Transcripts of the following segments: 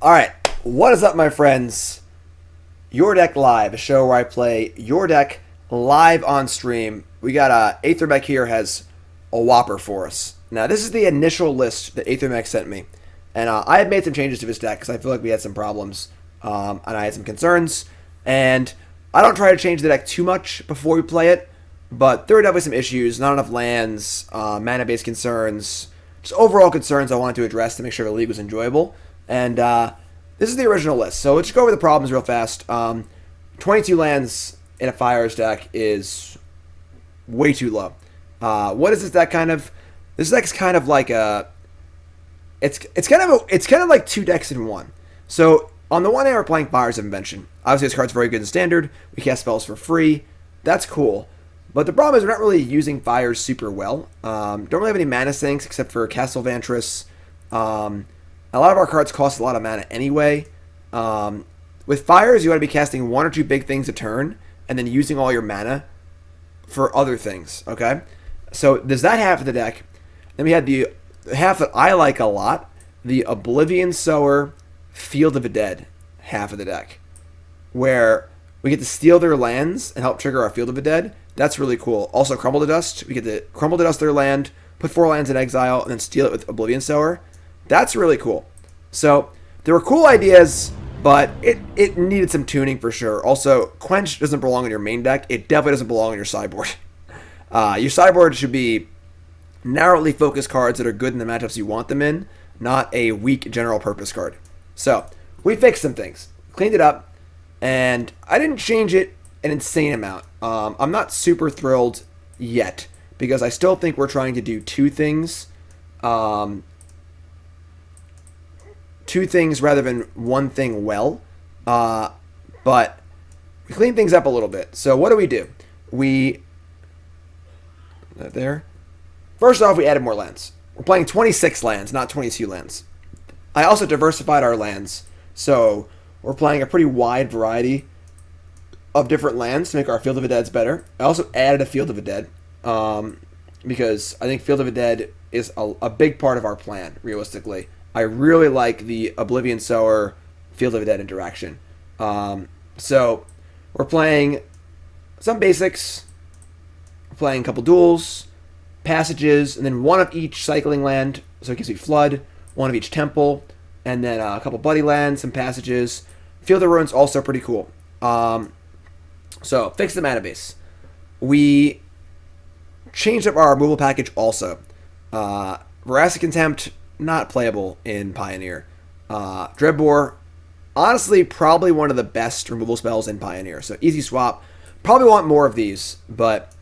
All right, what is up, my friends? Your Deck Live, a show where I play your deck live on stream. We got Aethermech here has a whopper for us. Now, this is the initial list that Aethermech sent me, and I had made some changes to his deck because I feel like we had some problems, and I had some concerns. And I don't try to change the deck too much before we play it, but there were definitely some issues, not enough lands, mana-based concerns, just overall concerns I wanted to address to make sure the league was enjoyable. And this is the original list, so let's go over the problems real fast. 22 lands in a Fires deck is way too low. What is this deck kind of? This deck's kind of like a... It's kind of like two decks in one. So on the one hand, we're playing Fires of Invention. Obviously, this card's very good in Standard. We cast spells for free. That's cool. But the problem is we're not really using Fires super well. Don't really have any mana sinks except for Castle Vantress. A lot of our cards cost a lot of mana anyway. With Fires, you want to be casting one or two big things a turn, and then using all your mana for other things, okay? So there's that half of the deck. Then we had the half that I like a lot, the Oblivion Sower, Field of the Dead half of the deck, where we get to steal their lands and help trigger our Field of the Dead. That's really cool. Also, Crumble to Dust. We get to Crumble to Dust their land, put 4 lands in exile, and then steal it with Oblivion Sower. That's really cool. So there were cool ideas, but it needed some tuning for sure. Also, Quench doesn't belong in your main deck. It definitely doesn't belong in your sideboard. Your sideboard should be narrowly focused cards that are good in the matchups you want them in, not a weak general purpose card. So we fixed some things, cleaned it up, and I didn't change it an insane amount. I'm not super thrilled yet because I still think we're trying to do two things rather than one thing well. But we cleaned things up a little bit. So what do? There. First off, we added more lands. We're playing 26 lands, not 22 lands. I also diversified our lands. So we're playing a pretty wide variety of different lands to make our Field of the Dead better. I also added a Field of the Dead because I think Field of the Dead is a big part of our plan, realistically. I really like the Oblivion Sower Field of the Dead interaction. So we're playing some basics. We're playing a couple duels, passages, and then one of each cycling land. So it gives me Flood, one of each temple, and then a couple buddy lands, some passages. Field of Ruins also pretty cool. So fix the mana base. We changed up our removal package also. Veracity Contempt, not playable in Pioneer. Dreadbore, honestly, probably one of the best removal spells in Pioneer. So easy swap. Probably want more of these, but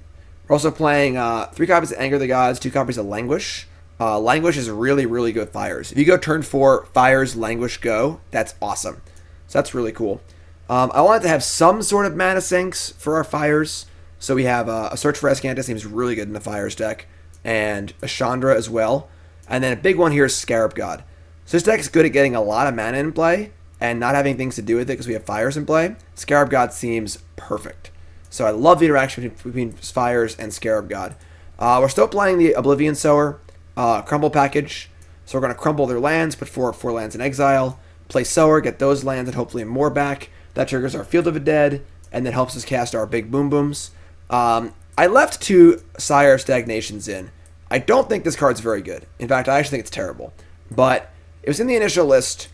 we're also playing 3 copies of Anger of the Gods, 2 copies of Languish. Languish is really, really good Fires. If you go turn 4, Fires, Languish, go, that's awesome. So that's really cool. I wanted to have some sort of mana sinks for our Fires. So we have a Search for Azcanta, seems really good in the Fires deck, and a Chandra as well. And then a big one here is Scarab God. So this deck is good at getting a lot of mana in play and not having things to do with it because we have Fires in play. Scarab God seems perfect. So I love the interaction between Fires and Scarab God. We're still playing the Oblivion Sower Crumble package. So we're going to crumble their lands, put 4 lands in exile, play Sower, get those lands and hopefully more back. That triggers our Field of the Dead and then helps us cast our big boom booms. I left 2 Sire of Stagnations in. I don't think this card's very good. In fact, I actually think it's terrible. But it was in the initial list.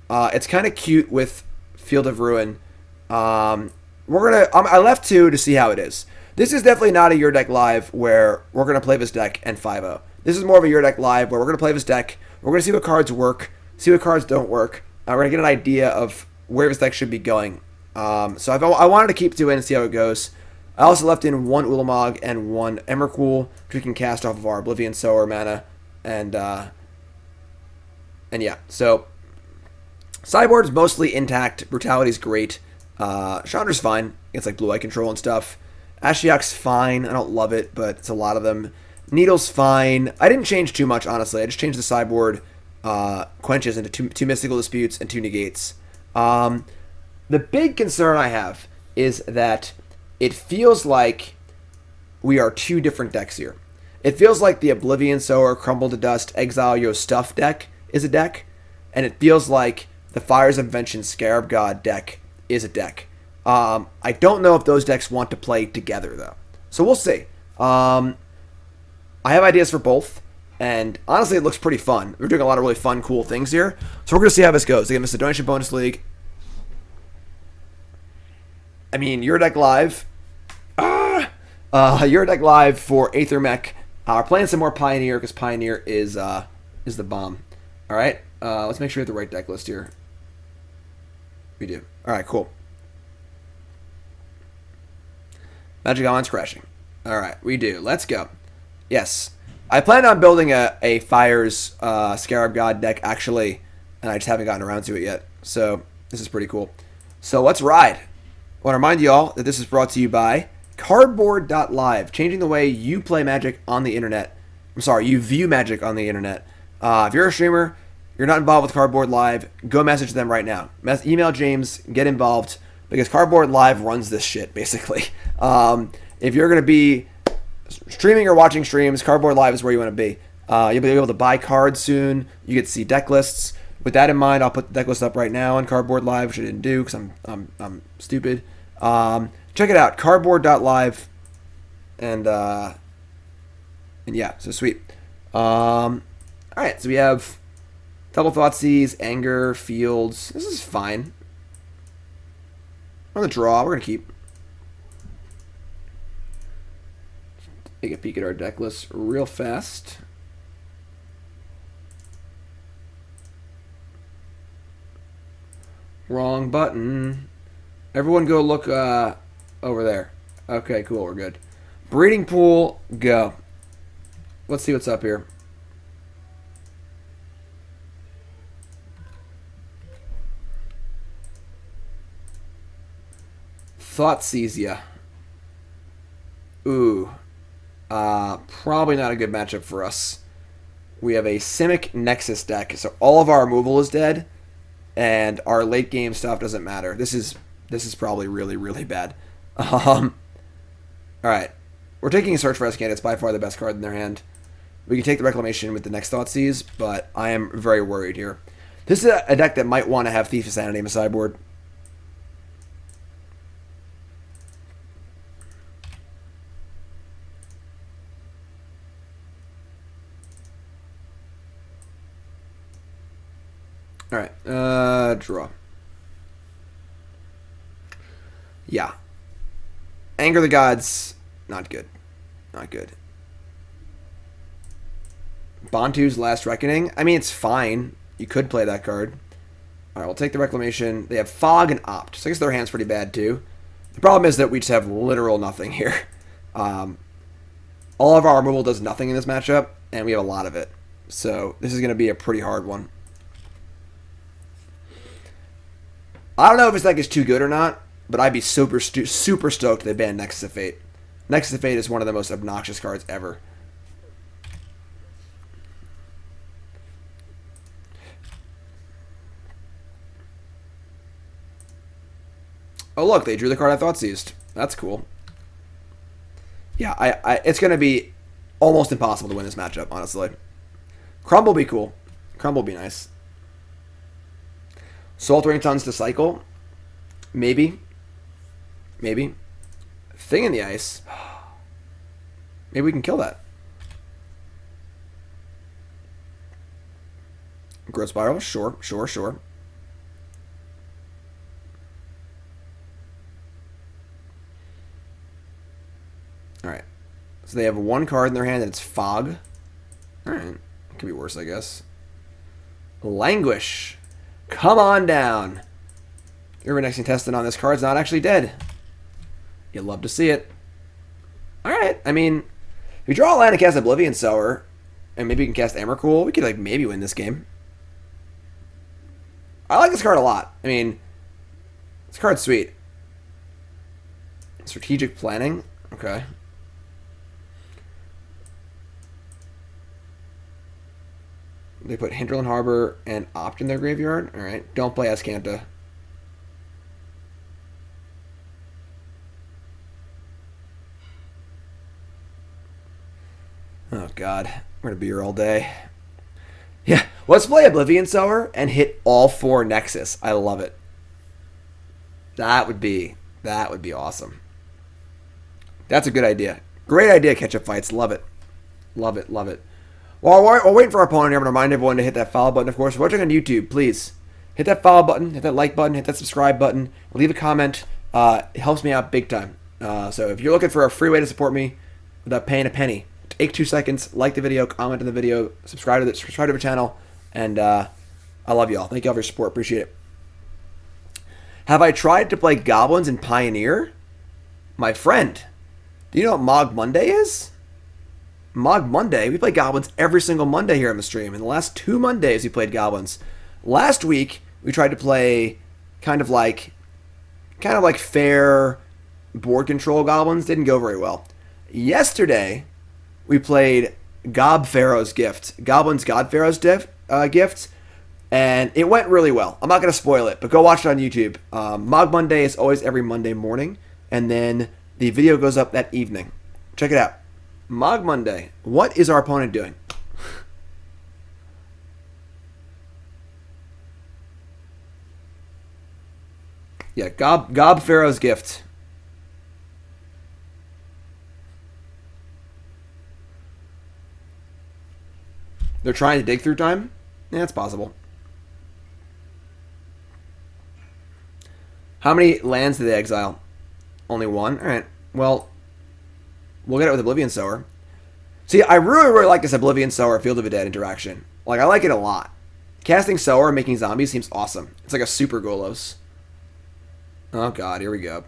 It's kind of cute with Field of Ruin. I left 2 to see how it is. This is definitely not a Your Deck Live where we're going to play this deck and 5-0. This is more of a Your Deck Live where we're going to play this deck. We're going to see what cards work, see what cards don't work. We're going to get an idea of where this deck should be going. So I wanted to keep 2 in and see how it goes. I also left in 1 Ulamog and 1 Emrakul, which we can cast off of our Oblivion Sower mana. And yeah, so sideboard's mostly intact. Brutality's great. Chandra's fine. It's like blue eye control and stuff. Ashiok's fine. I don't love it, but it's a lot of them. Needle's fine. I didn't change too much, honestly. I just changed the sideboard quenches into two Mystical Disputes and 2 negates. The big concern I have is that it feels like we are 2 different decks here. It feels like the Oblivion Sower, Crumble to Dust, Exile Your Stuff deck is a deck, and it feels like the Fires of Invention Scarab God deck is a deck. I don't know if those decks want to play together, though. So we'll see. I have ideas for both, and honestly, it looks pretty fun. We're doing a lot of really fun, cool things here. So we're going to see how this goes. Again, this is the Donation Bonus League. I mean, your deck live. Your deck live for Aethermech. We're playing some more Pioneer, because Pioneer is the bomb. All right, let's make sure we have the right deck list here. We do. All right, cool. Magic Island's crashing. All right, we do. Let's go. Yes, I planned on building a Fires Scarab God deck, actually, and I just haven't gotten around to it yet. So this is pretty cool. So let's ride. I want to remind you all that this is brought to you by Cardboard.live, changing the way you play Magic on the internet. I'm sorry, you view Magic on the internet. If you're a streamer, you're not involved with Cardboard Live, go message them right now. Email James, get involved, because Cardboard Live runs this shit, basically. If you're going to be streaming or watching streams, Cardboard Live is where you want to be. You'll be able to buy cards soon. You get to see deck lists. With that in mind, I'll put the deck list up right now on Cardboard Live, which I didn't do because I'm stupid. Check it out, Cardboard.live, and yeah, so sweet. All right, so we have double Thoughtseize, Anger, Fields. This is fine. On the draw, we're gonna keep. Take a peek at our deck list real fast. Wrong button. Everyone go look over there. Okay, cool, we're good. Breeding Pool, go. Let's see what's up here. Thoughtseize ya. Ooh. Probably not a good matchup for us. We have a Simic Nexus deck, so all of our removal is dead, and our late game stuff doesn't matter. This is probably really, really bad. Alright. We're taking a Search for Azcanta. It's by far the best card in their hand. We can take the Reclamation with the next Thoughtseize, but I am very worried here. This is a deck that might want to have Thief of Sanity in the sideboard. Alright, draw. Yeah. Anger the Gods, not good. Not good. Bantu's Last Reckoning, I mean, it's fine. You could play that card. Alright, we'll take the Reclamation. They have Fog and Opt, so I guess their hand's pretty bad too. The problem is that we just have literal nothing here. All of our removal does nothing in this matchup, and we have a lot of it. So this is going to be a pretty hard one. I don't know if this deck is too good or not, but I'd be super stoked they banned Nexus of Fate. Nexus of Fate is one of the most obnoxious cards ever. Oh look, they drew the card I Thoughtseized. That's cool. Yeah, it's going to be almost impossible to win this matchup, honestly. Crumble be cool. Crumble be nice. Sweltering Tons to cycle. Maybe. Maybe. Thing in the Ice. Maybe we can kill that. Growth Spiral. Sure. Alright. So they have one card in their hand and it's Fog. Alright. Could be worse, I guess. Languish. Come on down. Your next contestant on this card's not actually dead. You'd love to see it. Alright, I mean, if you draw a land and cast Oblivion Sower, and maybe you can cast Emrakul, we could like maybe win this game. I like this card a lot. I mean, this card's sweet. Strategic Planning. Okay. They put Hinterland Harbor and Opt in their graveyard. Alright. Don't play Azcanta. Oh, God. We're going to be here all day. Yeah. Let's play Oblivion Sower and hit all 4 Nexus. I love it. That would be awesome. That's a good idea. Great idea, Ketchup Fights. Love it. Love it, love it. While we're waiting for our opponent, I'm going to remind everyone to hit that follow button, of course. If you're watching on YouTube, please hit that follow button, hit that like button, hit that subscribe button, leave a comment. It helps me out big time. So if you're looking for a free way to support me without paying a penny, take 2 seconds, like the video, comment on the video, subscribe to the channel, and I love y'all. Thank y'all for your support. Appreciate it. Have I tried to play Goblins in Pioneer? My friend, do you know what Mog Monday is? Mog Monday, we play Goblins every single Monday here on the stream. In the last 2 Mondays, we played Goblins. Last week, we tried to play kind of like fair board control Goblins. Didn't go very well. Yesterday, we played Gob Pharaoh's Gift, Goblins God Pharaoh's Gift, and it went really well. I'm not going to spoil it, but go watch it on YouTube. Mog Monday is always every Monday morning, and then the video goes up that evening. Check it out. Mog Monday. What is our opponent doing? Yeah, Gob Pharaoh's Gift. They're trying to dig through time? Yeah, it's possible. How many lands did they exile? Only 1? Alright, well, we'll get it with Oblivion Sower. See, I really like this Oblivion Sower Field of the Dead interaction. Like, I like it a lot. Casting Sower and making zombies seems awesome. It's like a super Golos. Oh god, here we go.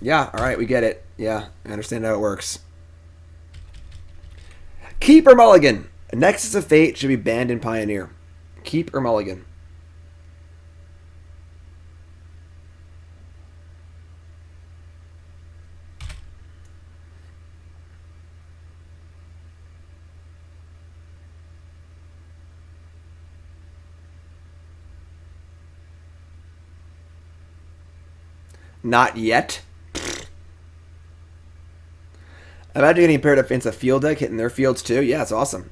Yeah, alright, we get it. Yeah, I understand how it works. Keep or mulligan. A Nexus of Fate should be banned in Pioneer. Keep or mulligan. Not yet. Imagine getting paired up against a field deck, hitting their fields too. Yeah, it's awesome.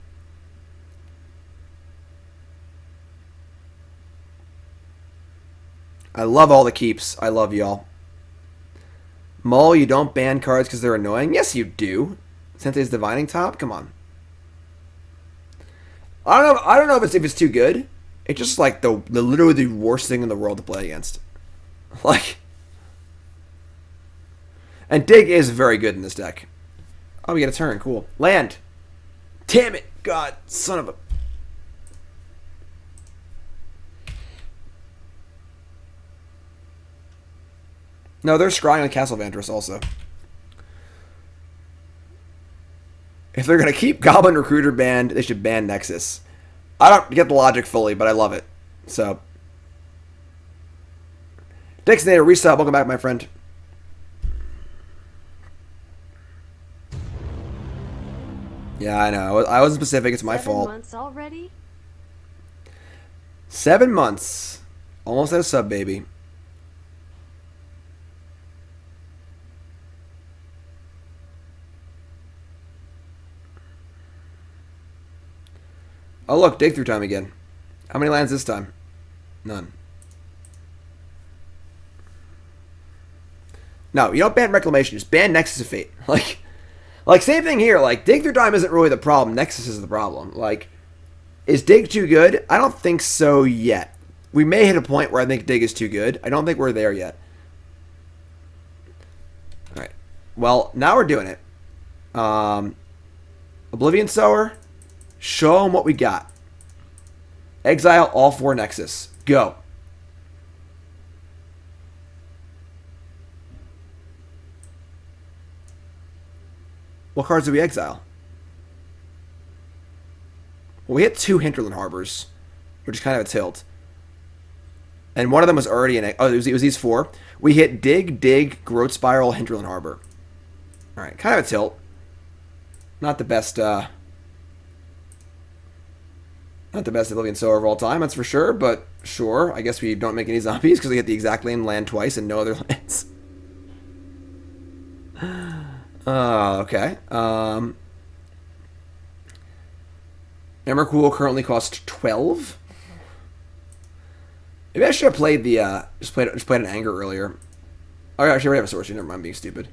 I love all the keeps. I love y'all. Mull, you don't ban cards because they're annoying? Yes, you do. Sentei's Divining Top? Come on. I don't know if it's too good. It's just like the literally the worst thing in the world to play against. Like, and Dig is very good in this deck. Oh, we get a turn. Cool. Land. Damn it. God, son of a... No, they're scrying on Castle Vantress also. If they're going to keep Goblin Recruiter banned, they should ban Nexus. I don't get the logic fully, but I love it. So. Dixonator, resub. Welcome back, my friend. Yeah, I know. I wasn't specific. It's my fault. 7 months already? 7 months. Almost at a sub, baby. Oh, look. Dig through time again. How many lands this time? None. No, you don't ban Reclamation. Just ban Nexus of Fate. Like, same thing here. Like, Dig through time isn't really the problem. Nexus is the problem. Like, is Dig too good? I don't think so yet. We may hit a point where I think Dig is too good. I don't think we're there yet. Alright. Well, now we're doing it. Oblivion Sower. Show them what we got. Exile all 4 Nexus. Go. What cards do we exile? Well, we hit 2 Hinterland Harbors, which is kind of a tilt. And one of them was already in... Oh, it was these 4. We hit Dig, Growth Spiral, Hinterland Harbor. Alright, kind of a tilt. Not the best... Not the best Oblivion Sower of all time, that's for sure, but sure. I guess we don't make any zombies because we get the exact same land twice and no other lands. Okay. Emrakul currently costs 12. Maybe I should have played the just played an anger earlier. Oh, yeah, actually, I already have a sorcery. Never mind, I'm being stupid.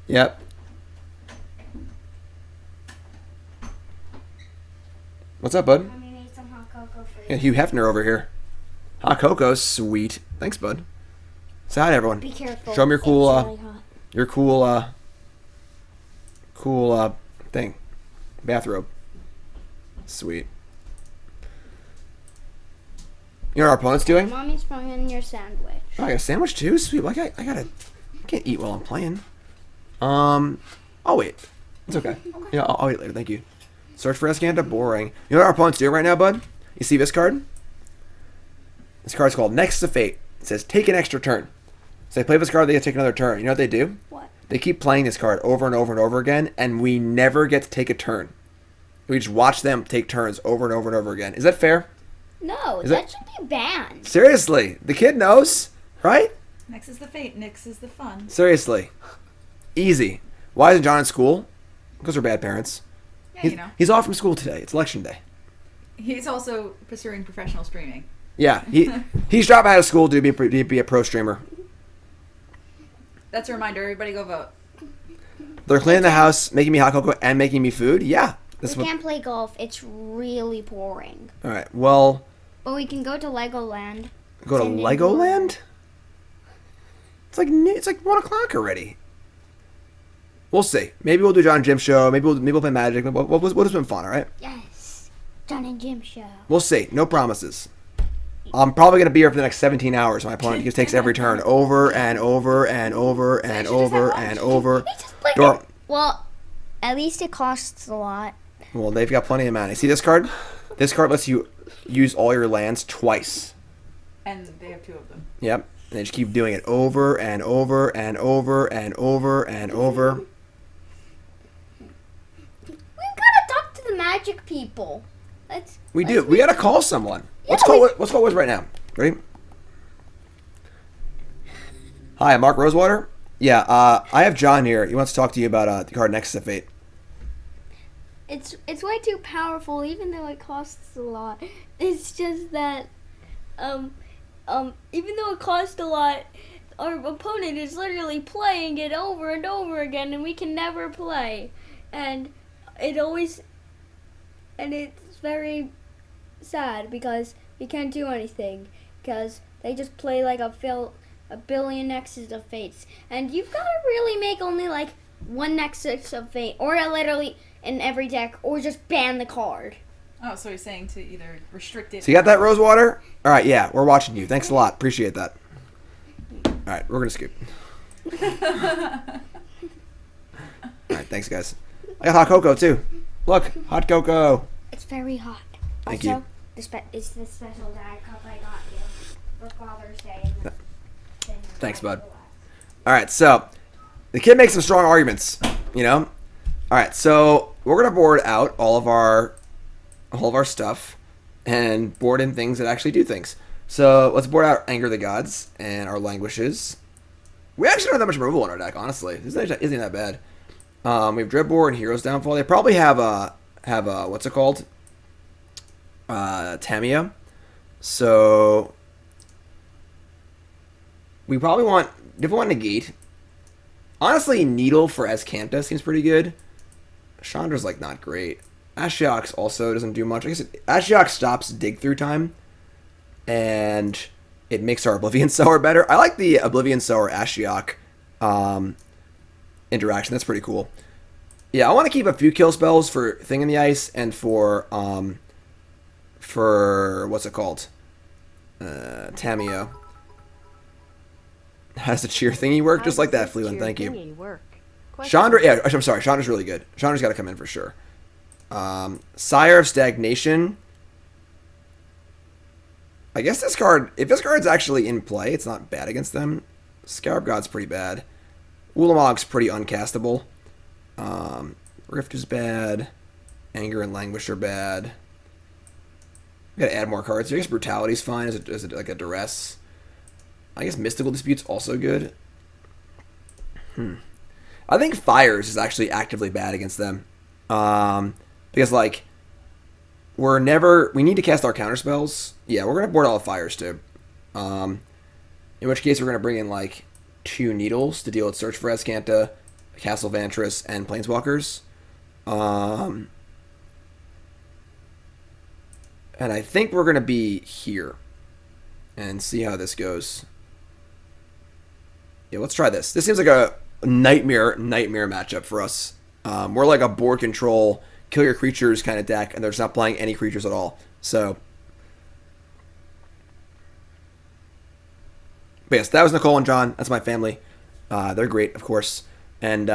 Yep. What's up, bud? Mommy made some hot cocoa for you. Yeah, Hugh Hefner over here. Hot cocoa, sweet. Thanks, bud. Say hi to everyone. Be careful. Show them your cool, It's really hot. your cool thing, bathrobe. Sweet. You know what our opponent's doing? Mommy's bringing your sandwich. Oh, I got a sandwich too. Sweet. Like I can't eat while I'm playing. I'll wait. It's okay. Yeah, I'll wait later. Thank you. Search for Azcanta. Boring. You know what our opponent's doing right now, bud? You see this card? This card's called Nexus of Fate. It says take an extra turn. So they play this card, they get to take another turn. You know what they do? What? They keep playing this card over and over and over again, and we never get to take a turn. We just watch them take turns over and over and over again. Is that fair? No, Is that should be banned. Seriously, the kid knows, right? Next is the fate, Nix is the fun. Seriously. Easy. Why isn't John in school? Because we're bad parents. Yeah, He's off from school today. It's election day. He's also pursuing professional streaming. Yeah, he's dropping out of school to be a pro streamer. That's a reminder, everybody go vote. They're cleaning the house, making me hot cocoa, and making me food. Yeah. We can't play golf. It's really boring. All right. Well, But we can go to Legoland. go to Send in Legoland. It's like 1 o'clock already. We'll see. Maybe we'll do John and Jim show. Maybe we'll play Magic. What has been fun? All right. Yes. John and Jim show. We'll see. No promises. I'm probably gonna be here for the next 17 hours. My opponent just takes every turn over and over and over and over and over. Well, at least it costs a lot. Well, they've got plenty of mana. See this card? This card lets you use all your lands twice. And they have 2 of them. Yep. And they just keep doing it over and over and over and over and over. We've got to talk to the magic people. We do. We gotta call someone. Yeah, Let's call Wiz right now. Ready? Hi, Mark Rosewater. Yeah, I have John here. He wants to talk to you about the card Nexus of Fate. It's way too powerful, even though it costs a lot. It's just that, even though it costs a lot, our opponent is literally playing it over and over again, and we can never play. And it's very sad because we can't do anything because they just play like a billion Nexus of Fates, and you've got to really make only like one Nexus of Fate, or literally in every deck, or just ban the card. Oh, so he's saying to either restrict it. So you got that, Rosewater? All right, yeah, we're watching you. Thanks a lot. Appreciate that. All right, we're gonna scoop. All right, thanks, guys. I got hot cocoa too. Look, hot cocoa. It's very hot. Thank also, you. It's the special Diet Cup I got you for Father's Day. Thanks, bud. All right, so the kid makes some strong arguments, you know. All right, so we're gonna board out all of our stuff and board in things that actually do things. So let's board out Anger the Gods and our Languishes. We actually don't have that much removal in our deck, honestly. This isn't that bad. We have Dreadbore and Hero's Downfall. They probably have a what's it called? Tamiya. So we probably want Negate. Honestly, Needle for Azcanta seems pretty good. Chandra's like not great. Ashiok also doesn't do much. I guess Ashiok stops dig through time, and it makes our Oblivion Sower better. I like the Oblivion Sower Ashiok interaction. That's pretty cool. Yeah, I want to keep a few kill spells for Thing in the Ice and for what's it called? Tamiya. Has the cheer thingy work? Just like that, Fleeland. Thank you. Chandra, yeah, I'm sorry. Chandra's really good. Chandra's got to come in for sure. Sire of Stagnation. I guess this card, if this card's actually in play, it's not bad against them. Scarab God's pretty bad. Ulamog's pretty uncastable. Rift is bad. Anger and Languish are bad. We gotta add more cards. I guess Brutality's fine as like a duress. I guess Mystical Dispute's also good. I think Fires is actually actively bad against them. Because, like, we need to cast our counterspells. Yeah, we're going to board all the Fires, too. In which case, we're going to bring in, like, 2 Needles to deal with Search for Azcanta, Castle Vantress, and Planeswalkers. And I think we're going to be here and see how this goes. Yeah, let's try this. This seems like a nightmare matchup for us. We're like a board control, kill your creatures kind of deck, and they're just not playing any creatures at all. So, but yes, that was Nicole and John. That's my family. They're great, of course. And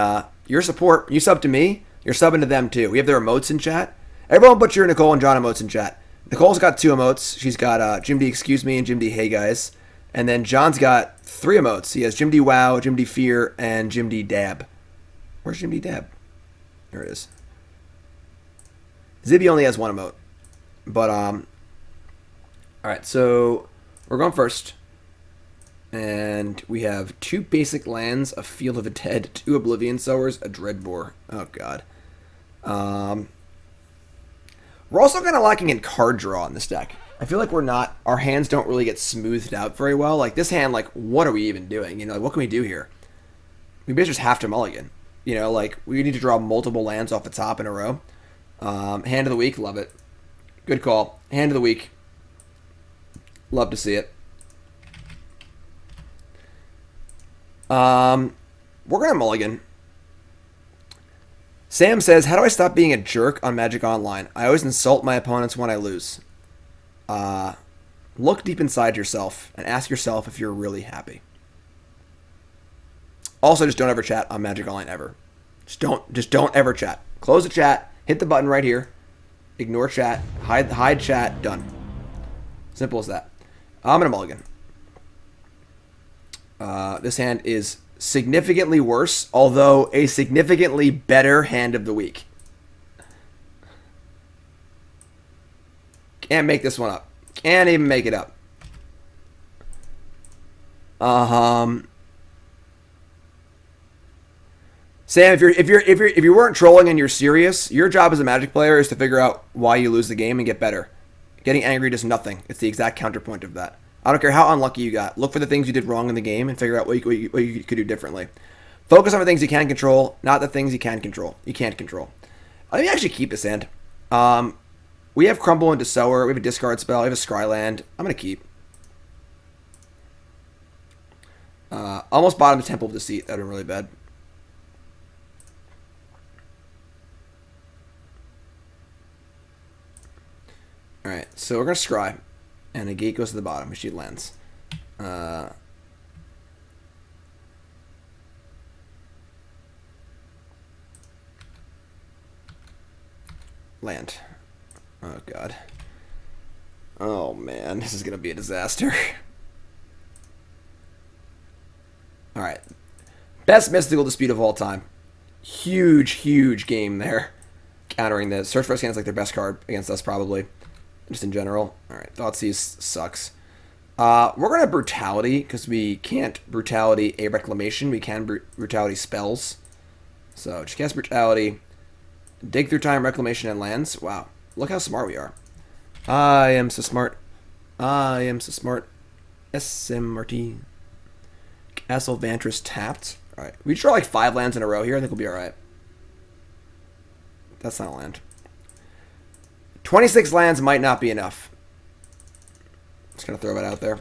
your support, you sub to me, you're subbing to them too. We have their emotes in chat. Everyone put your Nicole and John emotes in chat. Nicole's got 2 emotes. She's got Jim D excuse me and Jim D hey guys. And then John's got 3 emotes. He has Jim D wow, Jim D fear, and Jim D dab. Where's Jim D dab? There it is. Zibby only has 1 emote. But alright, so we're going first. And we have 2 basic lands, a Field of the Dead, 2 Oblivion Sowers, a Dreadbore. Oh god. We're also kind of lacking in card draw in this deck. I feel like our hands don't really get smoothed out very well. Like, this hand, like, what are we even doing? You know, like, what can we do here? We basically just have to mulligan. You know, like, we need to draw multiple lands off the top in a row. Hand of the week, love it. Good call. Hand of the week. Love to see it. We're going to mulligan. Sam says, how do I stop being a jerk on Magic Online? I always insult my opponents when I lose. Look deep inside yourself and ask yourself if you're really happy. Also, just don't ever chat on Magic Online ever. Just don't ever chat. Close the chat, hit the button right here, ignore chat, hide chat, done. Simple as that. I'm going to mulligan. This hand is significantly worse, although a significantly better hand of the week. Can't make this one up. Can't even make it up. Sam, if you weren't trolling and you're serious, your job as a Magic player is to figure out why you lose the game and get better. Getting angry does nothing. It's the exact counterpoint of that. I don't care how unlucky you got. Look for the things you did wrong in the game and figure out what you could do differently. Focus on the things you can control, not the things you can't control. Let me actually keep this hand. We have Crumble into Sower. We have a discard spell. We have a Scryland. I'm going to keep. Almost bottom of Temple of Deceit. That would have been really bad. Alright, so we're going to Scry. And a gate goes to the bottom. We shoot lands. Land. Oh, God. Oh, man. This is going to be a disaster. Alright. Best Mystical Dispute of all time. Huge game there. Countering this. Search for Azcanta is like their best card against us, probably. Just in general. Alright, Thoughtseize sucks. We're going to Brutality, because we can't Brutality a Reclamation. We can Brutality spells. So, just cast Brutality. Dig through time, Reclamation, and lands. Wow. Look how smart we are. I am so smart. SMRT. Castle Vantress tapped. Alright, we draw like 5 lands in a row here. I think we'll be alright. That's not a land. 26 lands might not be enough. Just gonna throw it out there.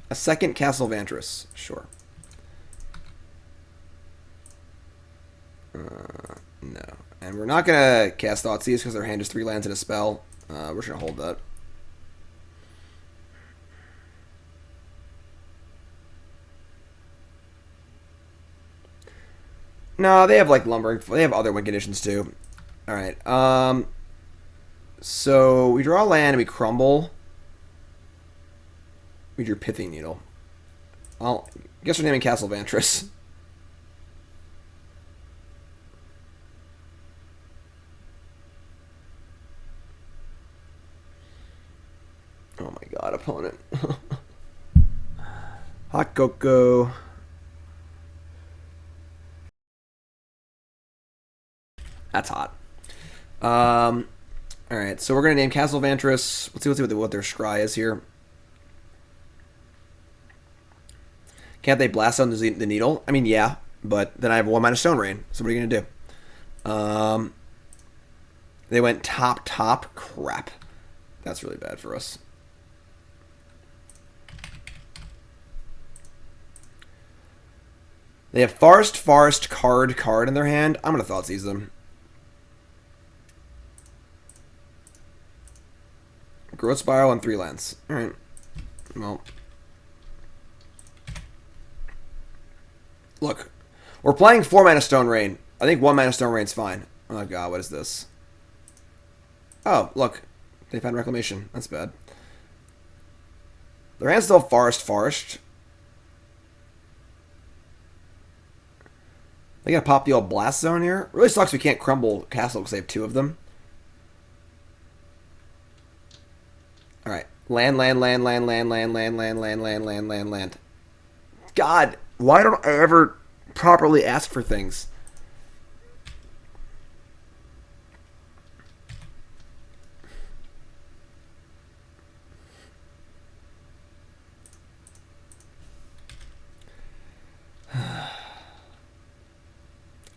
A second Castle Vantress, sure. No. And we're not gonna cast Thoughtseize because their hand is 3 lands and a spell. We're just gonna hold that. No, they have like lumbering. They have other win conditions too. All right. So we draw a land and we crumble. We drew Pithing Needle. I guess we're naming Castle Vantress. Oh my god, opponent. go. That's hot. All right, so we're gonna name Castle Vantress. Let's see what their scry is here. Can't they blast on the needle? I mean, yeah, but then I have 1 mana Stone Rain. So what are you gonna do? They went top. Crap. That's really bad for us. They have Forest, card in their hand. I'm gonna Thoughtseize them. Growth Spiral and 3 lands. Alright. Well. Look. We're playing 4 mana Stone Rain. I think 1 mana Stone Rain's fine. Oh god, what is this? Oh, look. They found Reclamation. That's bad. Their hand's still Forest. They gotta pop the old Blast Zone here. Really sucks we can't Crumble Castle because they have 2 of them. Alright. Land. God, why don't I ever properly ask for things?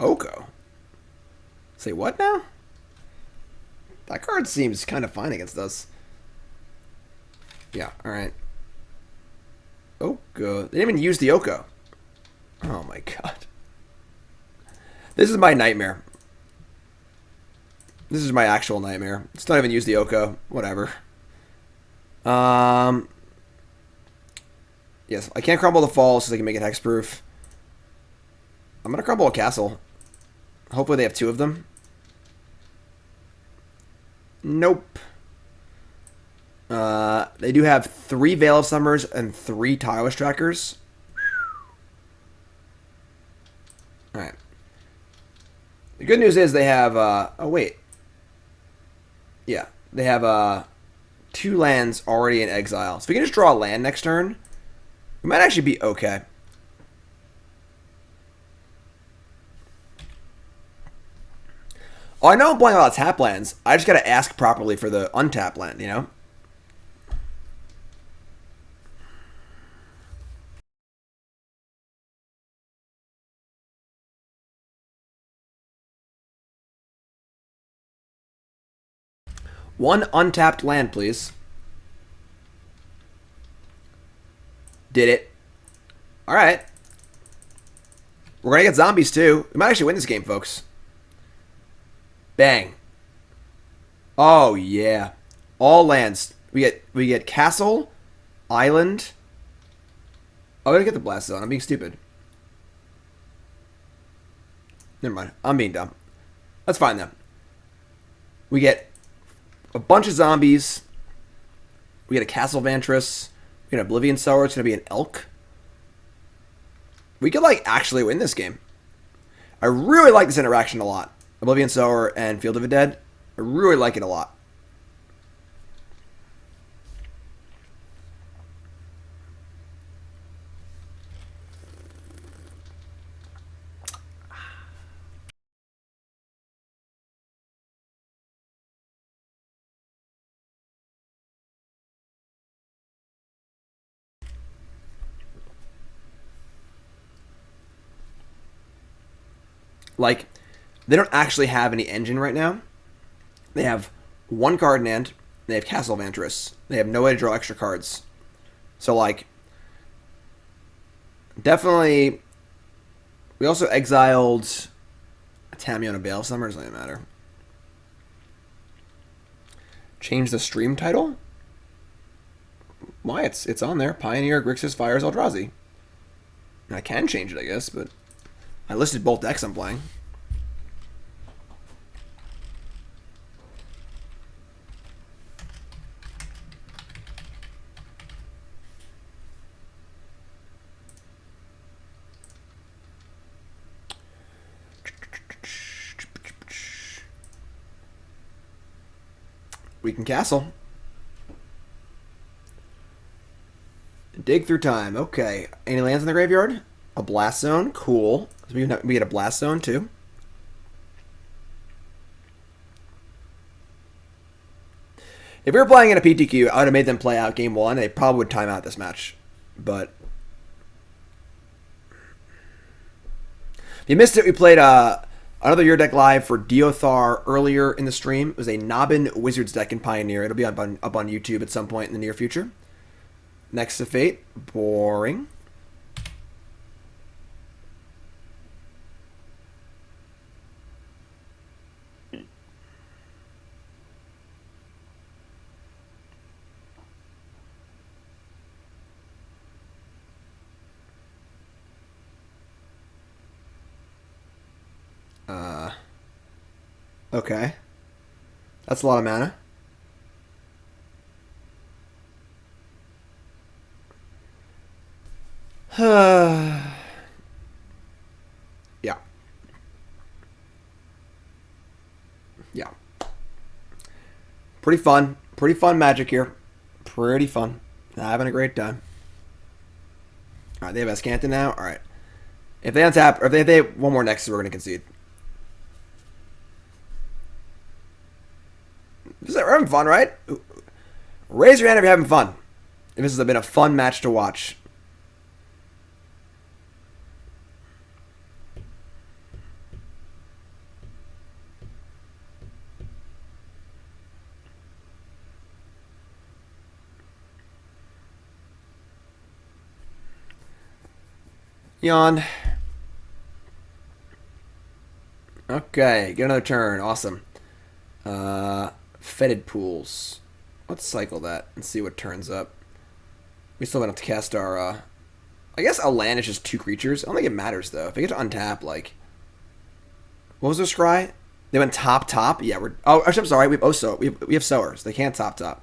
Oko. Say what now? That card seems kind of fine against us. Yeah, alright. Oko. They didn't even use the Oko. Oh my god. This is my nightmare. This is my actual nightmare. Let's not even use the Oko. Whatever. Yes, I can't Crumble the Falls so they can make it hexproof. I'm going to Crumble a castle. Hopefully they have 2 of them. Nope. They do have 3 Veil of Summers and 3 Tireless Trackers. Alright. The good news is they have, oh wait. Yeah, they have 2 lands already in exile. So if we can just draw a land next turn, we might actually be okay. Oh, I know I'm playing a lot of tap lands. I just gotta ask properly for the untap land, you know? One untapped land, please. Did it. Alright. We're gonna get zombies too. We might actually win this game, folks. Bang. Oh yeah. All lands. We get castle, island. Oh, I gotta get the blast zone. I'm being stupid. Never mind. I'm being dumb. That's fine then. We get a bunch of zombies. We get a Castle Vantress. We get an Oblivion Sower. It's gonna be an elk. We could like actually win this game. I really like this interaction a lot. Oblivion Sower and Field of the Dead. I really like it a lot. Like, they don't actually have any engine right now. They have 1 card in hand. They have Castle Vantress. They have no way to draw extra cards. So, like, definitely... We also exiled a Tamiyo and a Bale Summer. Doesn't really matter. Change the stream title? Why? It's on there. Pioneer, Grixis, Fires, Eldrazi. I can change it, I guess, but... I listed both decks I'm playing. We can castle. Dig through time. Okay. Any lands in the graveyard? A blast zone. Cool. So we get a blast zone too. If we were playing in a PTQ, I would have made them play out game 1. They probably would time out this match. But if you missed it, we played another Your Deck Live for Deothar earlier in the stream. It was a Nobbin Wizards deck in Pioneer. It'll be up on YouTube at some point in the near future. Next to Fate. Boring. Okay. That's a lot of mana. Yeah. Yeah. Pretty fun. Pretty fun Magic here. Pretty fun. Having a great time. Alright, they have Azcanta now. Alright. If they untap, or if they have one more Nexus, we're going to concede. We're having fun, right? Raise your hand if you're having fun. If this has been a fun match to watch. Yawn. Okay, get another turn. Awesome. Fetid Pools. Let's cycle that and see what turns up. We still have to cast our, I guess a land is just 2 creatures. I don't think it matters, though. If we get to untap, like... What was their scry? They went top? Yeah, we're... Oh, actually, I'm sorry. We have Oso. We have Sowers. They can't top.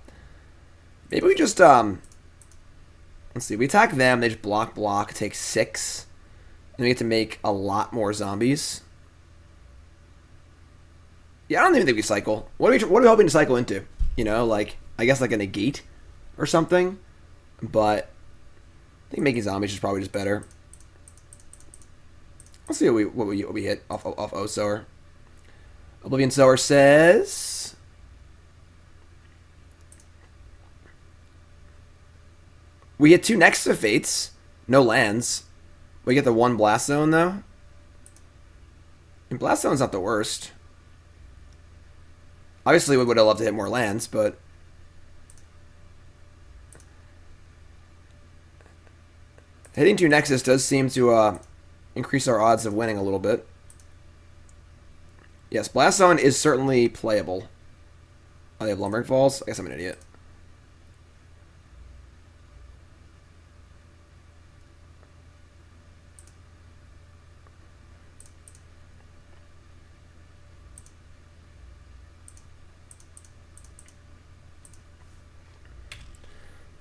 Maybe we just, Let's see. We attack them. They just block, take 6. And we get to make a lot more zombies. Yeah, I don't even think we cycle. What are we hoping to cycle into? You know, like, I guess like a negate or something. But I think making zombies is probably just better. Let's see what we hit off Sower. Oblivion Sower says... We get 2 Nexus of Fates. No lands. We get the 1 Blast Zone, though. And Blast Zone's not the worst. Obviously, we would have loved to hit more lands, but... Hitting 2 Nexus does seem to increase our odds of winning a little bit. Yes, Blast Zone is certainly playable. Oh, they have Lumbering Falls? I guess I'm an idiot.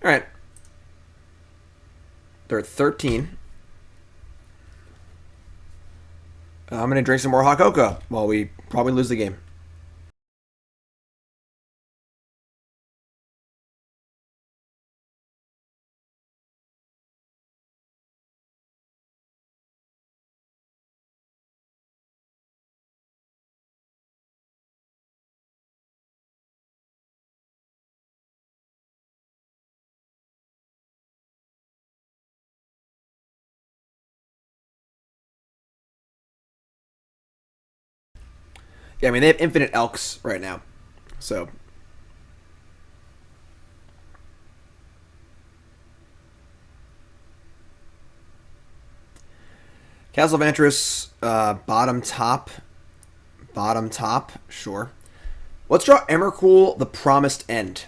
Alright. They're at 13. I'm going to drink some more hot cocoa while we probably lose the game. Yeah, I mean, they have infinite Elks right now. So. Castle of Antris, bottom top. Bottom top, sure. Let's draw Emrakul, the Promised End.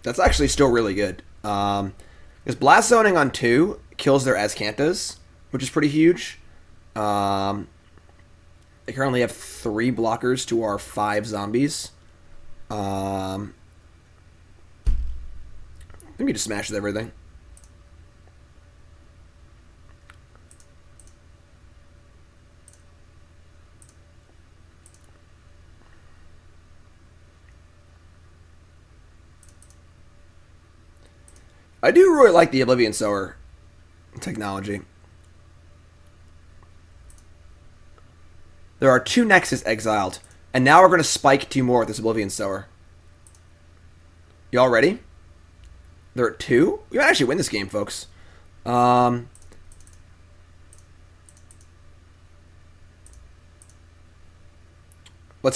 That's actually still really good. Because Blast Zoning on 2 kills their Azcantas, which is pretty huge. They currently have 3 blockers to our 5 zombies. Let me just smash everything. I do really like the Oblivion Sower technology. There are 2 Nexus exiled, and now we're going to spike 2 more with this Oblivion Sower. Y'all ready? There are 2? We might actually win this game, folks. Let's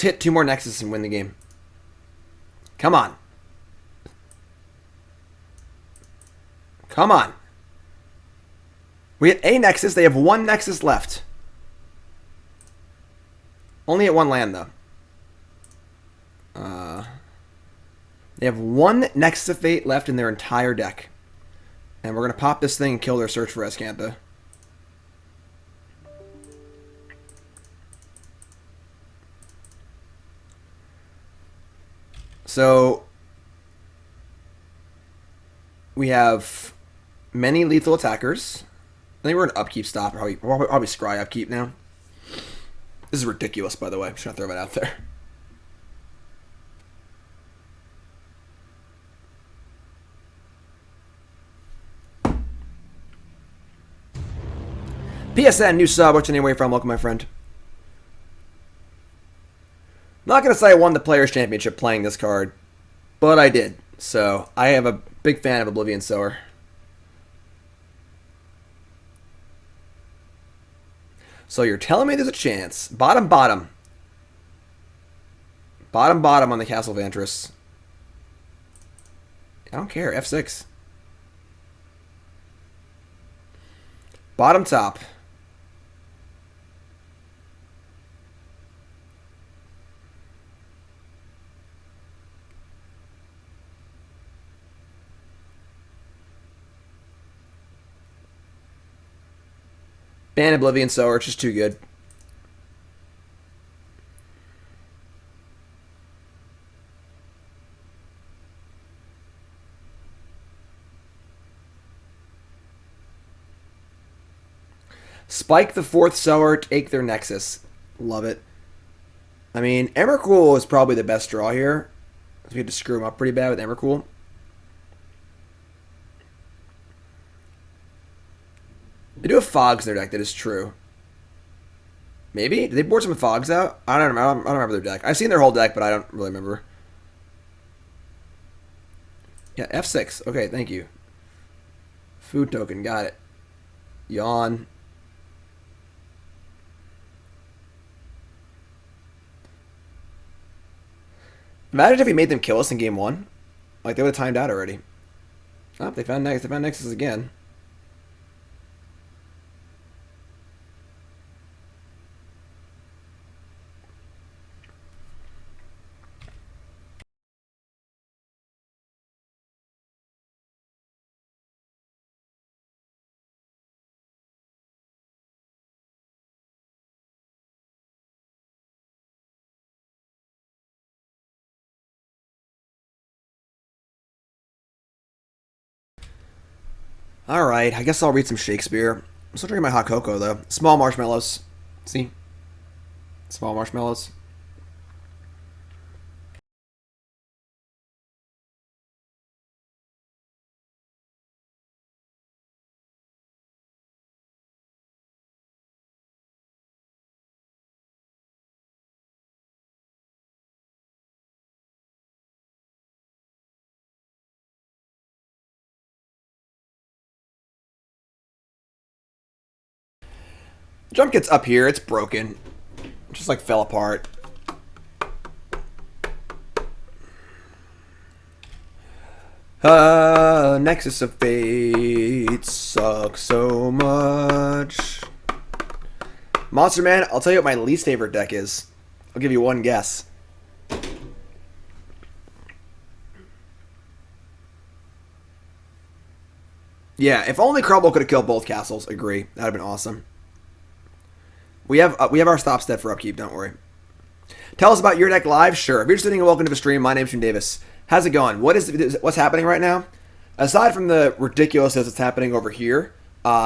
hit 2 more Nexus and win the game. Come on. Come on. We hit a Nexus. They have 1 Nexus left. Only at 1 land, though. They have 1 Nexus of Fate left in their entire deck. And we're going to pop this thing and kill their search for Azcanta. So, we have many lethal attackers. I think we're an upkeep stop. Probably scry upkeep now. This is ridiculous, by the way. I'm just going to throw that out there. PSN, new sub. What's your name? Where you from? Welcome, my friend. Not going to say I won the Players' Championship playing this card, but I did. So, I am a big fan of Oblivion Sower. So, you're telling me there's a chance. Bottom on the Castle Vantress. I don't care. F6. Bottom top. Ban Oblivion Sower, it's just too good. Spike the 4th Sower, take their Nexus. Love it. I mean, Emrakul is probably the best draw here. We had to screw him up pretty bad with Emrakul. They do have Fogs in their deck, that is true. Maybe? Did they board some Fogs out? I don't remember their deck. I've seen their whole deck, but I don't really remember. Yeah, F6. Okay, thank you. Food token, got it. Yawn. Imagine if we made them kill us in game 1. Like, they would have timed out already. Oh, they found Nexus. They found Nexus again. Alright, I guess I'll read some Shakespeare. I'm still drinking my hot cocoa, though. Small marshmallows. See? Small marshmallows. Jump gets up here. It's broken. It just like fell apart. Nexus of Fate sucks so much. Monster Man, I'll tell you what my least favorite deck is. I'll give you one guess. Yeah, if only Crumble could have killed both castles. Agree. That would have been awesome. We have our stop step for upkeep, don't worry. Tell us about your deck live? Sure. If you're just sitting and welcome to the stream, my name's Jim Davis. How's it going? What's happening right now? Aside from the ridiculousness that's happening over here,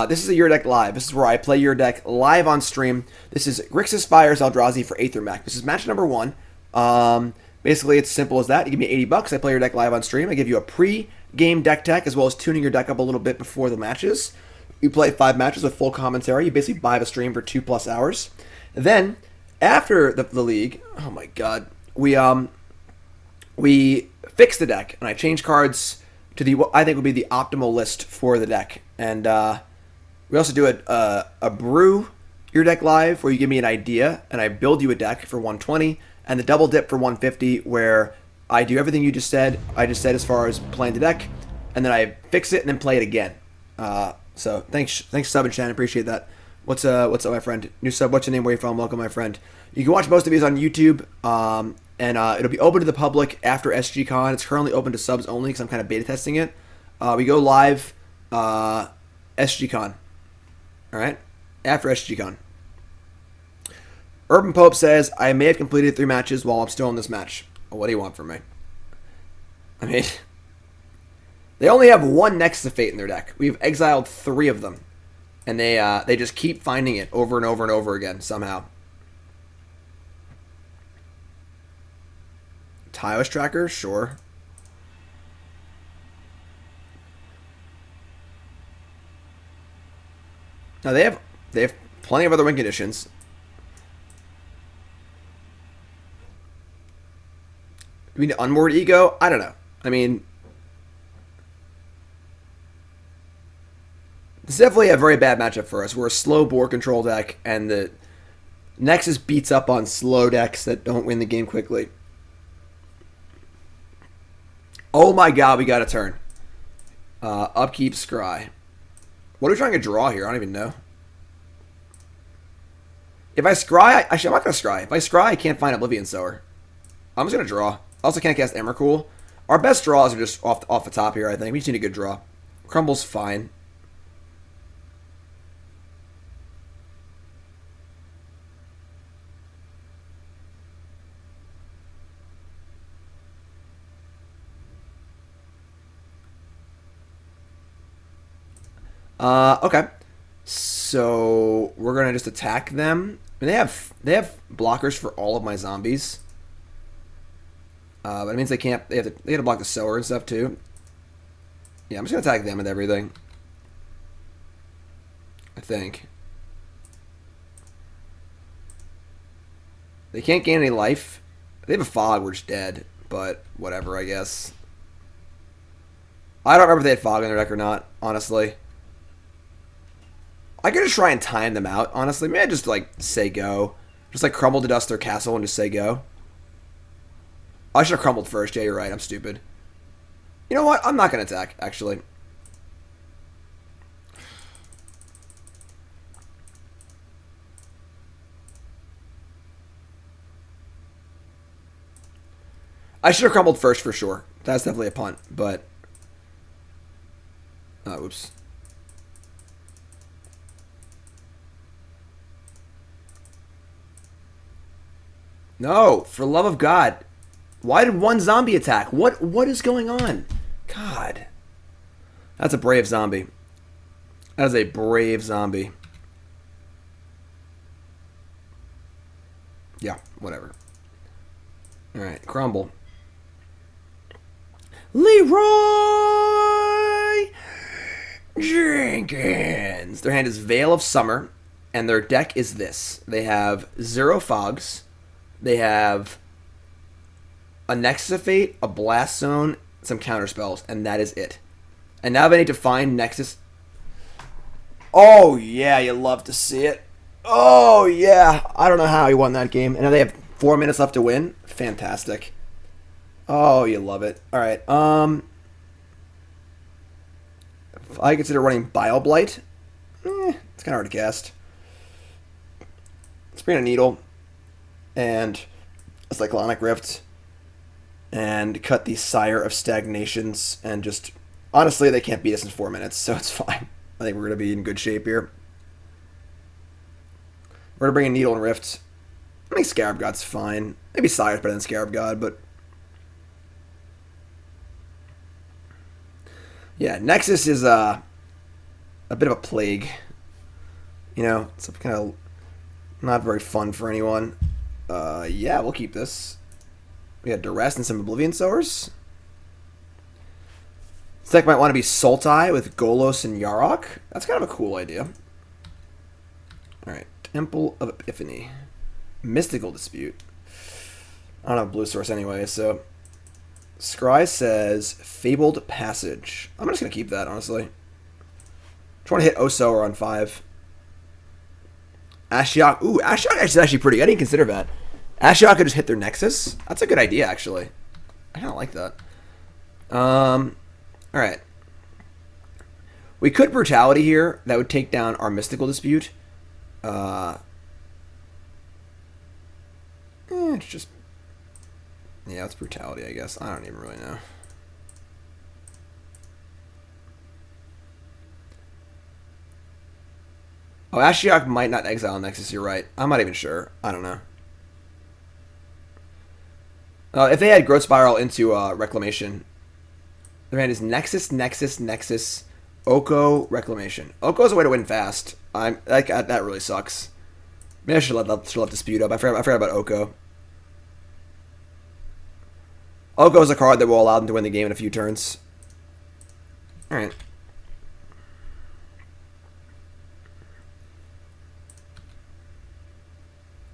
this is a Your Deck Live. This is where I play Your Deck live on stream. This is Grixis Fires Eldrazi for Aethermech. This is match number 1. Basically, it's simple as that. You give me $80, I play Your Deck live on stream. I give you a game deck tech, as well as tuning your deck up a little bit before the matches. We play 5 matches with full commentary. You basically buy the stream for 2+ hours. Then, after the league, oh my god, we fix the deck, and I change cards to what I think would be the optimal list for the deck. And we also do a brew your deck live, where you give me an idea, and I build you a deck for 120, and the double dip for 150, where I do everything you just said. I just said as far as playing the deck, and then I fix it and then play it again. So thanks subbing, Shannon. Appreciate that. What's up, my friend? New sub. What's your name? Where you from? Welcome, my friend. You can watch most of these on YouTube, and it'll be open to the public after SGCon. It's currently open to subs only because I'm kind of beta testing it. We go live SGCon. All right, after SGCon. Urban Pope says, I may have completed 3 matches while I'm still in this match. Well, what do you want from me? I mean, they only have 1 Nexus of Fate in their deck. We've exiled 3 of them. And they just keep finding it over and over and over again, somehow. Tyos Tracker? Sure. Now, they have plenty of other win conditions. I mean, Unmoored Ego? I don't know. I mean, it's definitely a very bad matchup for us. We're a slow board control deck, and the Nexus beats up on slow decks that don't win the game quickly. Oh my god, we got a turn. Upkeep, Scry. What are we trying to draw here? I don't even know. If I Scry, actually, I'm not going to Scry. If I Scry, I can't find Oblivion Sower. I'm just going to draw. I also can't cast Emrakul. Our best draws are just off the top here, I think. We just need a good draw. Crumble's fine. Okay. So we're gonna just attack them. I mean, they have blockers for all of my zombies. But it means they can't. They have to block the sower and stuff too. Yeah, I'm just gonna attack them with everything. I think they can't gain any life. They have a fog, we're just dead. But whatever, I guess. I don't remember if they had fog in their deck or not. Honestly, I could just try and time them out. Honestly, maybe I just like say go, just like crumble to dust their castle and just say go. I should have crumbled first. Yeah, you're right. I'm stupid. You know what? I'm not going to attack, actually. I should have crumbled first for sure. That's definitely a punt, but... oops. No, for love of God. Why did 1 zombie attack? What is going on? God. That's a brave zombie. That is a brave zombie. Yeah, whatever. Alright, Crumble. Leroy Jenkins. Their hand is Veil of Summer, and their deck is this. They have 0 fogs. They have a Nexus of Fate, a Blast Zone, some counterspells, and that is it. And now they need to find Nexus. Oh, yeah, you love to see it. Oh, yeah. I don't know how he won that game. And now they have 4 minutes left to win. Fantastic. Oh, you love it. All right. I consider running Bioblight. It's kind of hard to cast. Let's bring a Needle and a Cyclonic Rift and cut the Sire of Stagnations and just... Honestly, they can't beat us in 4 minutes, so it's fine. I think we're going to be in good shape here. We're going to bring a Needle and Rift. I think Scarab God's fine. Maybe Sire's better than Scarab God, but... Yeah, Nexus is a bit of a plague. You know, it's kind of not very fun for anyone. Yeah, we'll keep this. We got Duress and some Oblivion Sowers. This deck might want to be Sultai with Golos and Yarok. That's kind of a cool idea. Alright, Temple of Epiphany. Mystical Dispute. I don't have blue source anyway, so... Scry says Fabled Passage. I'm just going to keep that, honestly. Trying to hit Osower on 5. Ashiok. Ooh, Ashiok is actually pretty good. I didn't consider that. Ashiok could just hit their Nexus. That's a good idea, actually. I kind of like that. Alright. We could Brutality here. That would take down our Mystical Dispute. It's just... Yeah, it's Brutality, I guess. I don't even really know. Oh, Ashiok might not exile Nexus, you're right. I'm not even sure. I don't know. If they had Growth Spiral into Reclamation, their hand is Nexus, Nexus, Nexus, Oko, Reclamation. Oko's a way to win fast. That really sucks. Maybe I should let Dispute up. I forgot about Oko. Oko is a card that will allow them to win the game in a few turns. Alright.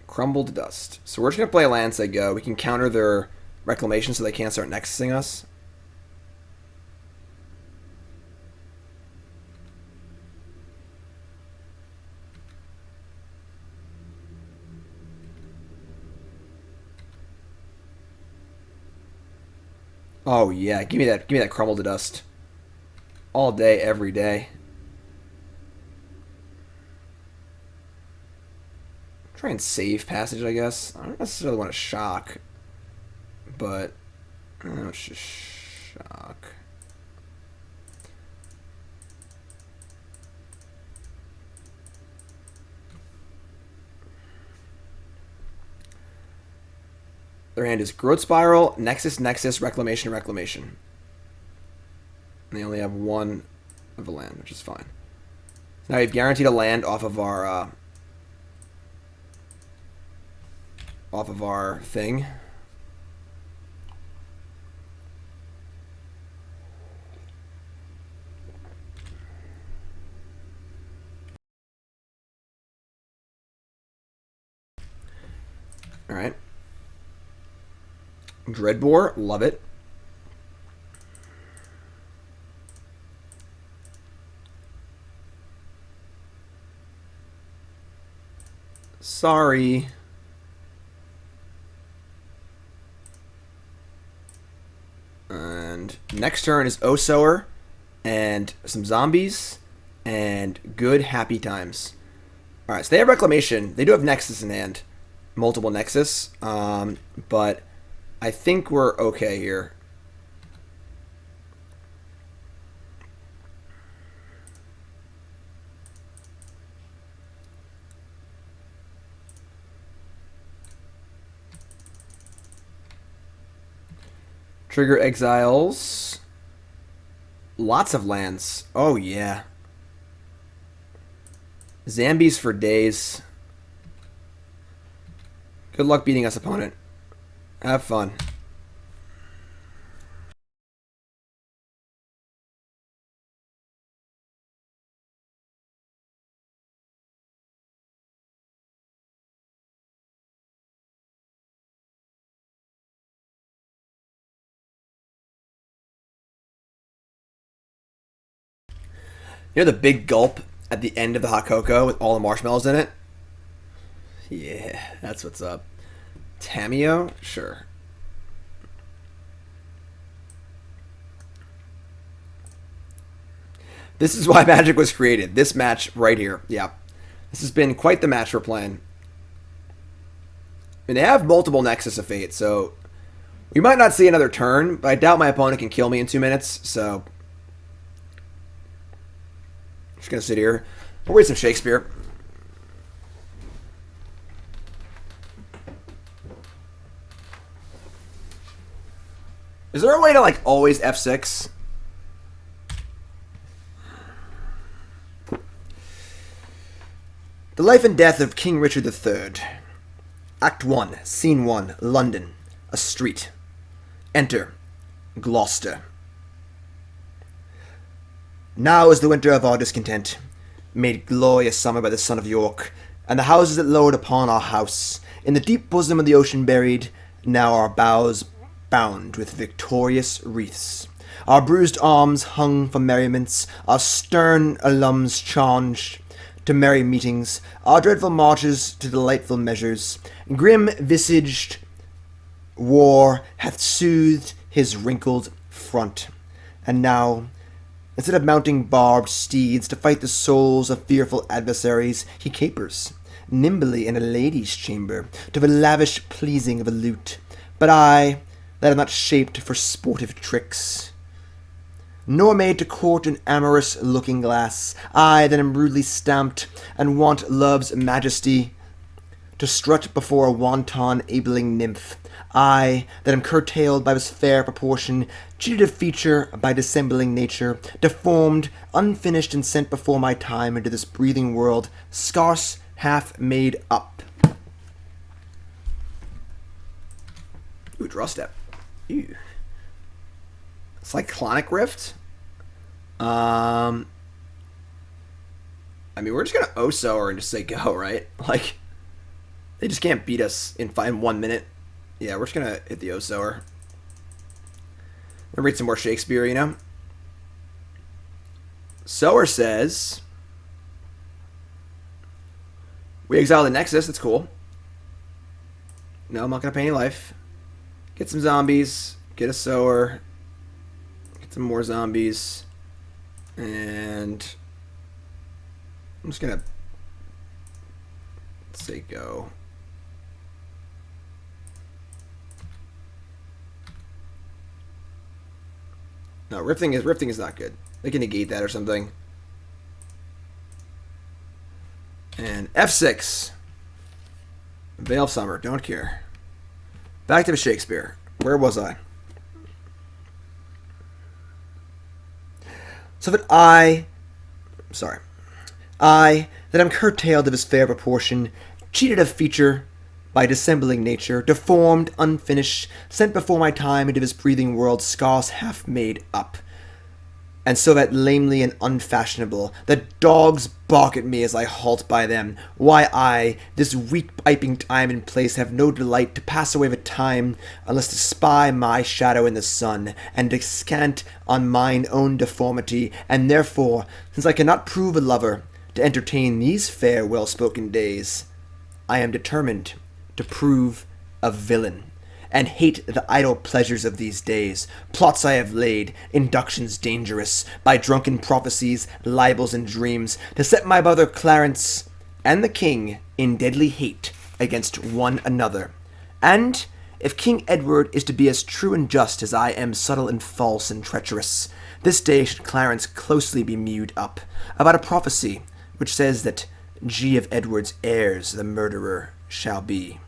Crumble to dust. So we're just going to play a land as they go. We can counter their Reclamation so they can't start Nexusing us. Oh yeah, give me that Crumble to dust. All day, every day. Try and save Passage, I guess. I don't necessarily want to shock, but let's just shock. Their hand is Growth Spiral, Nexus, Nexus, Reclamation, Reclamation. And they only have one of a land, which is fine. Now you've guaranteed a land off of our thing. All right. Dreadbore, love it. Sorry. And next turn is Osower and some zombies and good happy times. Alright, so they have Reclamation. They do have Nexus in hand. Multiple Nexus. But I think we're okay here. Trigger exiles. Lots of lands. Oh, yeah. Zambies for days. Good luck beating us, opponent. Have fun. You know the big gulp at the end of the hot cocoa with all the marshmallows in it? Yeah, that's what's up. Tameo? Sure. This is why Magic was created. This match right here. Yeah. This has been quite the match we're playing. I mean, they have multiple Nexus of Fate, so we might not see another turn, but I doubt my opponent can kill me in 2 minutes, so just gonna sit here. We'll read some Shakespeare. Is there a way to like always F6? The Life and Death of King Richard III. Act 1, Scene 1, London. A street. Enter Gloucester. Now is the winter of our discontent, made glorious summer by the son of York, and the houses that lowered upon our house, in the deep bosom of the ocean buried, now our boughs bound with victorious wreaths. Our bruised arms hung for merriments, our stern alums charged to merry meetings, our dreadful marches to delightful measures. Grim-visaged war hath soothed his wrinkled front, and now, instead of mounting barbed steeds to fight the souls of fearful adversaries, he capers, nimbly in a lady's chamber, to the lavish pleasing of a lute. But I, that am not shaped for sportive tricks, nor made to court an amorous looking-glass, I, that am rudely stamped, and want love's majesty, to strut before a wanton abling nymph, I, that am curtailed by this fair proportion, cheated of feature by dissembling nature, deformed, unfinished, and sent before my time into this breathing world, scarce half made up. Ooh, draw step. Ew. Cyclonic Rift? I mean, we're just gonna O-Sower and just say go, right? Like, they just can't beat us in 1 minute. Yeah, we're just gonna hit the O-Sower. I'm gonna read some more Shakespeare, you know? Sower says, we exile the Nexus, that's cool. No, I'm not gonna pay any life. Get some zombies, get a Sower, get some more zombies, and I'm just gonna say go. No, rifting is not good. They can negate that or something. And F6. Veil of Summer, don't care. Back to the Shakespeare. Where was I? So that I, that am curtailed of his fair proportion, cheated of feature by dissembling nature, deformed, unfinished, sent before my time into this breathing world scarce half made up. And so that lamely and unfashionable, that dogs bark at me as I halt by them, why I, this weak piping time and place, have no delight to pass away the time, unless to spy my shadow in the sun, and descant on mine own deformity, and therefore, since I cannot prove a lover, to entertain these fair well-spoken days, I am determined to prove a villain, and hate the idle pleasures of these days, plots I have laid, inductions dangerous, by drunken prophecies, libels, and dreams, to set my brother Clarence and the king in deadly hate against one another. And if King Edward is to be as true and just as I am subtle and false and treacherous, this day should Clarence closely be mewed up about a prophecy which says that G of Edward's heirs the murderer shall be.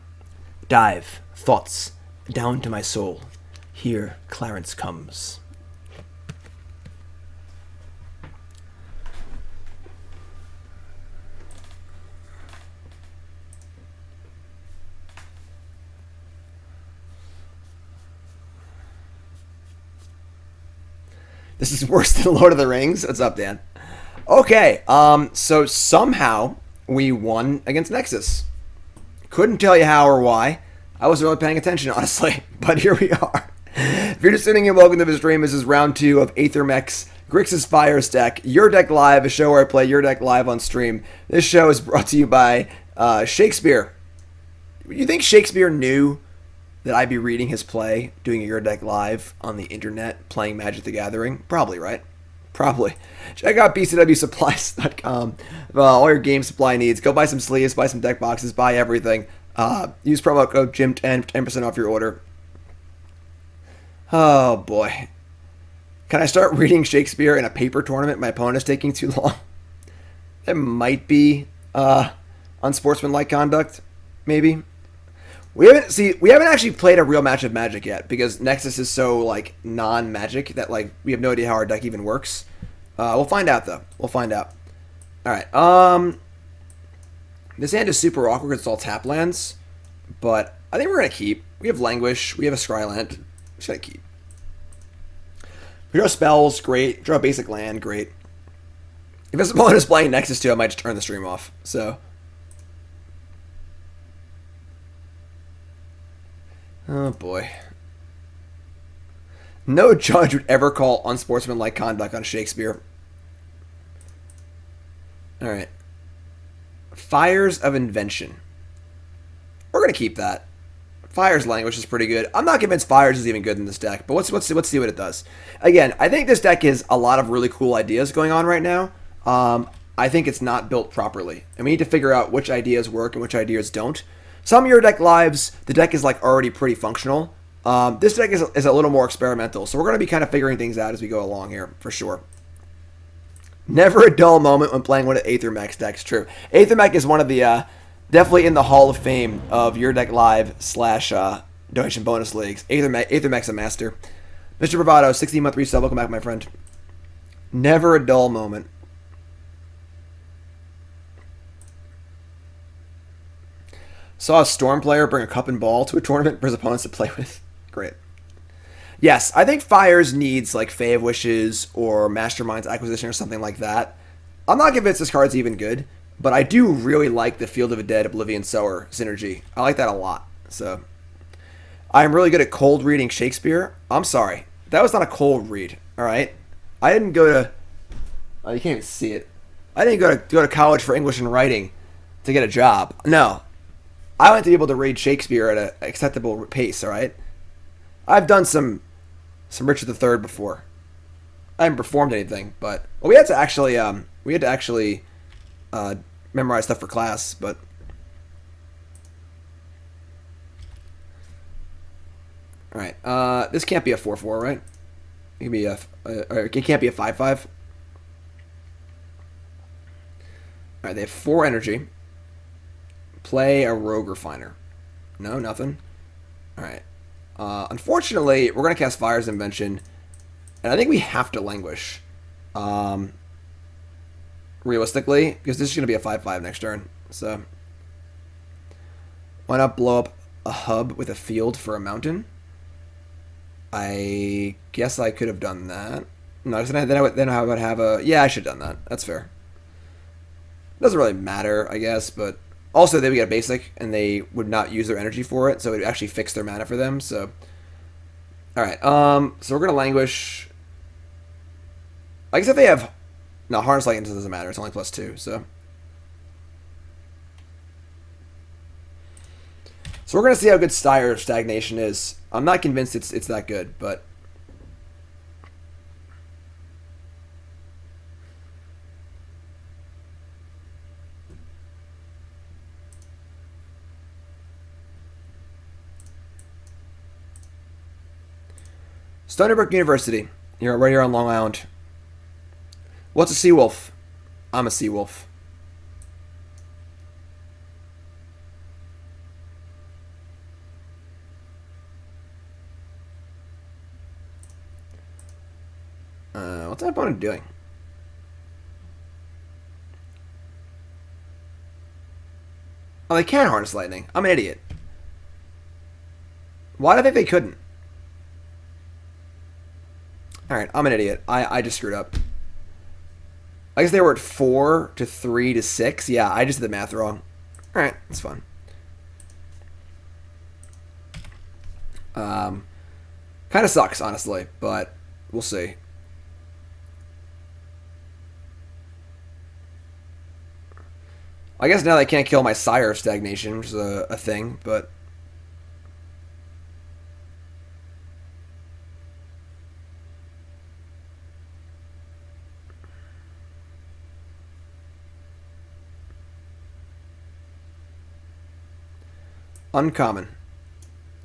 Dive, thoughts, down to my soul. Here Clarence comes. This is worse than Lord of the Rings. What's up, Dan? Okay, so somehow we won against Nexus. Couldn't tell you how or why. I wasn't really paying attention, honestly, but here we are. If you're just tuning in, welcome to the stream. This is round 2 of Aethermech's Grixis Fires deck, Your Deck Live, a show where I play Your Deck Live on stream. This show is brought to you by Shakespeare. You think Shakespeare knew that I'd be reading his play, doing a Your Deck Live on the internet, playing Magic the Gathering? Probably, right? Probably. Check out bcwsupplies.com. All your game supply needs. Go buy some sleeves, buy some deck boxes, buy everything. Use promo code JIM10 for 10% off your order. Oh boy. Can I start reading Shakespeare in a paper tournament? My opponent is taking too long. It might be unsportsmanlike conduct, maybe. We haven't actually played a real match of Magic yet because Nexus is so like non-Magic that like we have no idea how our deck even works. We'll find out though. We'll find out. All right. This hand is super awkward because it's all tap lands, but I think we're gonna keep. We have Languish. We have a Scryland. We're just gonna keep. We draw spells, great. Draw a basic land, great. If his opponent is playing Nexus 2, I might just turn the stream off. So. Oh boy. No judge would ever call unsportsmanlike conduct on Shakespeare. Alright. Fires of Invention. We're going to keep that. Fire's Languish is pretty good. I'm not convinced Fires is even good in this deck, but let's see what it does. Again, I think this deck has a lot of really cool ideas going on right now. I think it's not built properly. And we need to figure out which ideas work and which ideas don't. Some of your deck lives, the deck is like already pretty functional. This deck is a little more experimental, so we're going to be kind of figuring things out as we go along here, for sure. Never a dull moment when playing one of Aethermech's decks. True. Aethermech is one of the, definitely in the Hall of Fame of Your Deck Live / donation bonus leagues. Aethermech's a master. Mr. Bravado, 16-month resub. Welcome back, my friend. Never a dull moment. Saw a Storm player bring a cup and ball to a tournament for his opponents to play with. Great. Yes, I think Fires needs like Fae of Wishes or Mastermind's Acquisition or something like that. I'm not convinced this card's even good, but I do really like the Field of the Dead Oblivion Sower synergy. I like that a lot. So I'm really good at cold reading Shakespeare. I'm sorry. That was not a cold read, all right? I didn't go to... Oh, you can't even see it. I didn't go to college for English and writing to get a job. No. I want to be able to read Shakespeare at an acceptable pace, all right? I've done some Richard III before. I haven't performed anything, but well, we had to actually memorize stuff for class, but all right. This can't be a 4/4, right? It can be it can't be a 5/5. All right, they have 4 energy. Play a Rogue Refiner. No, nothing. All right. Unfortunately, we're going to cast Fires of Invention, and I think we have to Languish. Realistically, because this is going to be a 5/5 next turn. So, why not blow up a hub with a field for a mountain? I guess I could have done that. No, then I would have a... Yeah, I should have done that. That's fair. Doesn't really matter, I guess, but... Also, they would get a basic, and they would not use their energy for it, so it would actually fix their mana for them, so... Alright, so we're going to Languish... I guess if they have... No, Harness Lightning doesn't matter, it's only +2, so... So we're going to see how good Sire of Stagnation is. I'm not convinced it's that good, but... Stony Brook University. You're right here on Long Island. What's a Seawolf? I'm a Seawolf. What's that opponent doing? Oh, they can Harness Lightning. I'm an idiot. Why do I think they couldn't? Alright, I'm an idiot. I just screwed up. I guess they were at 4 to 3 to 6. Yeah, I just did the math wrong. Alright, that's fun. Kind of sucks, honestly, but we'll see. I guess now they can't kill my Sire of Stagnation, which is a thing, but... Uncommon.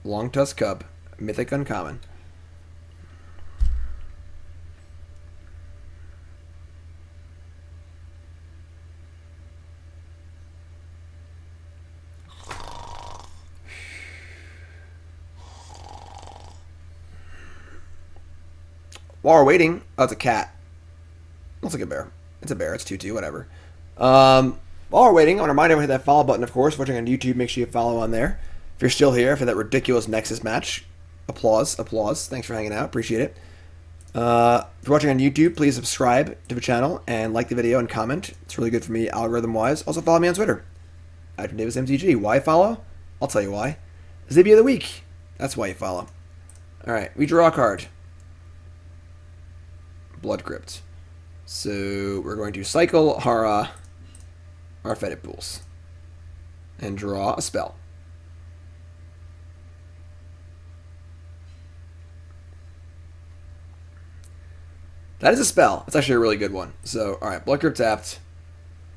Longtusk Cub. Mythic Uncommon. While we're waiting, oh, it's a cat. Looks like a bear. It's a bear. It's 2/2, whatever. While we're waiting, I want to remind everyone to hit that follow button, of course. Watching on YouTube, make sure you follow on there. If you're still here for that ridiculous Nexus match, applause. Thanks for hanging out. Appreciate it. If you're watching on YouTube, please subscribe to the channel and like the video and comment. It's really good for me algorithm-wise. Also follow me on Twitter, @DavisMTG. Why follow? I'll tell you why. Zibby of the Week. That's why you follow. Alright, we draw a card. Blood Crypt. So we're going to cycle our Fetid Pools and draw a spell. That is a spell. It's actually a really good one. So, alright, Blood Crypt tapped.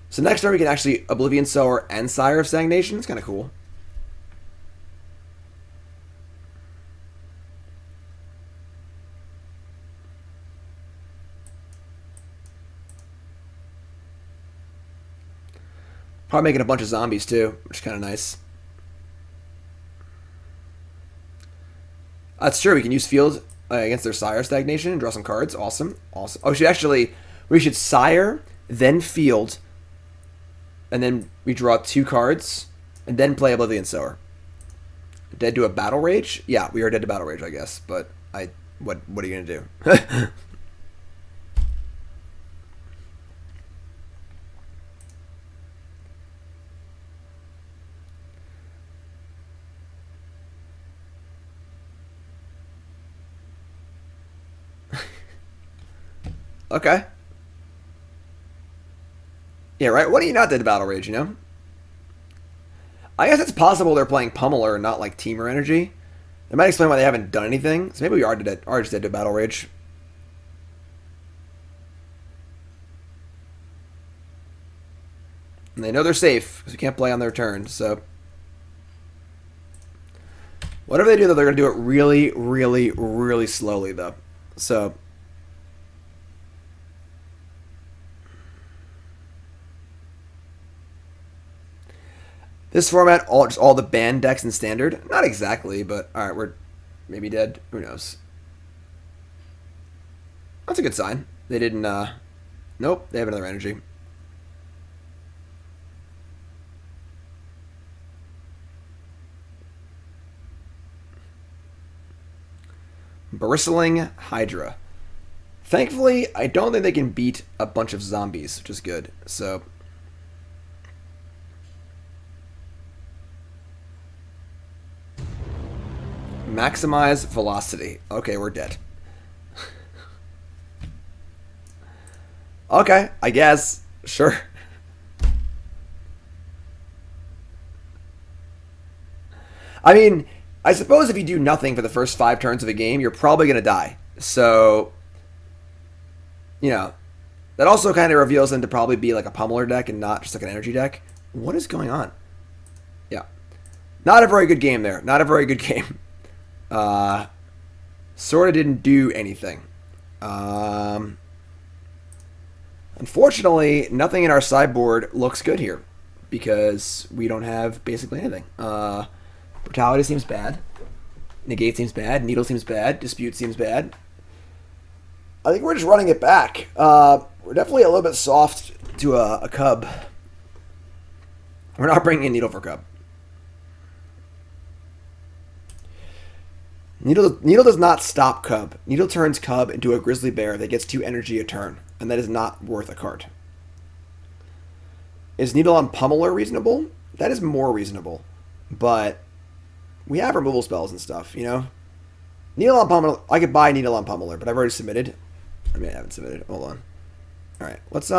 So next turn we can actually Oblivion Sower and Sire of Stagnation. It's kind of cool. Probably making a bunch of zombies too, which is kind of nice. That's true. We can use Field against their Sire Stagnation and draw some cards. Awesome. Awesome. Oh, we should Sire, then Field, and then we draw 2 cards, and then play Oblivion Sower. Dead to a Battle Rage? Yeah, we are dead to Battle Rage, I guess. But what are you gonna do? Okay. Yeah, right? What are you not dead to Battle Rage, you know? I guess it's possible they're playing Pummeler and not like Teamer Energy. That might explain why they haven't done anything. So maybe we are just dead to Battle Rage. And they know they're safe because we can't play on their turn, so... Whatever they do, though, they're going to do it really, really, really slowly, though. So... This format, just all the banned decks in Standard? Not exactly, but alright, we're maybe dead. Who knows? That's a good sign. They didn't, Nope, they have another energy. Bristling Hydra. Thankfully, I don't think they can beat a bunch of zombies, which is good. So... Maximize velocity. Okay, we're dead. Okay, I guess. Sure. I mean, I suppose if you do nothing for the first 5 turns of a game, you're probably going to die. So, you know, that also kind of reveals them to probably be like a pummeler deck and not just like an energy deck. What is going on? Yeah. Not a very good game there. Not a very good game. Sort of didn't do anything. Unfortunately, nothing in our sideboard looks good here because we don't have basically anything. Brutality seems bad. Negate seems bad. Needle seems bad. Dispute seems bad. I think we're just running it back. We're definitely a little bit soft to a Cub. We're not bringing in Needle for Cub. Needle does not stop Cub. Needle turns Cub into a Grizzly Bear that gets 2 energy a turn, and that is not worth a card. Is Needle on Pummeler reasonable? That is more reasonable, but we have removal spells and stuff, you know? Needle on Pummeler, I could buy Needle on Pummeler, but I've already submitted. I mean, I haven't submitted. Hold on. Alright, let's,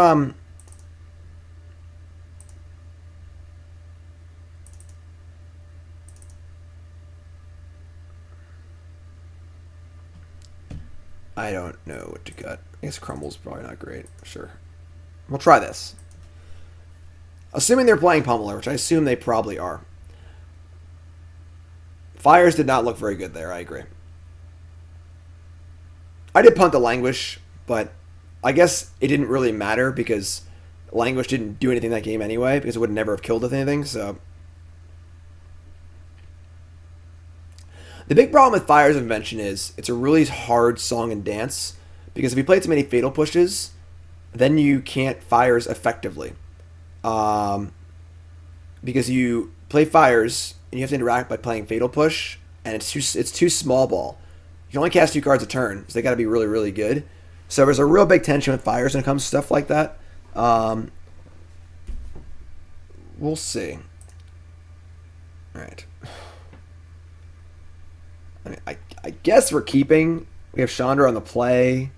I don't know what to cut. I guess Crumble's probably not great. Sure. We'll try this. Assuming they're playing Pummeler, which I assume they probably are. Fires did not look very good there, I agree. I did punt the Languish, but I guess it didn't really matter because Languish didn't do anything that game anyway, because it would never have killed with anything, so... The big problem with Fires of Invention is it's a really hard song and dance, because if you play too many Fatal Pushes, then you can't Fires effectively. Because you play Fires, and you have to interact by playing Fatal Push, and it's too small ball. can only cast 2 cards a turn, so they got to be really, really good. So there's a real big tension with Fires when it comes to stuff like that. We'll see. All right. I mean, I guess we're keeping. We have Chandra on the play.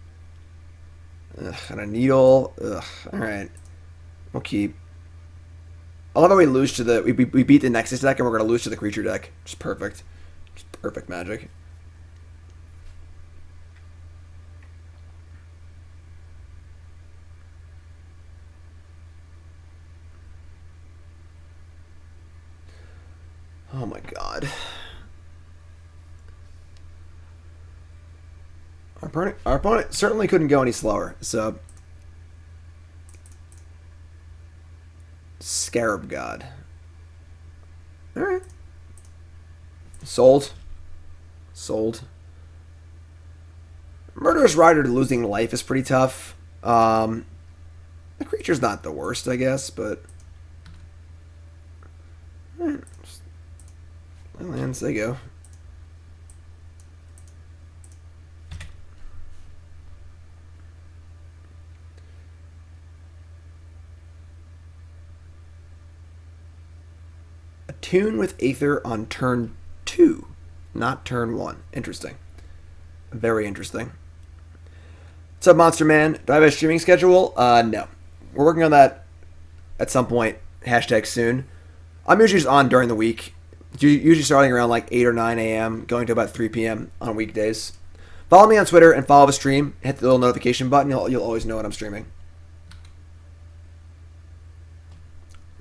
Ugh, and a Needle. Ugh. All right. We'll keep. I love how we lose to the... We beat the Nexus deck, and we're going to lose to the creature deck. Just perfect. Just perfect magic. Oh my god. Our opponent certainly couldn't go any slower, so... Scarab God. Alright. Sold. Murderous Rider losing life is pretty tough. The creature's not the worst, I guess, but... Alright. Lands, they go. Attune with Aether on turn 2, not turn 1. Interesting. Very interesting. What's up, Monster Man? Do I have a streaming schedule? No. We're working on that at some point. Hashtag soon. I'm usually just on during the week. Usually starting around like 8 or 9 a.m., going to about 3 p.m. on weekdays. Follow me on Twitter and follow the stream. Hit the little notification button. You'll always know when I'm streaming.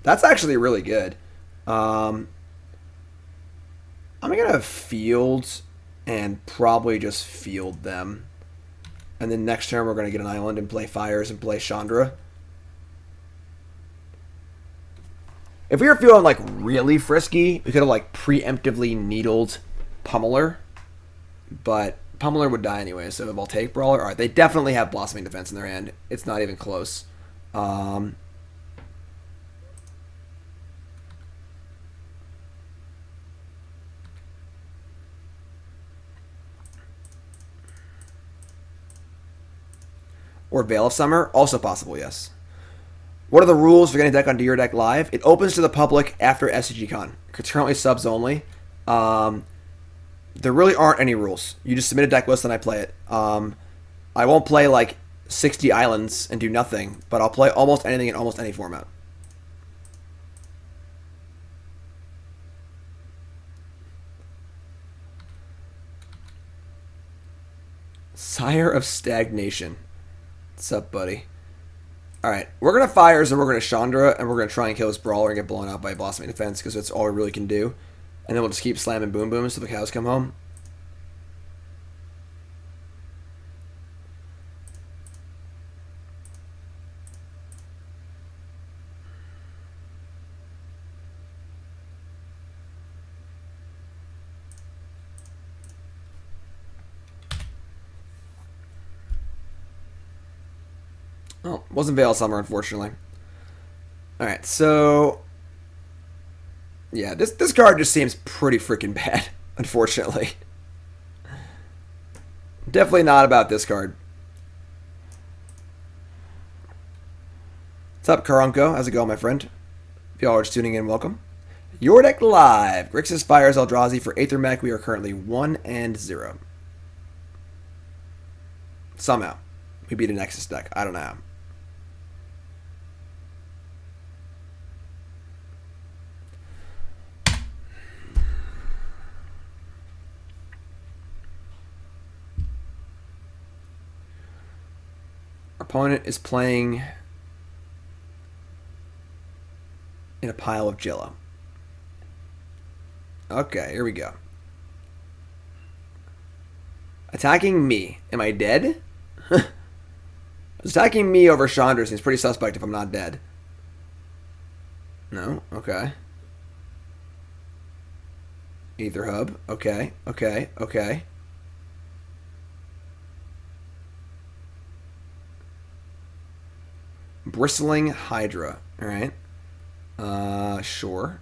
That's actually really good. I'm going to field and probably just field them. And then next turn we're going to get an island and play Fires and play Chandra. If we were feeling like really frisky, we could have like preemptively needled Pummeler. But Pummeler would die anyway, so I'll take Brawler. Alright, they definitely have Blossoming Defense in their hand. It's not even close. Or Veil of Summer, also possible, yes. What are the rules for getting a deck onto your deck live? It opens to the public after SCGCon. It's currently subs only. There really aren't any rules. You just submit a deck list and I play it. I won't play like 60 islands and do nothing, but I'll play almost anything in almost any format. Sire of Stagnation. What's up, buddy? Alright, we're going to Fires and we're going to Chandra, and we're going to try and kill this Brawler and get blown out by Blossoming Defense, because that's all we really can do. And then we'll just keep slamming Boom Booms till the cows come home. Oh, wasn't Veil of Summer, unfortunately. Alright, so... yeah, this card just seems pretty freaking bad, unfortunately. Definitely not about this card. What's up, Karunko? How's it going, my friend? If y'all are just tuning in, welcome. Your Deck Live. Grixis fires Eldrazi for Aethermech. We are currently 1-0. Somehow. We beat a Nexus deck. I don't know how. Opponent is playing in a pile of Jello. Okay, here we go. Attacking me. Am I dead? Attacking me over Chandra seems pretty suspect if I'm not dead. No? Okay. Aether Hub. Okay, okay, okay. Bristling Hydra. Alright. Sure.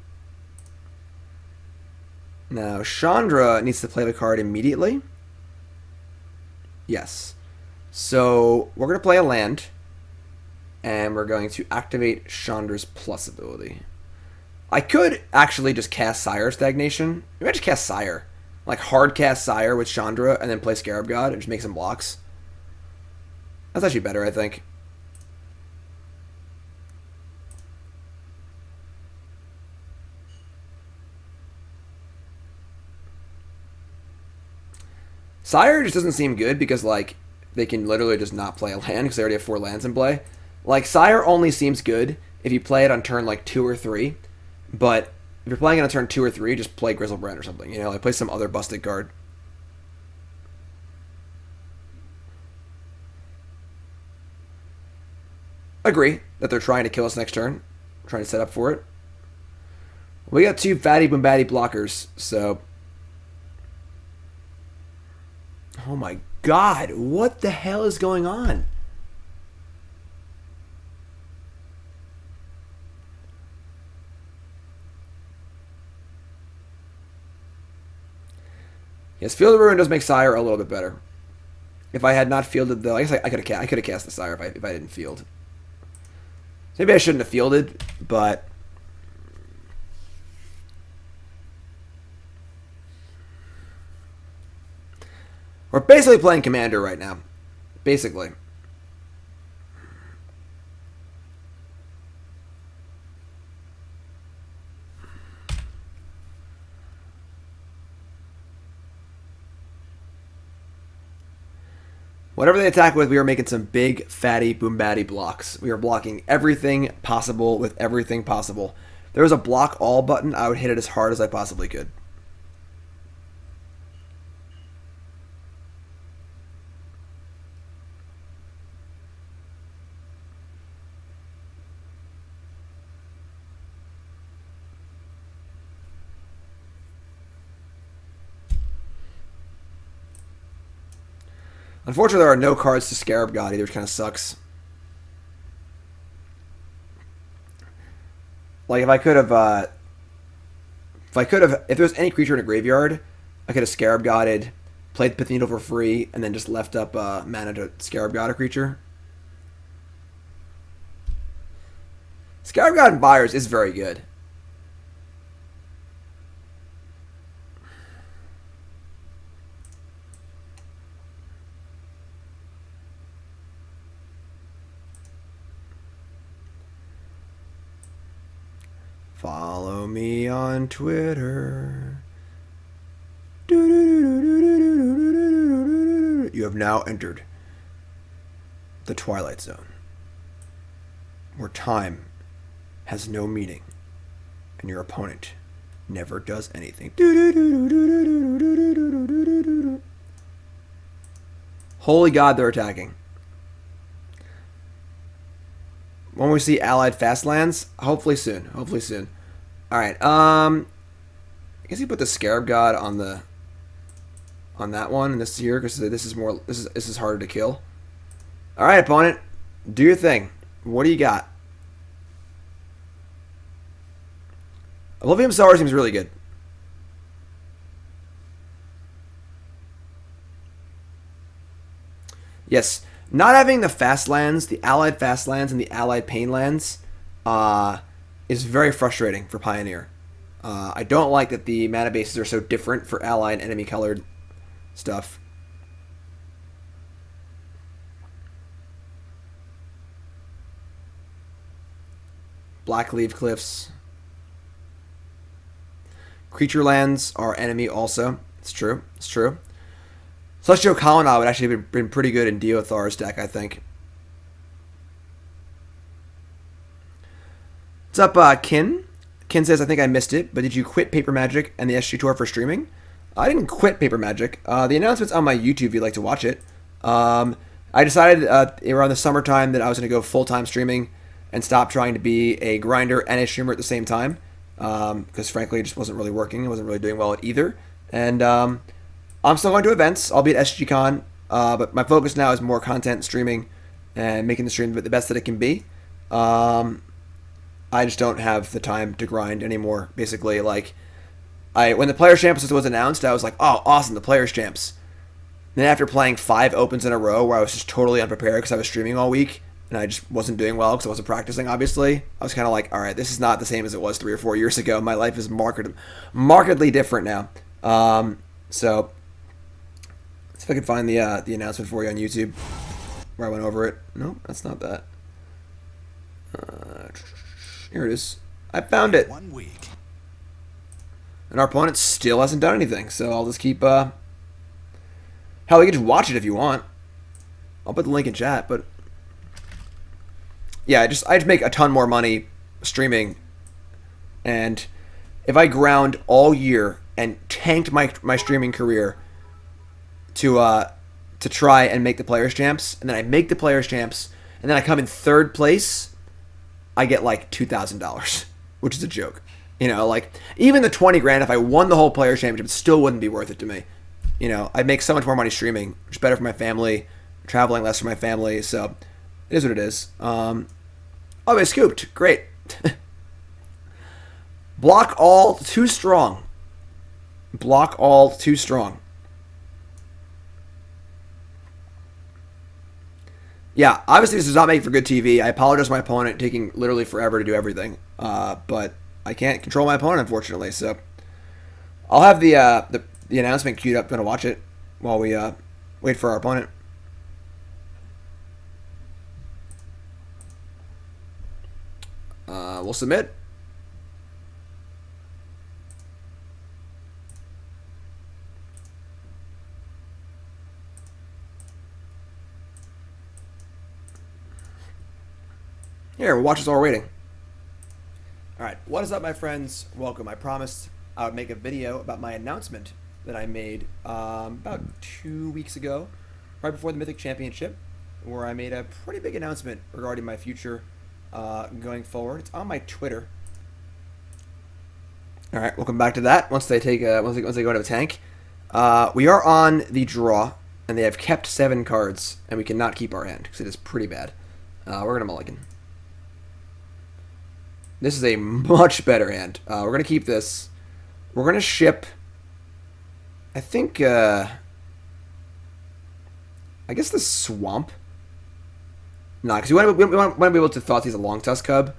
Now, Chandra needs to play the card immediately. Yes. So we're going to play a land, and we're going to activate Chandra's plus ability. I could actually just cast Sire of Stagnation. Maybe I just cast Sire. Like hard cast Sire with Chandra and then play Scarab God and just make some blocks. That's actually better, I think. Sire just doesn't seem good because, like, they can literally just not play a land because they already have 4 lands in play. Like, Sire only seems good if you play it on turn, like, 2 or 3. But if you're playing it on turn 2 or 3, just play Grizzlebrand or something. You know, like, play some other busted card. Agree that they're trying to kill us next turn. Trying to set up for it. We got 2 fatty boombatty blockers, so... Oh my god, what the hell is going on? Yes, Field of Ruin does make Sire a little bit better. If I had not fielded, though, I guess I could have cast the Sire if I didn't field. Maybe I shouldn't have fielded, but... We're basically playing Commander right now. Basically. Whatever they attack with, we are making some big, fatty, boombatty blocks. We are blocking everything possible with everything possible. If there was a block all button, I would hit it as hard as I possibly could. Unfortunately, there are no cards to Scarab God either, which kind of sucks. Like, if there was any creature in a graveyard, I could have Scarab Godded, played Pith Needle for free, and then just left up mana to Scarab God a creature. Scarab God and Buyers is very good. Follow me on Twitter. You have now entered the Twilight Zone, where time has no meaning and your opponent never does anything. Holy God, they're attacking. When we see allied fast lands, hopefully soon. Hopefully soon. All right. I guess you put the Scarab God on that one and this here because this is harder to kill. All right, opponent, do your thing. What do you got? Oblivion Sower seems really good. Yes. Not having the fast lands, the allied fast lands, and the allied pain lands is very frustrating for Pioneer. I don't like that the mana bases are so different for allied and enemy colored stuff. Black Leaf Cliffs. Creature lands are enemy also. It's true. It's true. Celestial Colonnade would actually have been pretty good in Deothar's deck, I think. What's up, Kin? Kin says, I think I missed it, but did you quit Paper Magic and the SG Tour for streaming? I didn't quit Paper Magic. The announcement's on my YouTube if you'd like to watch it. I decided around the summertime that I was going to go full-time streaming and stop trying to be a grinder and a streamer at the same time. Because frankly, it just wasn't really working. I wasn't really doing well at either. And I'm still going to events. I'll be at SGCon, but my focus now is more content streaming and making the stream the best that it can be. I just don't have the time to grind anymore. Basically, like when the Players Champs was announced, I was like, "Oh, awesome! The Players Champs." Then after playing 5 opens in a row where I was just totally unprepared because I was streaming all week and I just wasn't doing well because I wasn't practicing, obviously, I was kind of like, all right, this is not the same as it was 3 or 4 years ago. My life is markedly different now. So let's see if I can find the announcement for you on YouTube where I went over it. Nope, that's not that. Here it is. I found it. 1 week. And our opponent still hasn't done anything, so I'll just keep... Hell, you can just watch it if you want. I'll put the link in chat, but... Yeah, I just make a ton more money streaming. And if I ground all year and tanked my streaming career to try and make the Players Champs, and then I make the Players Champs, and then I come in 3rd place, I get like $2,000, which is a joke. You know, like, even the 20 grand, if I won the whole Players Championship, it still wouldn't be worth it to me. You know, I'd make so much more money streaming, which is better for my family, traveling less for my family, so it is what it is. Oh, I scooped. Great. Block all too strong. Block all too strong. Yeah, obviously this does not make for good TV. I apologize to my opponent taking literally forever to do everything. But I can't control my opponent, unfortunately. So I'll have the announcement queued up. Going to watch it while we wait for our opponent. We'll submit. Here, we'll watch us all waiting. Alright, what is up, my friends? Welcome. I promised I would make a video about my announcement that I made about 2 weeks ago, right before the Mythic Championship, where I made a pretty big announcement regarding my future going forward. It's on my Twitter. Alright, welcome back to that. Once they take once they go into a tank. We are on the draw, and they have kept 7 cards, and we cannot keep our hand, because it is pretty bad. We're going to mulligan. This is a much better hand. We're going to keep this. We're going to ship, I think, I guess the Swamp. Nah, because we want to be able to Thoughtseize a Long Tusk Cub.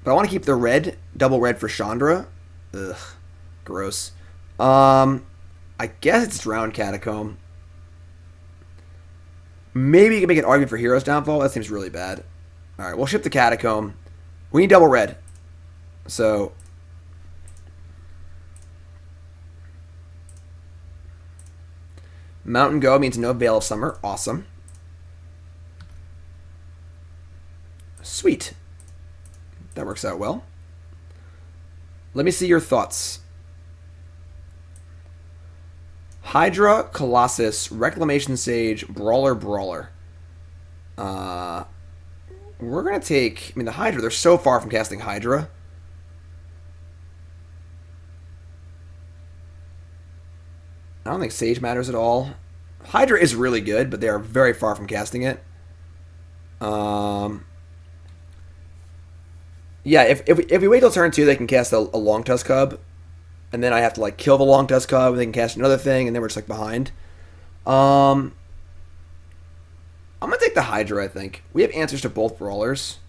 But I want to keep the red, double red for Chandra. Ugh, gross. I guess it's Drowned Catacomb. Maybe you can make an argument for Hero's Downfall. That seems really bad. Alright, we'll ship the Catacomb. We need double red. So Mountain Go means no Veil of Summer. Awesome. Sweet. That works out well. Let me see your thoughts. Hydra, Colossus, Reclamation Sage, Brawler. We're going to take... I mean, the Hydra, they're so far from casting Hydra. I don't think Sage matters at all. Hydra is really good, but they are very far from casting it. Yeah, if we wait till turn 2, they can cast a Long Tusk Cub. And then I have to, like, kill the Long Tusk Cub, and they can cast another thing, and then we're just, like, behind. I'm going to take the Hydra, I think. We have answers to both Brawlers.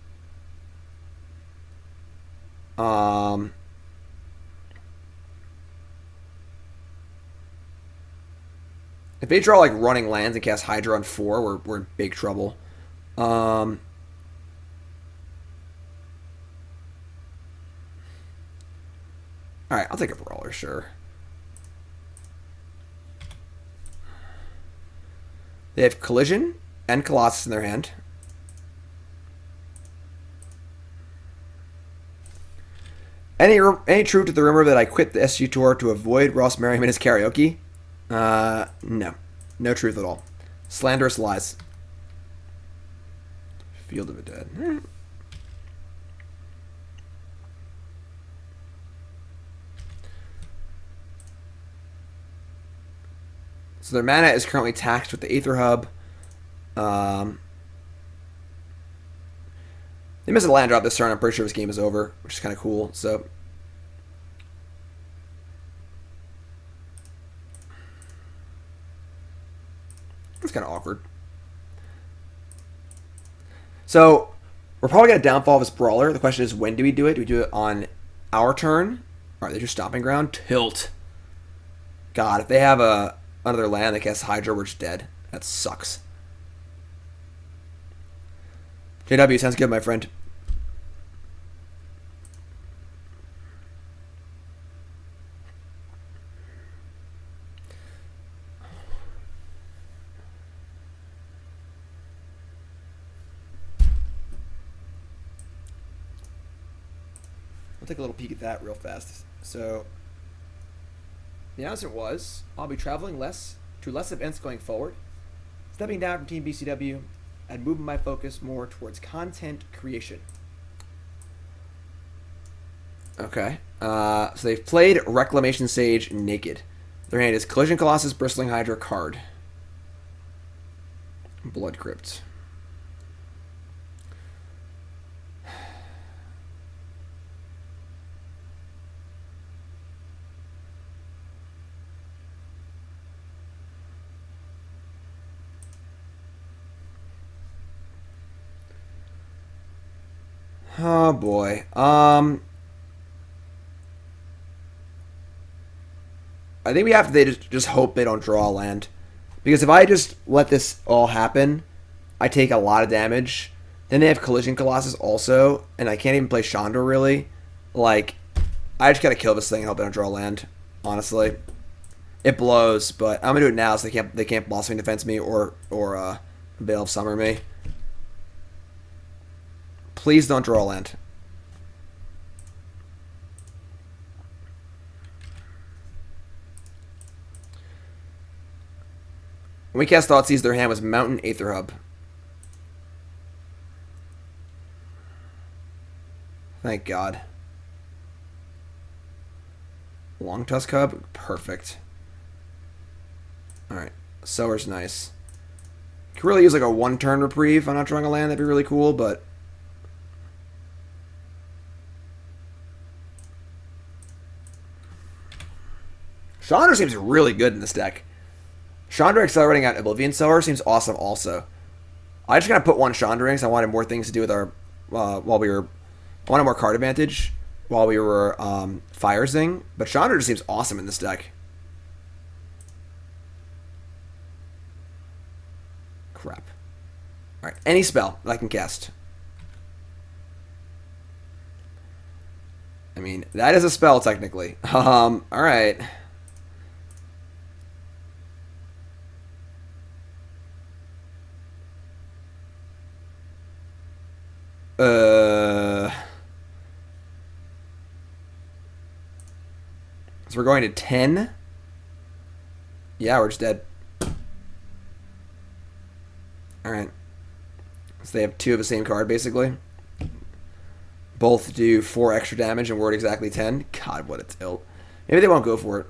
If they draw, like, running lands and cast Hydra on 4, we're in big trouble. Alright, I'll take a Brawler, sure. They have Collision and Colossus in their hand. Any truth to the rumor that I quit the SU Tour to avoid Ross Merriman as karaoke? No. No truth at all. Slanderous lies. Field of the Dead. So their mana is currently taxed with the Aether Hub. They missed a land drop this turn. I'm pretty sure this game is over, which is kind of cool. So kind of awkward. So, we're probably going to downfall this Brawler. The question is, when do we do it? Do we do it on our turn? Or are they just Stomping Ground? Tilt. God, if they have another land that casts Hydra, we're just dead. That sucks. JW, sounds good, my friend. I'll take a little peek at that real fast. So, the announcement was, I'll be traveling to less events going forward, stepping down from Team BCW, and moving my focus more towards content creation. Okay. So they've played Reclamation Sage naked. Their hand is Collision Colossus, Bristling Hydra card. Blood Crypt. Oh boy. I think we have to just hope they don't draw a land. Because if I just let this all happen, I take a lot of damage. Then they have Collision Colossus also, and I can't even play Chandra really. Like, I just gotta kill this thing and hope they don't draw a land. Honestly, it blows, but I'm gonna do it now so they can't Blossoming Defense me or Veil of Summer me. Please don't draw a land. When we cast Thoughtseize, their hand was Mountain Aether Hub. Thank God. Long Tusk Hub? Perfect. Alright. Sower's nice. Could really use like a one-turn reprieve on not drawing a land. That'd be really cool, but... Chandra seems really good in this deck. Chandra accelerating out Oblivion Sower seems awesome also. I just gotta put one Chandra in because I wanted more things to do with our... I wanted more card advantage while we were Firesing. But Chandra just seems awesome in this deck. Crap. Alright, any spell that I can cast. I mean, that is a spell technically. Alright. So we're going to 10. Yeah, we're just dead. Alright. So they have two of the same card, basically. Both do 4 extra damage and we're at exactly 10. God, what a tilt. Maybe they won't go for it.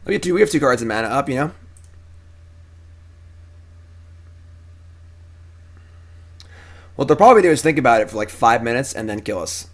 We have two cards in mana up, you know? What they'll probably do is think about it for like 5 minutes and then kill us.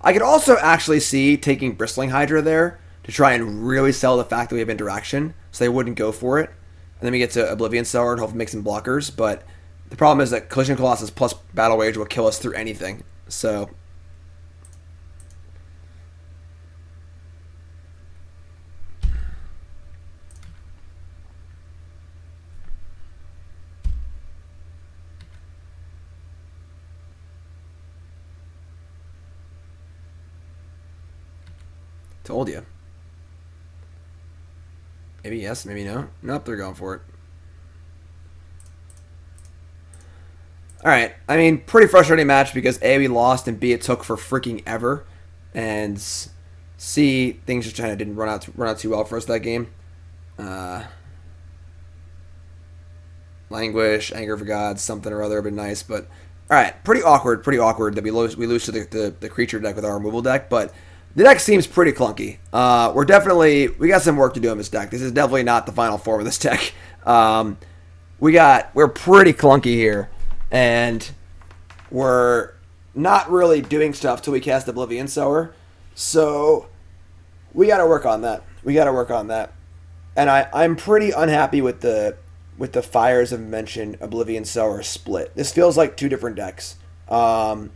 I could also actually see taking Bristling Hydra there to try and really sell the fact that we have interaction, so they wouldn't go for it. And then we get to Oblivion Sower and hopefully make some blockers, but the problem is that Collision Colossus plus Battle Rage will kill us through anything, so... Told you. Maybe yes, maybe no. Nope, they're going for it. Alright, I mean, pretty frustrating match because A, we lost, and B, it took for freaking ever. And C, things just kind of didn't run out too well for us that game. Languish, Anger of the Gods, something or other would be nice, but All right, pretty awkward that we lose to the creature deck with our removal deck, but the deck seems pretty clunky. We got some work to do in this deck. This is definitely not the final form of this deck. We're pretty clunky here, and we're not really doing stuff till we cast Oblivion Sower. So we got to work on that. And I'm pretty unhappy with the Fires of Invention Oblivion Sower split. This feels like two different decks. We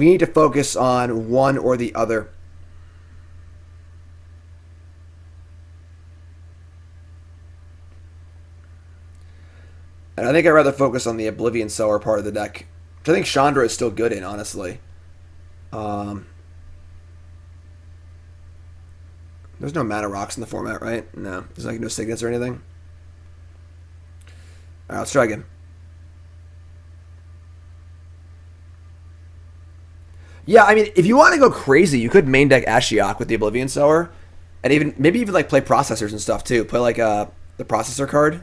need to focus on one or the other. And I think I'd rather focus on the Oblivion Sower part of the deck, which I think Chandra is still good in, honestly. There's no mana rocks in the format, right? No. There's like no signets or anything. Alright, let's try again. Yeah, I mean, if you want to go crazy, you could main deck Ashiok with the Oblivion Sower. And maybe even like play processors and stuff too. Play like the processor card.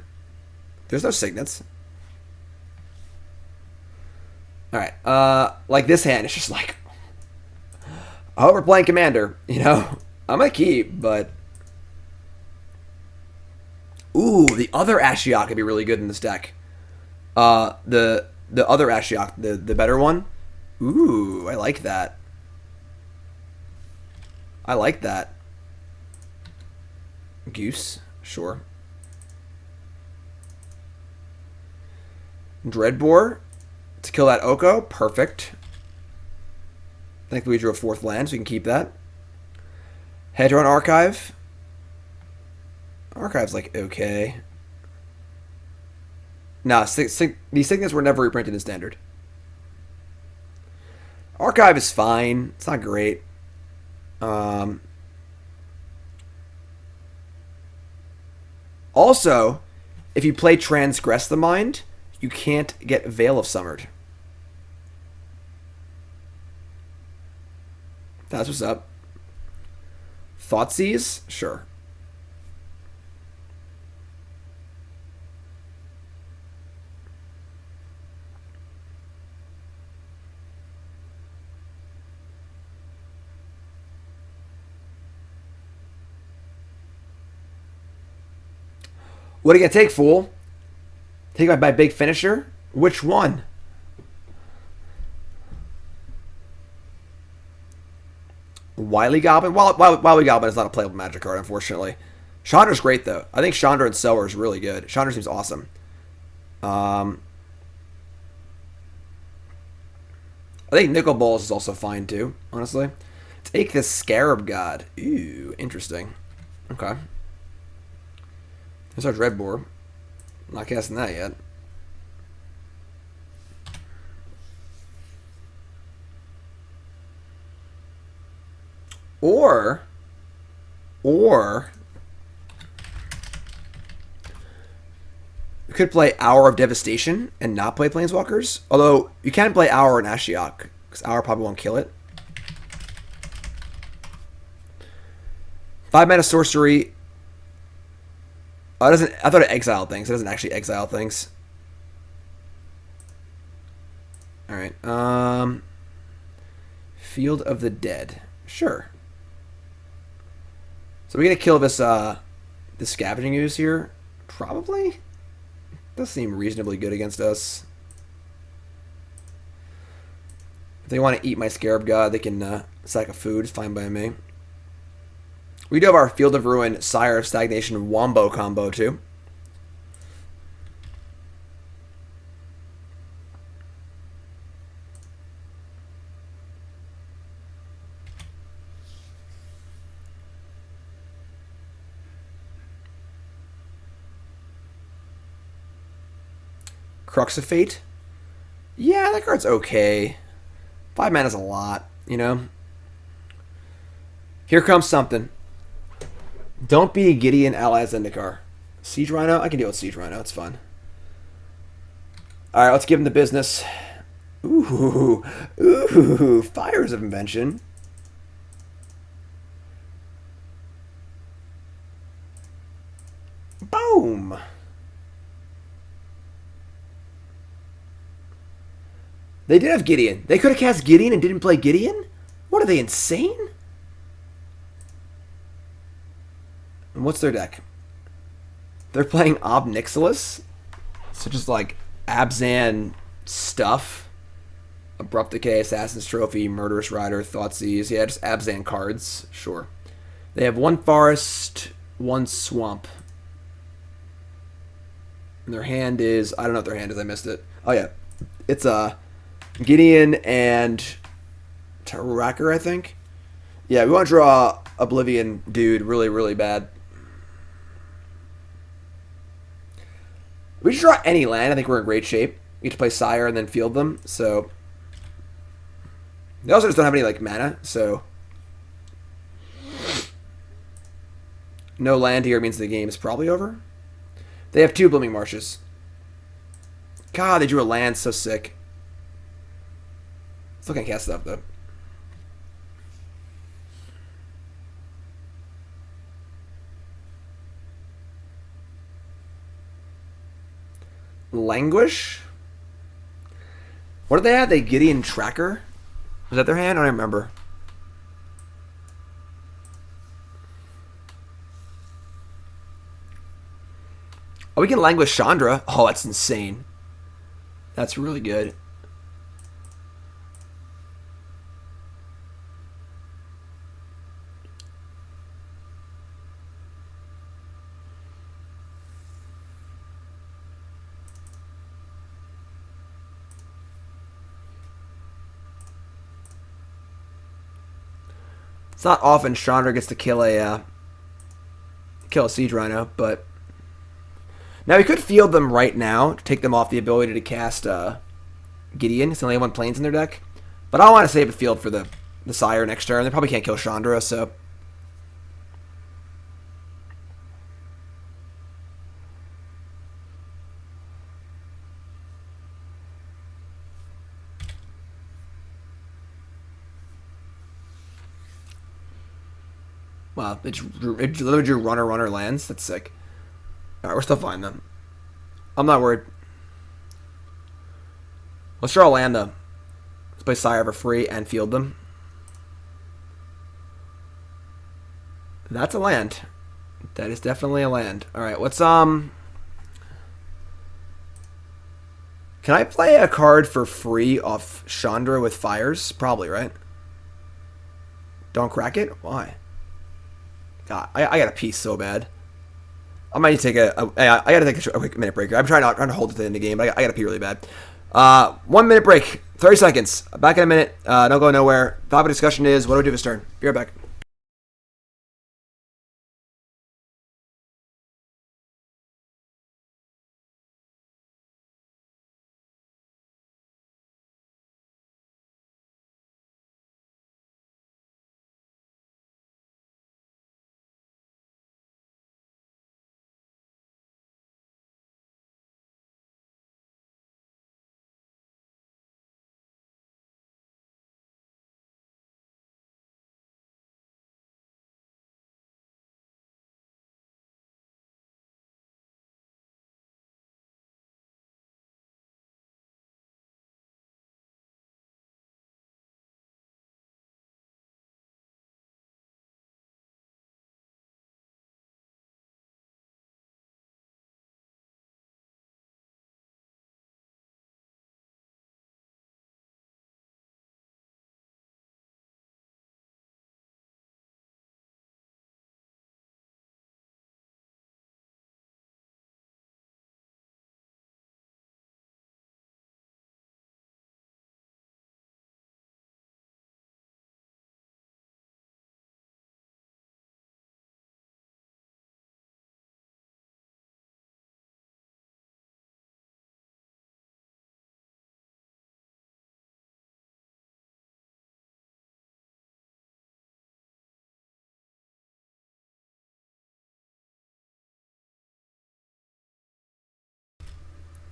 There's no signets. Alright, like this hand, it's just like, I hope we're playing Commander, you know? I'm gonna keep, but... Ooh, the other Ashiok could be really good in this deck. The other Ashiok, the better one. Ooh, I like that. Goose, sure. Dreadbore to kill that Oko, perfect. Thankfully we drew a 4th land, so we can keep that. Hedron Archive. Archive's like okay. Nah, these signets were never reprinted in Standard. Archive is fine. It's not great. Also, if you play Transgress the Mind, you can't get Veil of Summered. That's what's up. Thoughtseize? Sure. What are you going to take, fool? Take my big finisher? Which one? Wily Goblin? Wily Goblin is not a playable Magic card, unfortunately. Chandra's great, though. I think Chandra and Sower is really good. Chandra seems awesome. I think Nicol Balls is also fine, too, honestly. Take the Scarab God. Ooh, interesting. Okay. There's our Dreadbore. Not casting that yet. Or we could play Hour of Devastation and not play Planeswalkers. Although you can play Hour and Ashiok, because Hour probably won't kill it. 5 mana sorcery. Oh, it doesn't. I thought it exiled things. It doesn't actually exile things. All right. Field of the Dead. Sure. So we're gonna kill this this Scavenging Ooze here. Probably. Does seem reasonably good against us. If they want to eat my Scarab God, they can sack a food. It's fine by me. We do have our Field of Ruin, Sire of Stagnation Wombo combo, too. Crux of Fate. Yeah, that card's okay. 5 mana's a lot, you know? Here comes something. Don't be Gideon Allies Zendikar. Siege Rhino? I can deal with Siege Rhino. It's fun. Alright, let's give him the business. Ooh. Ooh. Fires of Invention. Boom. They did have Gideon. They could have cast Gideon and didn't play Gideon? What are they, insane? And what's their deck? They're playing Obnixilis. So just like Abzan stuff. Abrupt Decay, Assassin's Trophy, Murderous Rider, Thoughtseize. Yeah, just Abzan cards. Sure. They have 1 Forest, 1 Swamp. And their hand is... I don't know what their hand is. I missed it. Oh, yeah. It's Gideon and Tracker, I think. Yeah, we want to draw Oblivion dude really, really bad. We should draw any land. I think we're in great shape. We get to play Sire and then field them. So they also just don't have any like mana. So no land here means the game is probably over. They have 2 Blooming Marshes. God, they drew a land so sick. Still can't cast it up though. Languish? What did they have? They Gideon Tracker? Was that their hand? I don't remember. Oh, we can Languish Chandra. Oh, that's insane. That's really good. It's not often Chandra gets to kill a Siege Rhino, but now we could field them right now to take them off the ability to cast Gideon. It's only have 1 Plains in their deck, but I want to save a field for the Sire next turn. They probably can't kill Chandra, so wow, it literally drew runner lands. That's sick. Alright, we're still fine then. I'm not worried. Let's draw a land though. Let's play Sire for free and field them. That's a land. That is definitely a land. Alright, what's Can I play a card for free off Chandra with Fires? Probably, right? Don't crack it? Why? God, I got a piece so bad. I might take I gotta take a quick minute break. I'm trying to hold it to the end of the game, but I gotta pee really bad. 1 minute break, 30 seconds. Back in a minute. Don't go nowhere. Topic of discussion is what do we do this turn? Be right back.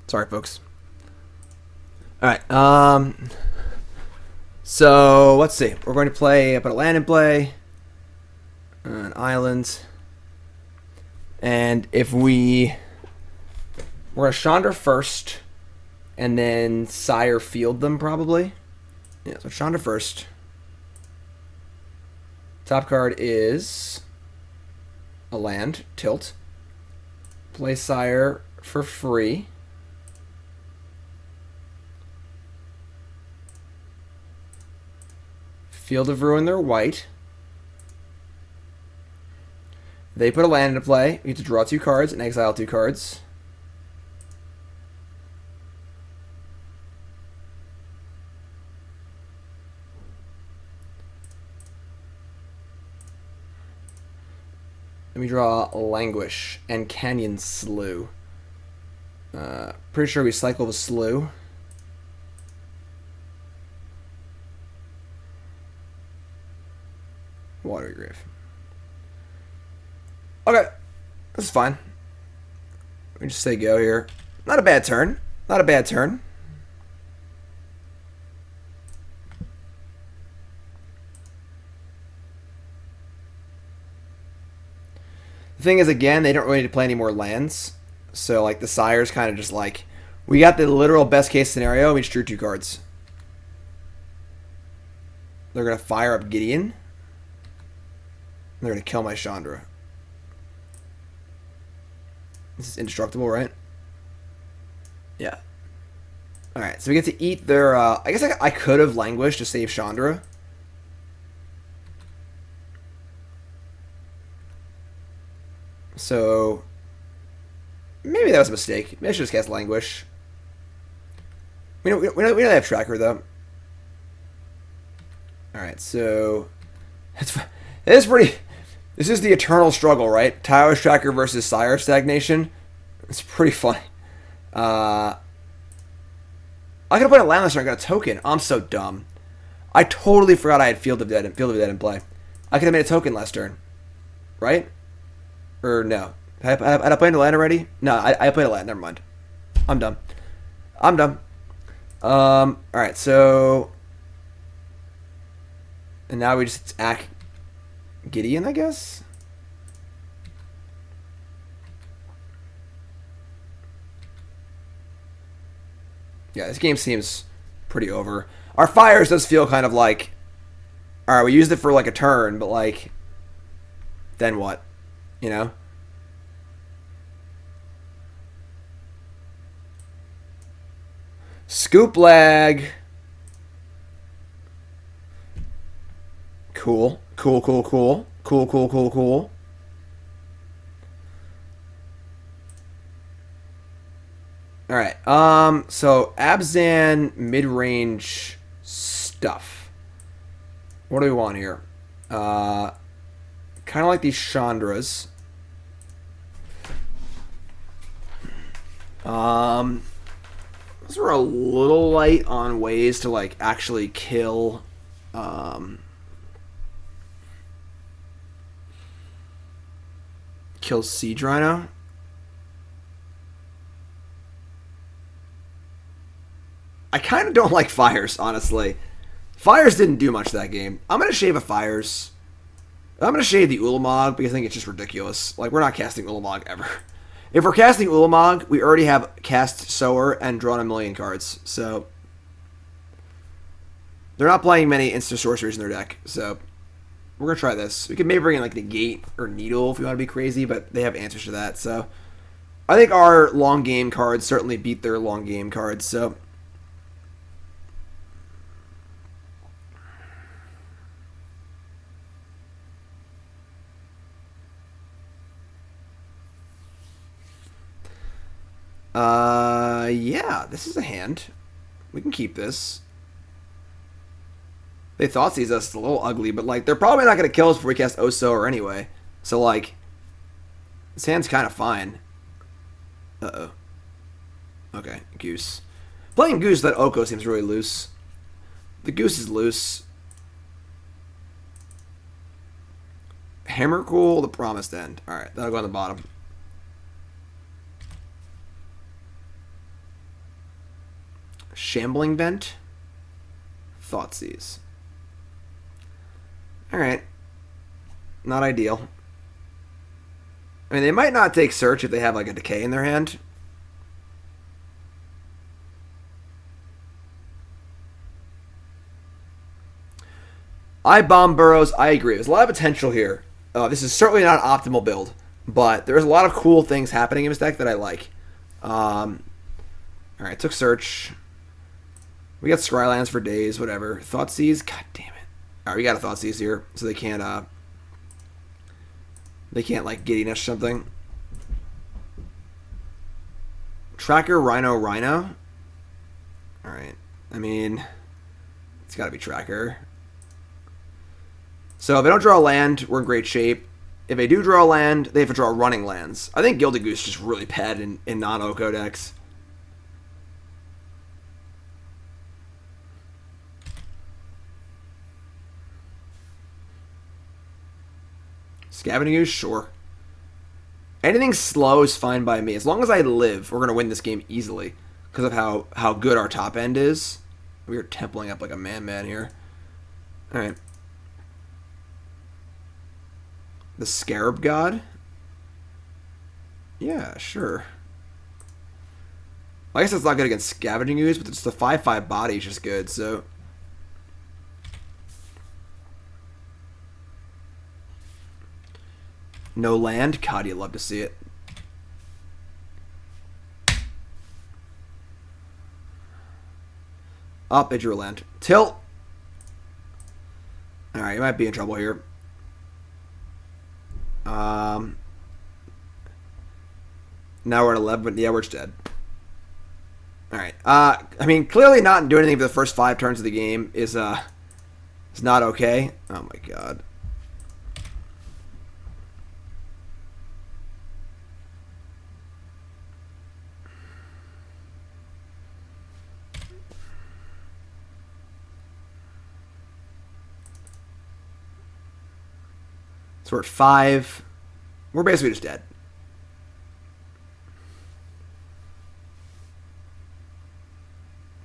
Sorry, folks. Alright, so, let's see. We're going to put a land in play. An island. And if we're going to Chandra first. And then Sire field them, probably. Yeah, so Chandra first. Top card is a land, Tilt. Play Sire for free. Field of Ruin, they're white. They put a land into play. You get to draw 2 cards and exile 2 cards. Let me draw Languish and Canyon Slough. Pretty sure we cycle the Slough. Watery Grave. Okay, this is fine. Let me just say go here. Not a bad turn. Not a bad turn. The thing is, again, they don't really need to play any more lands. So, like, the Sire's kind of just like, we got the literal best case scenario, we just drew 2 cards. They're going to fire up Gideon. They're going to kill my Chandra. This is indestructible, right? Yeah. Alright, so we get to eat their... I guess I could have Languished to save Chandra. So... maybe that was a mistake. Maybe I should just cast Languish. We don't have Tracker, though. Alright, so... it is pretty... this is the eternal struggle, right? Towers Tracker versus Sire of Stagnation. It's pretty funny. I could have played a land last turn and got a token. I'm so dumb. I totally forgot I had Field of Dead in play. I could have made a token last turn. Right? Or no. Had I played a land already? No, I played a land. Never mind. I'm dumb. Alright, so... and now we just act Gideon, I guess? Yeah, this game seems pretty over. Our Fires does feel kind of like... alright, we used it for like a turn, but like... then what? You know? Scoop lag. Cool. Cool. Alright, so Abzan mid-range stuff. What do we want here? Kind of like these Chandras. Those are a little light on ways to, like, actually kill, kill Siege Rhino. I kind of don't like Fires, honestly. Fires didn't do much that game. I'm going to shave a Fires. I'm going to shave the Ulamog because I think it's just ridiculous. Like, we're not casting Ulamog ever. If we're casting Ulamog, we already have cast Sower and drawn 1,000,000 cards. So, they're not playing many instant sorceries in their deck. So, we're going to try this. We could maybe bring in, like, Negate or Needle if we want to be crazy, but they have answers to that. So, I think our long game cards certainly beat their long game cards. So, yeah, this is a hand. We can keep this. They Thoughtseize us a little ugly, but, like, they're probably not going to kill us before we cast Sower anyway. So, like, this hand's kind of fine. Uh-oh. Okay, Goose. Playing Goose, that Oko seems really loose. The Goose is loose. Emrakul, the Promised End. Alright, that'll go on the bottom. Shambling Bent. Thoughtseize. Alright. Not ideal. I mean, they might not take Search if they have, like, a Decay in their hand. I bomb burrows. I agree. There's a lot of potential here. This is certainly not an optimal build, but there's a lot of cool things happening in this deck that I like. All right, took search. We got Scrylands for days, whatever. Thoughtseize. God damn it. All right, we got a Thoughtseize here, so they can't like giddiness or something. Tracker, Rhino. All right. I mean, it's got to be Tracker. So if they don't draw a land, we're in great shape. If they do draw a land, they have to draw running lands. I think Gilded Goose is just really bad in non-Oko decks. Scavenging Goose, sure. Anything slow is fine by me. As long as I live, we're going to win this game easily because of how good our top end is. We are templing up like a man here. All right. The Scarab God? Yeah, sure. I guess that's not good against Scavenging Ooze, but it's the 5/5 body is just good, so... No land? God, you'd love to see it. Up, they drew a land. Tilt! Alright, you might be in trouble here. Now we're at 11, but yeah, we're just dead. Alright. I mean, clearly not doing anything for the first 5 turns of the game is not okay. Oh my god. So we're at 5. We're basically just dead.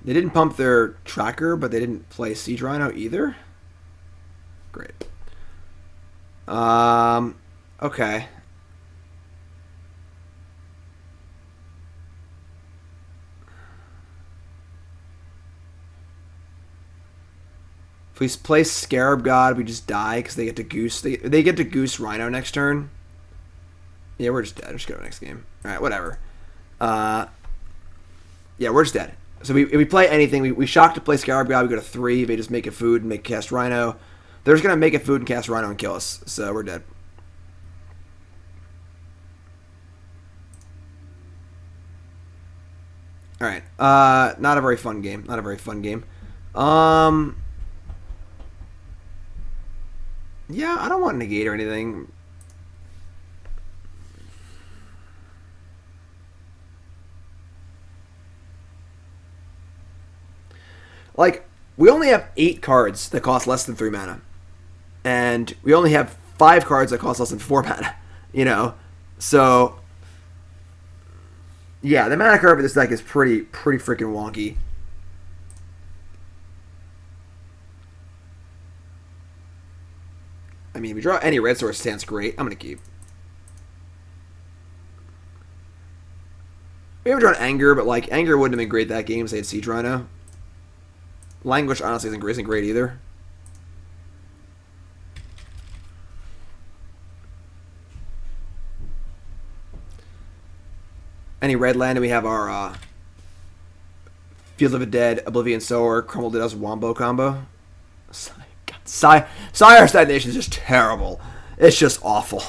They didn't pump their tracker, but they didn't play Siege Rhino either. Great. Okay. If we play Scarab God, we just die because they get to Goose. They get to Goose Rhino next turn. Yeah, we're just dead. Just go to the next game. All right, whatever. Yeah, we're just dead. So if we play anything, we shock to play Scarab God, we go to 3. They just make a food and make cast Rhino. They're just going to make a food and cast Rhino and kill us. So we're dead. Alright. Not a very fun game. Not a very fun game. Yeah, I don't want negate or anything. Like, we only have 8 cards that cost less than 3 mana. And we only have 5 cards that cost less than 4 mana. You know? So, yeah, the mana curve of this deck is pretty freaking wonky. I mean, if we draw any red source stance, great. I'm going to keep. We haven't drawn Anger, but, like, Anger wouldn't have been great that game, say it's Siege Rhino. Languish, honestly, isn't great either. Any red land, and we have our Field of the Dead, Oblivion Sower, Crumble that does Wombo combo. Sire of Stagnation is just terrible. It's just awful.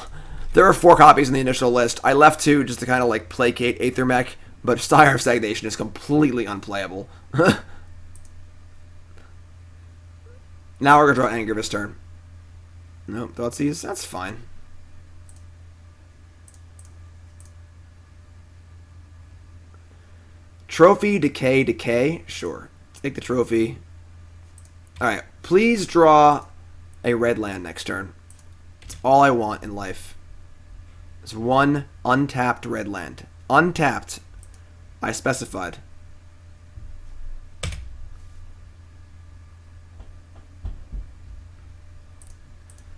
There are 4 copies in the initial list. I left 2 just to kind of like placate Aethermech, but Sire of Stagnation is completely unplayable. Now we're going to draw Anger this turn. Nope, Thoughtseize. That's fine. Trophy, Decay. Sure. Take the trophy. Alright, please draw a red land next turn. That's all I want in life. It's 1 untapped red land. Untapped. I specified.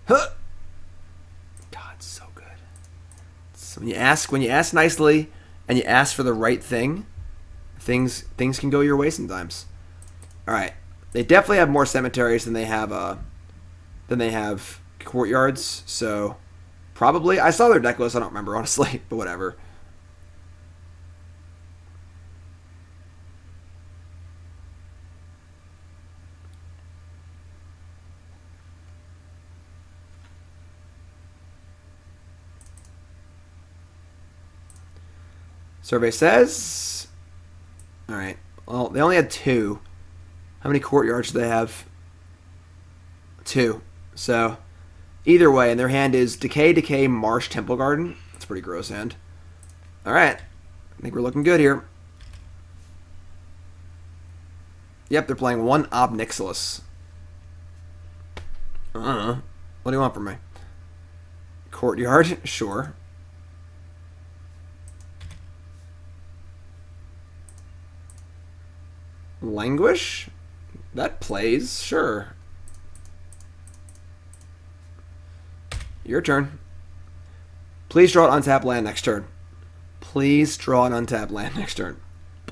Huh. God, so good. So when you ask nicely and you ask for the right thing, things can go your way sometimes. All right, they definitely have more cemeteries than they have Then they have Courtyards, so probably. I saw their deck list, I don't remember, honestly, but whatever. Survey says... Alright, well, they only had 2. How many Courtyards do they have? 2. So, either way, and their hand is Decay, Marsh, Temple Garden. That's a pretty gross hand. Alright, I think we're looking good here. Yep, they're playing 1 Nixilis. I don't know. What do you want from me? Courtyard? Sure. Languish? That plays, sure. Your turn. Please draw an untapped land next turn. Please draw an untapped land next turn.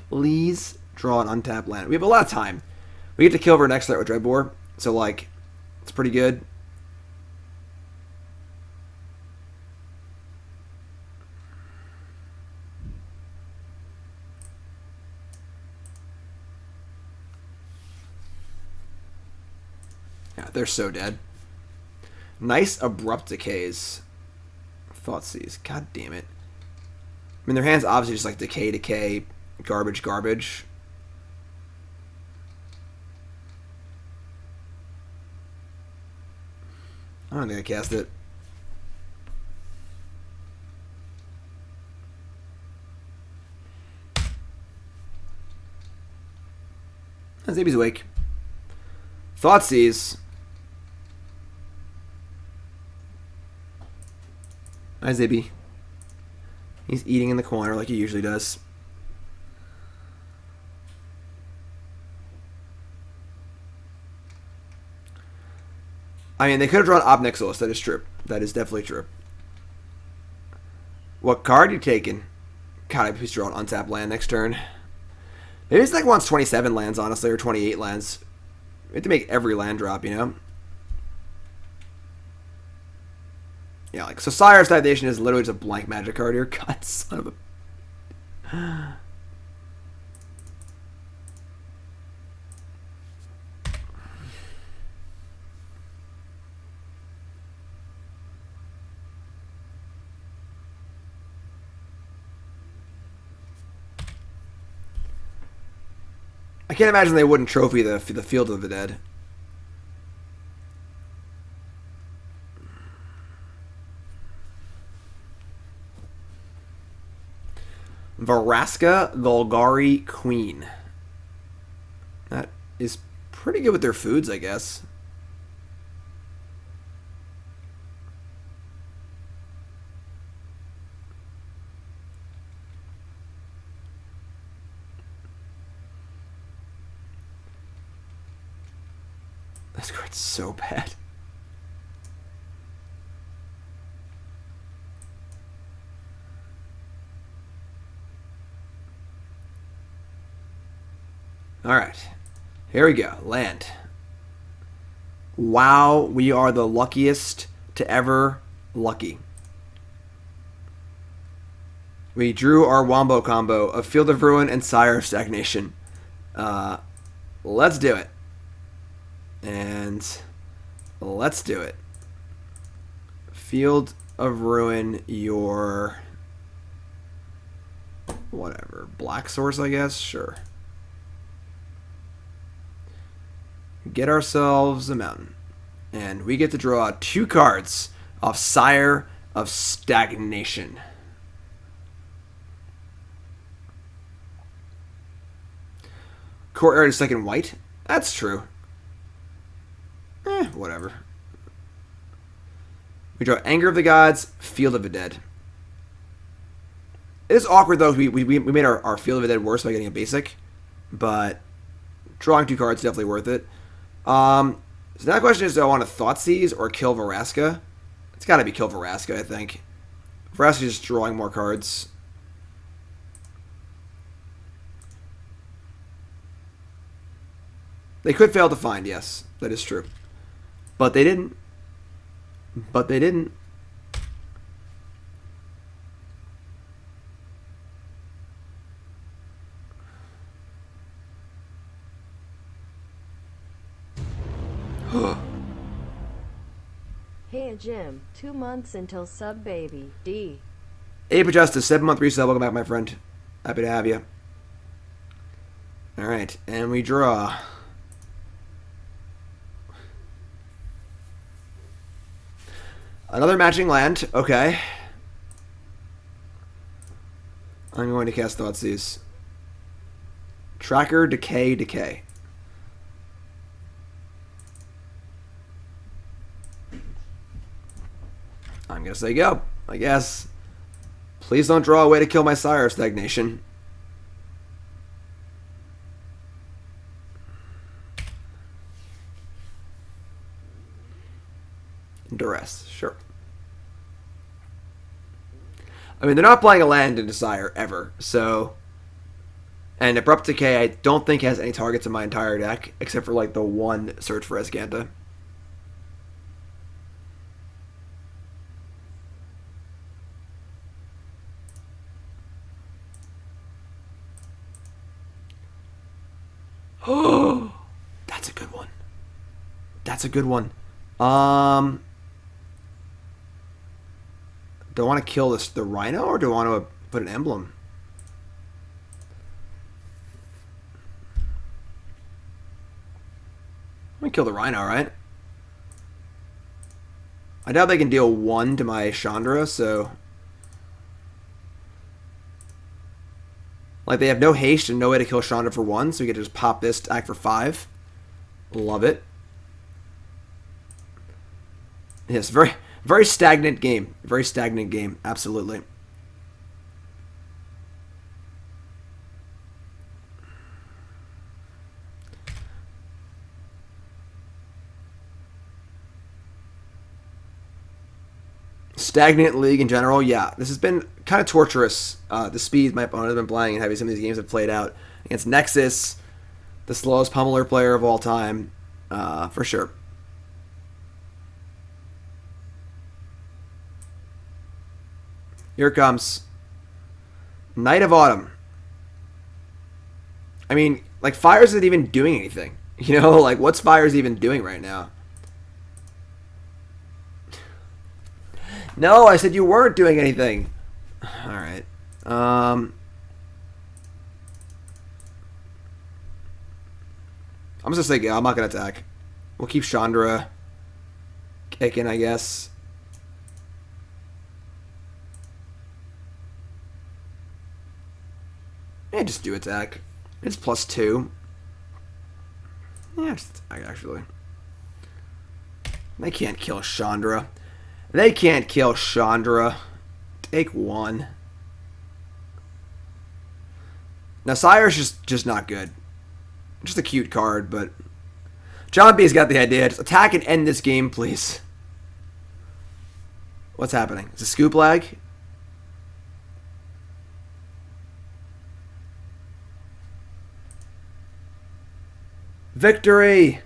Please draw an untapped land. We have a lot of time. We get to kill our next threat with Dreadbore, so like, it's pretty good. Yeah, they're so dead. Nice abrupt decays. Thoughtseize. God damn it. I mean, their hand's obviously just like decay, garbage. I don't think I cast it. Zabi's awake. Thoughtseize. Hi, Zibby. He's eating in the corner like he usually does. I mean, they could have drawn Nixilis. That is true. That is definitely true. What card are you taking? God, I please draw an untapped land next turn. Maybe this deck wants 27 lands, honestly, or 28 lands. We have to make every land drop, you know? Yeah, like, so Sire of Stagnation is literally just a blank magic card here. God, son of a... I can't imagine they wouldn't trophy the Field of the Dead. Vraska Golgari Queen. That is pretty good with their foods, I guess. This card's so bad. Alright. Here we go. Land. Wow, we are the luckiest to ever lucky. We drew our Wombo combo of Field of Ruin and Sire of Stagnation. Let's do it. And let's do it. Field of Ruin, your... whatever. Black Source, I guess? Sure. Get ourselves a mountain. And we get to draw 2 cards off Sire of Stagnation. Courtyard is second white? That's true. Whatever. We draw Anger of the Gods, Field of the Dead. It is awkward, though. We made our Field of the Dead worse by getting a basic. But drawing 2 cards is definitely worth it. So now the question is, do I want to Thoughtseize or kill Vraska? It's got to be kill Vraska, I think. Vraska is just drawing more cards. They could fail to find, yes. That is true. But they didn't. But they didn't. Hey Jim, 2 months until sub baby. D. Ape Justice, 7-month resale. Welcome back, my friend. Happy to have you. Alright, and we draw. Another matching land. Okay. I'm going to cast Thoughtseize. Tracker, Decay, Decay. I'm going to say go, I guess. Please don't draw a way to kill my Sire of Stagnation. Duress, sure. I mean, they're not playing a land into Sire ever, so... And Abrupt Decay, I don't think has any targets in my entire deck, except for, like, the one Search for Azcanta. Oh, that's a good one. That's a good one. Do I want to kill the Rhino, or do I want to put an emblem? I'm going to kill the Rhino, right? I doubt they can deal 1 to my Chandra, so... Like, they have no haste and no way to kill Chandra for 1, so we can just pop this to act for 5. Love it. Yes, very, very stagnant game. Very stagnant game, absolutely. Stagnant league in general, yeah. This has been kind of torturous. The speed my opponent has been playing and how some of these games have played out against Nexus, the slowest pummeler player of all time, for sure. Here it comes. Night of Autumn. I mean, like, Fires isn't even doing anything. You know, like, what's Fires even doing right now? No, I said you weren't doing anything. Alright. I'm just gonna say go. I'm not gonna attack. We'll keep Chandra kicking, I guess. Yeah, just do attack. It's +2. Yeah, just attack, actually. They can't kill Chandra. They can't kill Chandra. Take 1. Now, Sire's just not good. Just a cute card, but... John B's got the idea. Just attack and end this game, please. What's happening? Is it scoop lag? Victory!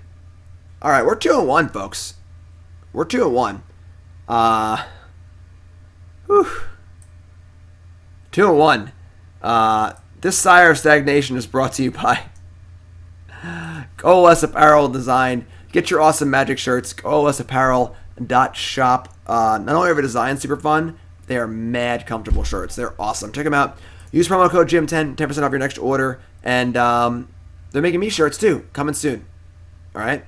Alright, we're 2-1, folks. We're 2-1. 2-1. This Sire of Stagnation is brought to you by Coalesce Apparel Design. Get your awesome Magic shirts. CoalesceApparel.shop. Not only are the designs super fun, they are mad comfortable shirts. They're awesome. Check them out. Use promo code JIM10, 10% off your next order. And they're making me shirts too. Coming soon. Alright?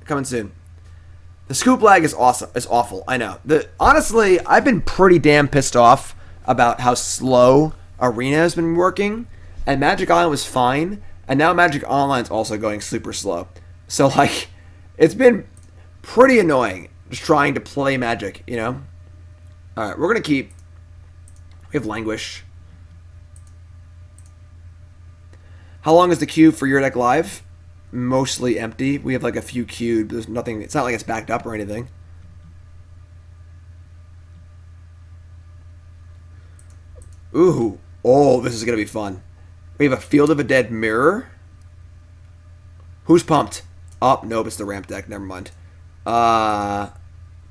Coming soon. The scoop lag is awesome. It's awful. I know. Honestly, I've been pretty damn pissed off about how slow Arena has been working. And Magic Online was fine. And now Magic Online's also going super slow. So, like, it's been pretty annoying just trying to play Magic, you know? Alright, we're going to keep... We have Languish. How long is the queue for your deck live? Mostly empty. We have like a few queued. There's nothing. It's not like it's backed up or anything. Ooh. Oh, this is going to be fun. We have a Field of a Dead Mirror. Who's pumped? Oh, nope, it's the ramp deck. Never mind.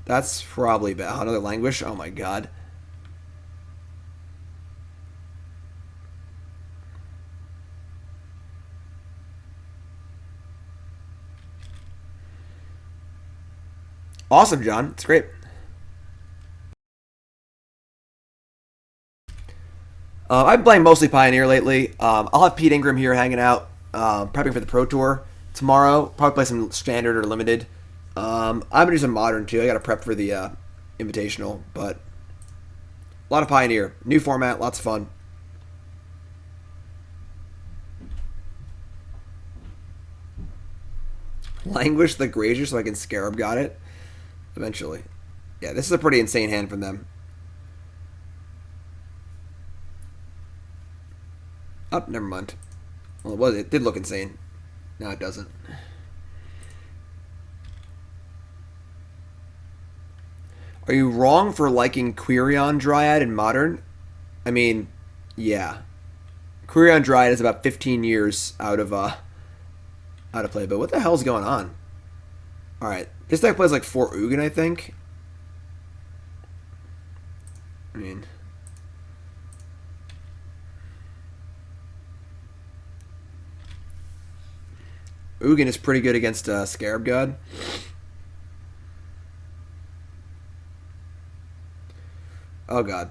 That's probably bad. Another Languish? Oh my god. Awesome, John. It's great. I've been playing mostly Pioneer lately. I'll have Pete Ingram here hanging out, prepping for the Pro Tour tomorrow. Probably play some Standard or Limited. I'm going to do some Modern, too. I got to prep for the Invitational, but a lot of Pioneer. New format, lots of fun. Languish the Grazier so I can Scarab God it eventually. Yeah, this is a pretty insane hand from them. Oh, never mind. Well, it did look insane. No, it doesn't. Are you wrong for liking Quirion Dryad in Modern? I mean, yeah. Quirion Dryad is about 15 years out of play, but what the hell's going on? Alright, this deck plays like 4 Ugin, I think. I mean... Ugin is pretty good against Scarab God. Oh god.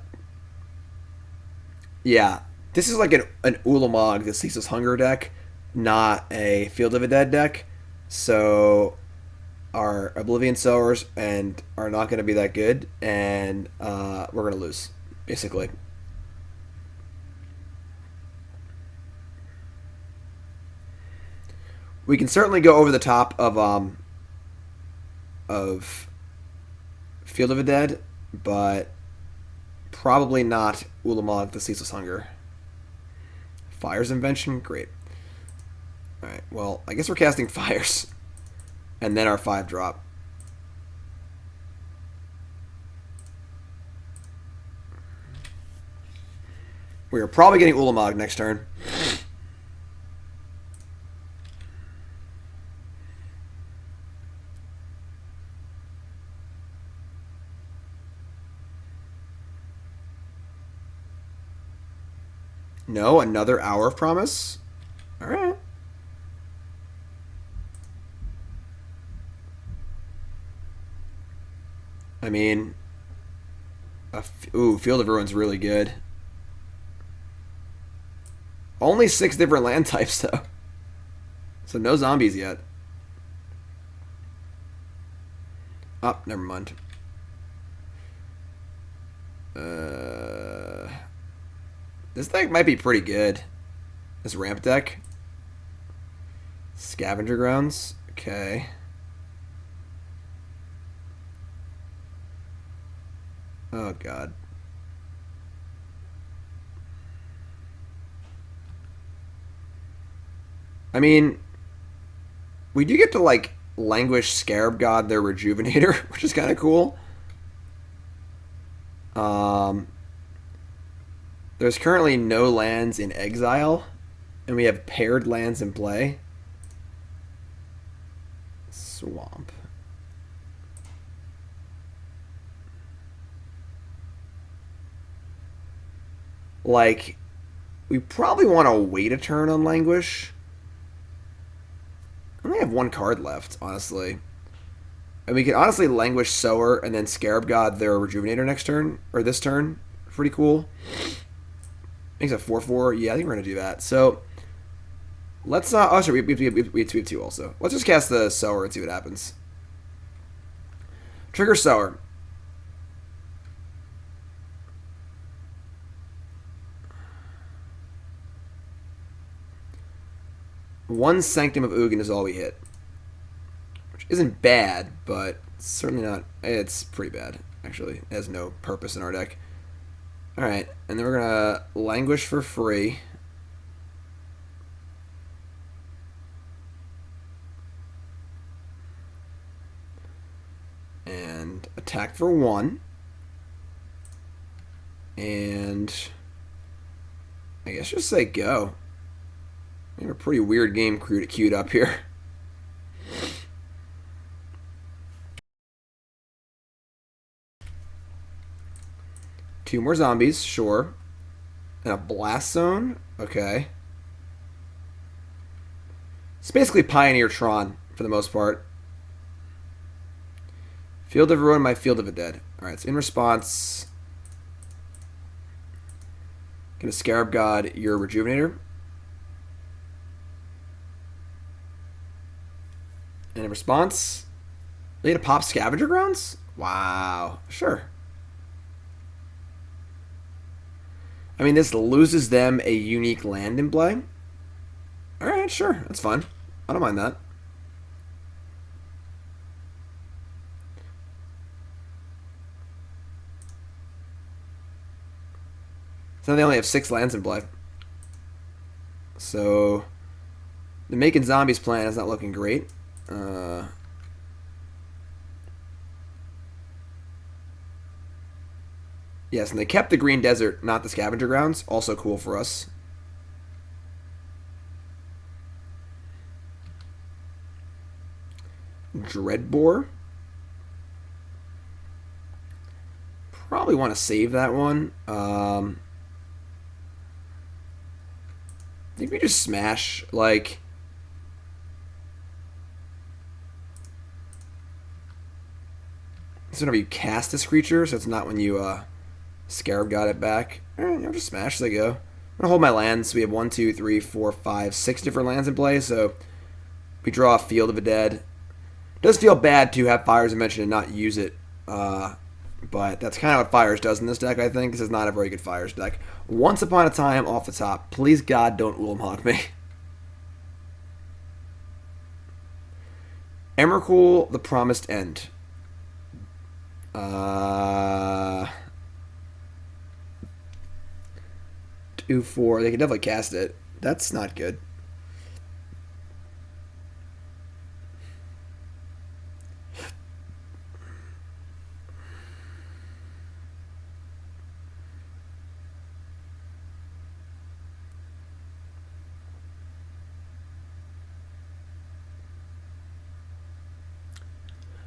Yeah. This is like an Ulamog, the Ceaseless Hunger deck, not a Field of the Dead deck. So our Oblivion Sowers and are not going to be that good, and we're going to lose, basically. We can certainly go over the top of Field of the Dead, but probably not Ulamog, the Ceaseless Hunger. Fires of Invention? Great. Alright, well, I guess we're casting Fires. And then our 5-drop. We are probably getting Ulamog next turn. No, another Hour of Promise? Alright. I mean... Field of Ruin's really good. Only 6 different land types, though. So no zombies yet. Oh, never mind. This deck might be pretty good. This ramp deck. Scavenger Grounds. Okay. Oh, God. I mean, we do get to, like, Languish Scarab God, their Rejuvenator, which is kind of cool. There's currently no lands in exile, and we have paired lands in play. Swamp. Like, we probably want to wait a turn on Languish. I only have 1 card left, honestly. And we could honestly Languish Sower and then Scarab God their Rejuvenator next turn, or this turn. Pretty cool. Makes a 4/4. Yeah, I think we're going to do that. So, let's not... Oh, sorry, we have 2 also. Let's just cast the Sower and see what happens. Trigger Sower. One Sanctum of Ugin is all we hit. Which isn't bad, but certainly not... It's pretty bad, actually. It has no purpose in our deck. Alright, and then we're going to Languish for free. And attack for 1. And I guess just say go. We have a pretty weird game queued up here. 2 more zombies, sure. And a blast zone? Okay. It's basically Pioneer Tron, for the most part. Field of Ruin, my Field of the Dead. Alright, so in response... Gonna Scarab God your Rejuvenator. And in response... They gonna pop Scavenger Grounds? Wow. Sure. I mean, this loses them a unique land in play. Alright, sure. That's fine. I don't mind that. So they only have 6 lands in play. So the Making Zombies plan is not looking great. Yes, and they kept the Green Desert, not the Scavenger Grounds. Also cool for us. Dreadbore. Probably want to save that one. I think we just smash, like... It's whenever you cast this creature, so it's not when you Scarab got it back. I'll just smash as I go. I'm going to hold my lands. We have 1, 2, 3, 4, 5, 6 different lands in play, so we draw a Field of the Dead. It does feel bad to have Fires of Invention and not use it, but that's kind of what Fires does in this deck, I think. This is not a very good Fires deck. Once upon a time, off the top. Please, God, don't Ulamog me. Emrakul, the Promised End. 2-4. They can definitely cast it. That's not good.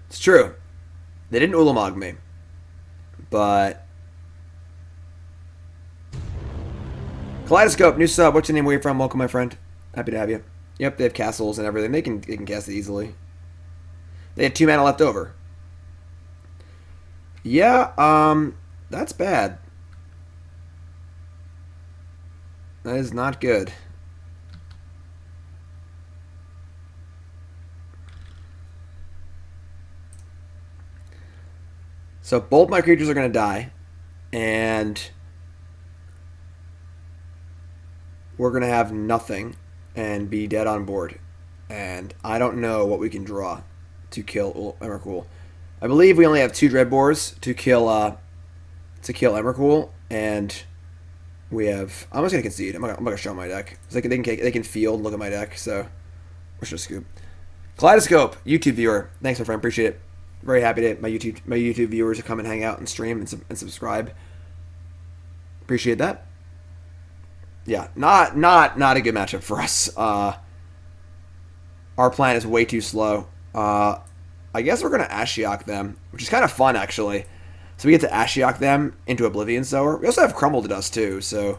It's true. They didn't Ulamog me. But... Kaleidoscope, new sub. What's your name? Where you from? Welcome, my friend. Happy to have you. Yep, they have castles and everything. They can cast it easily. They had 2 mana left over. Yeah, that's bad. That is not good. So both my creatures are going to die, and we're going to have nothing and be dead on board. And I don't know what we can draw to kill Emrakul. I believe we only have 2 Dreadbores to kill Emrakul, and we have... I'm just going to concede. I'm going to show my deck. They can field, look at my deck, so we're just scoop. Kaleidoscope, YouTube viewer. Thanks, my friend. Appreciate it. Very happy that my YouTube viewers come and hang out and stream and subscribe. Appreciate that. Yeah, not a good matchup for us. Our plan is way too slow. I guess we're gonna Ashiok them, which is kind of fun actually. So we get to Ashiok them into Oblivion Sower. We also have Crumble to Dust too, so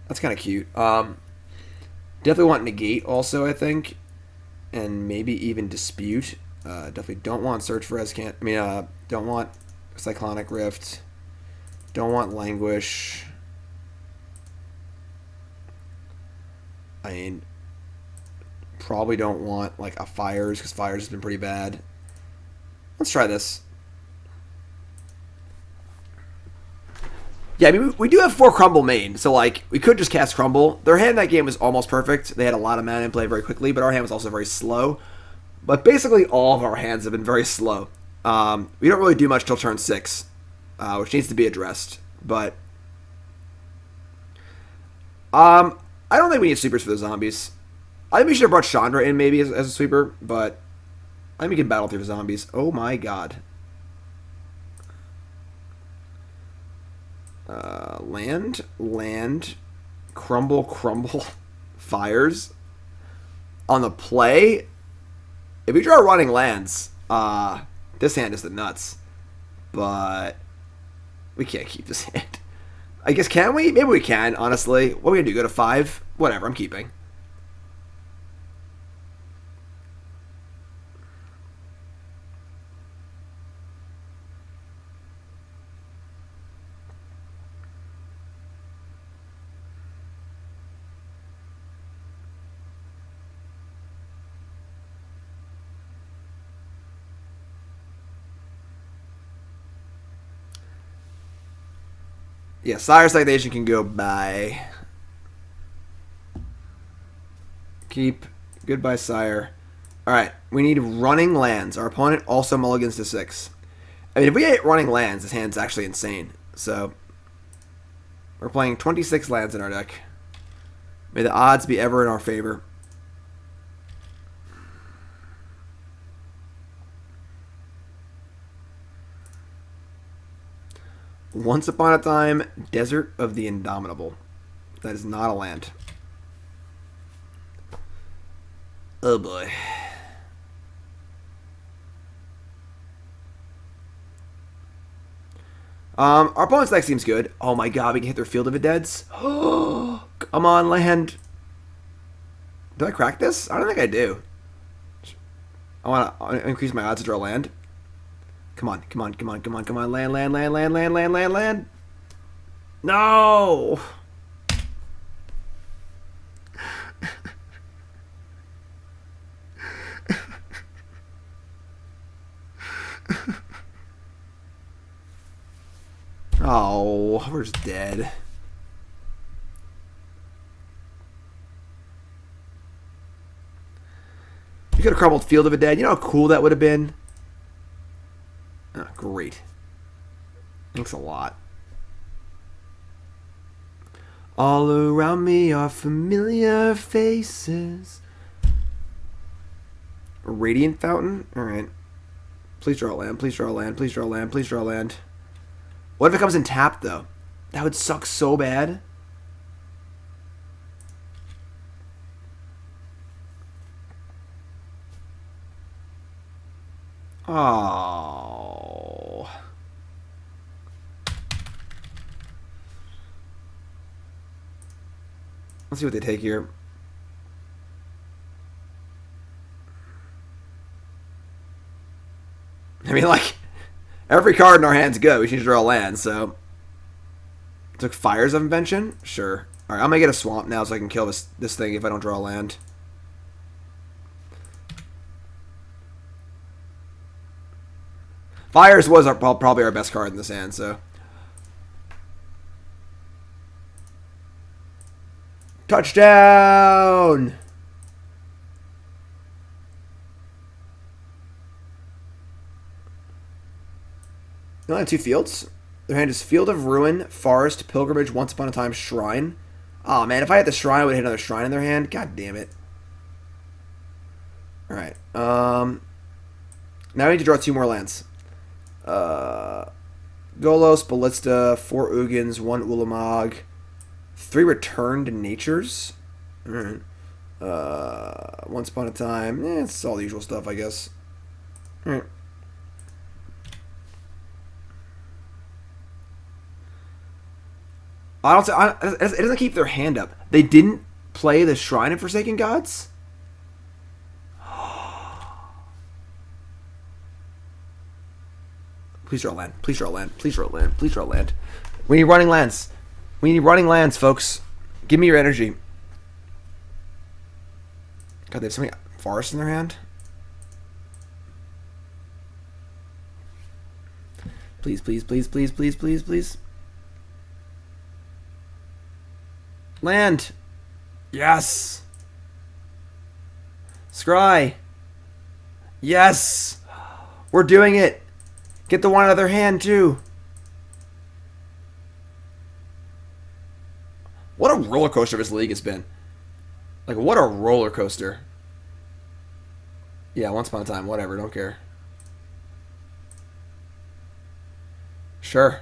that's kind of cute. Definitely want Negate also, I think, and maybe even Dispute. Definitely don't want Search for Azcanta. I mean, don't want Cyclonic Rift. Don't want Languish. I mean, probably don't want like a Fires, because Fires has been pretty bad. Let's try this. Yeah, I mean, we do have 4 Crumble main, so like we could just cast Crumble. Their hand that game was almost perfect. They had a lot of mana in play very quickly, but our hand was also very slow. But basically all of our hands have been very slow. We don't really do much till turn 6, which needs to be addressed. But I don't think we need sweepers for the zombies. I think we should have brought Chandra in maybe as a sweeper, but I think we can battle through the zombies. Oh my god. Land, crumble, Fires. On the play... If we draw running lands, this hand is the nuts. But we can't keep this hand. I guess, can we? Maybe we can, honestly. What are we going to do? Go to 5? Whatever, I'm keeping. Yeah, Sire of Stagnation can go by. Keep. Goodbye, Sire. Alright, we need running lands. Our opponent also mulligans to 6. I mean, if we hit running lands, this hand's actually insane. So, we're playing 26 lands in our deck. May the odds be ever in our favor. Once upon a time, Desert of the Indomitable. That is not a land. Oh boy. Our opponent's deck seems good. Oh my god, we can hit their Field of the Deads. Oh, come on, land. Do I crack this? I don't think I do. I want to increase my odds to draw land. Come on, come on, come on, come on, come on. Land, land, land, land, land, land, land, land. No! Oh, we're just dead. You could have crumbled Field of the Dead. You know how cool that would have been? Oh, great. Thanks a lot. All around me are familiar faces. A Radiant Fountain? Alright. Please draw land, please draw land, please draw land, please draw land. What if it comes in tapped, though? That would suck so bad. Oh. Let's see what they take here. I mean, like, every card in our hand's good. We should draw a land, so. Took Fires of Invention? Sure. Alright, I'm gonna get a swamp now so I can kill this thing if I don't draw a land. Fires was probably our best card in this hand, so. Touchdown! They only have 2 fields. Their hand is Field of Ruin, Forest, Pilgrimage, Once Upon a Time, Shrine. Oh man, if I had the Shrine, I would hit another Shrine in their hand. God damn it. Alright. Now we need to draw 2 more lands. Golos, Ballista, 4 Ugins, 1 Ulamog, 3 Returned Natures. Alright. Once Upon a Time. It's all the usual stuff, I guess. Alright. It doesn't keep their hand up. They didn't play the Shrine of Forsaken Gods? Please draw land. Please draw land. Please draw land. Please draw land. We need running lands. We need running lands, folks. Give me your energy. God, they have so many forests in their hand. Please, please, please, please, please, please, please. Land. Yes. Scry. Yes. We're doing it. Get the one out of their hand, too. What a roller coaster this league has been. Like, what a roller coaster. Yeah, Once Upon a Time. Whatever. Don't care. Sure.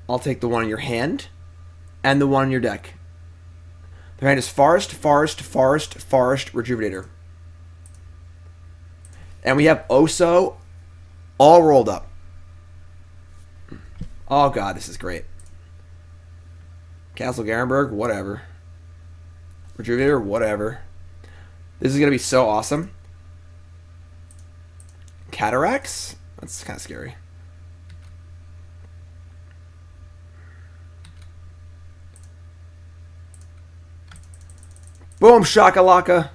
I'll take the one in your hand and the one in your deck. Their hand is Forest, Forest, Forest, Forest, Rejuvenator. And we have Oso all rolled up. Oh god, this is great. Castle Garenberg, whatever. Rejuvenator, whatever. This is going to be so awesome. Cataracts? That's kind of scary. Boom, shakalaka.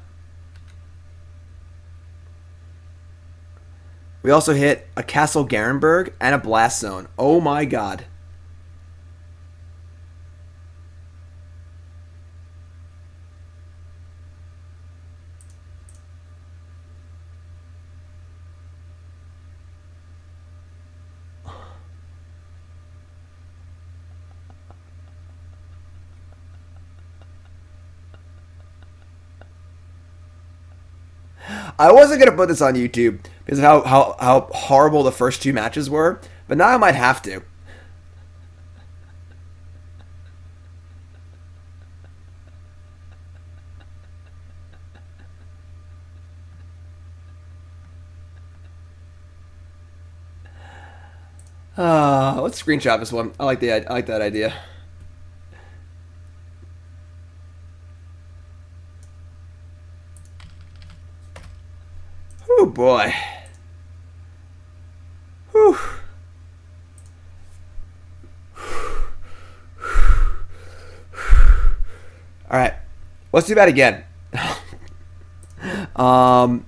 We also hit a Castle Garenberg and a Blast Zone. Oh my god. I wasn't going to put this on YouTube because of how horrible the first two matches were, but now I might have to. Let's screenshot this one. I like that idea. Oh boy. Whew. All right, let's do that again. I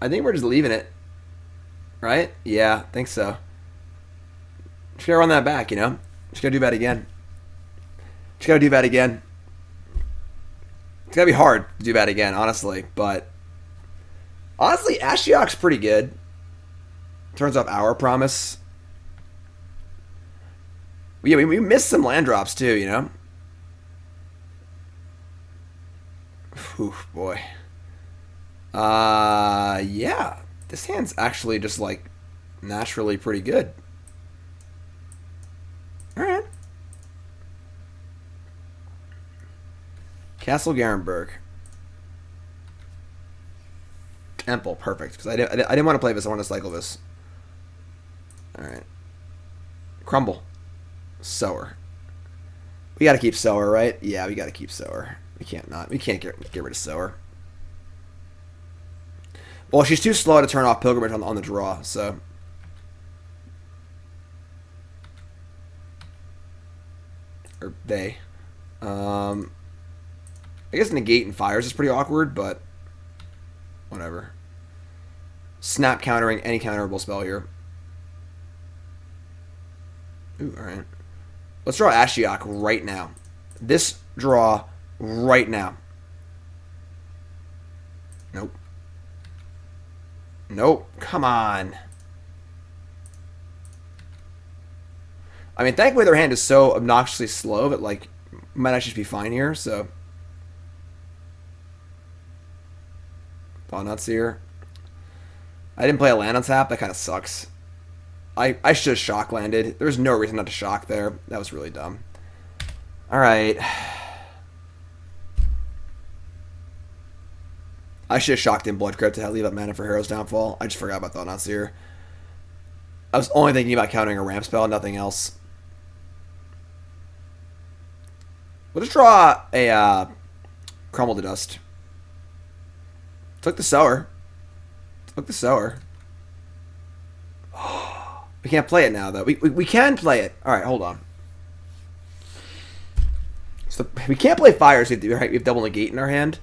think we're just leaving it, right? Yeah, I think so. Just gotta run that back, you know. Just gotta do that again. Just gotta do that again. It's gonna be hard to do that again, honestly, but. Honestly, Ashiok's pretty good. Turns off our promise. Yeah, we missed some land drops too, you know? Oof, boy. Yeah. This hand's actually just, like, naturally pretty good. Alright. Castle Garenberg. Temple, perfect. Because I didn't want to play this. I want to cycle this. All right. Crumble. Sower. We got to keep Sower, right? Yeah, we got to keep Sower. We can't not. We can't get rid of Sower. Well, she's too slow to turn off Pilgrimage on the draw, so. Or they. I guess Negate and Fires is pretty awkward, but. Whatever. Snap countering any counterable spell here. Ooh, alright. Let's draw Ashiok right now. This draw right now. Nope. Nope. Come on. I mean, thankfully their hand is so obnoxiously slow that, like, might actually be fine here, so. Thoughtseer. I didn't play a land on tap. That kind of sucks. I should have shock landed. There was no reason not to shock there. That was really dumb. Alright. I should have shocked in Blood Crypt to leave up mana for Hero's Downfall. I just forgot about Thoughtseer. I was only thinking about countering a ramp spell, nothing else. We'll just draw a Crumble to Dust. Took the Sower. Took the Sower. We can't play it now, though. We can play it. All right, hold on. So we can't play Fires. We have double Negate in our hand.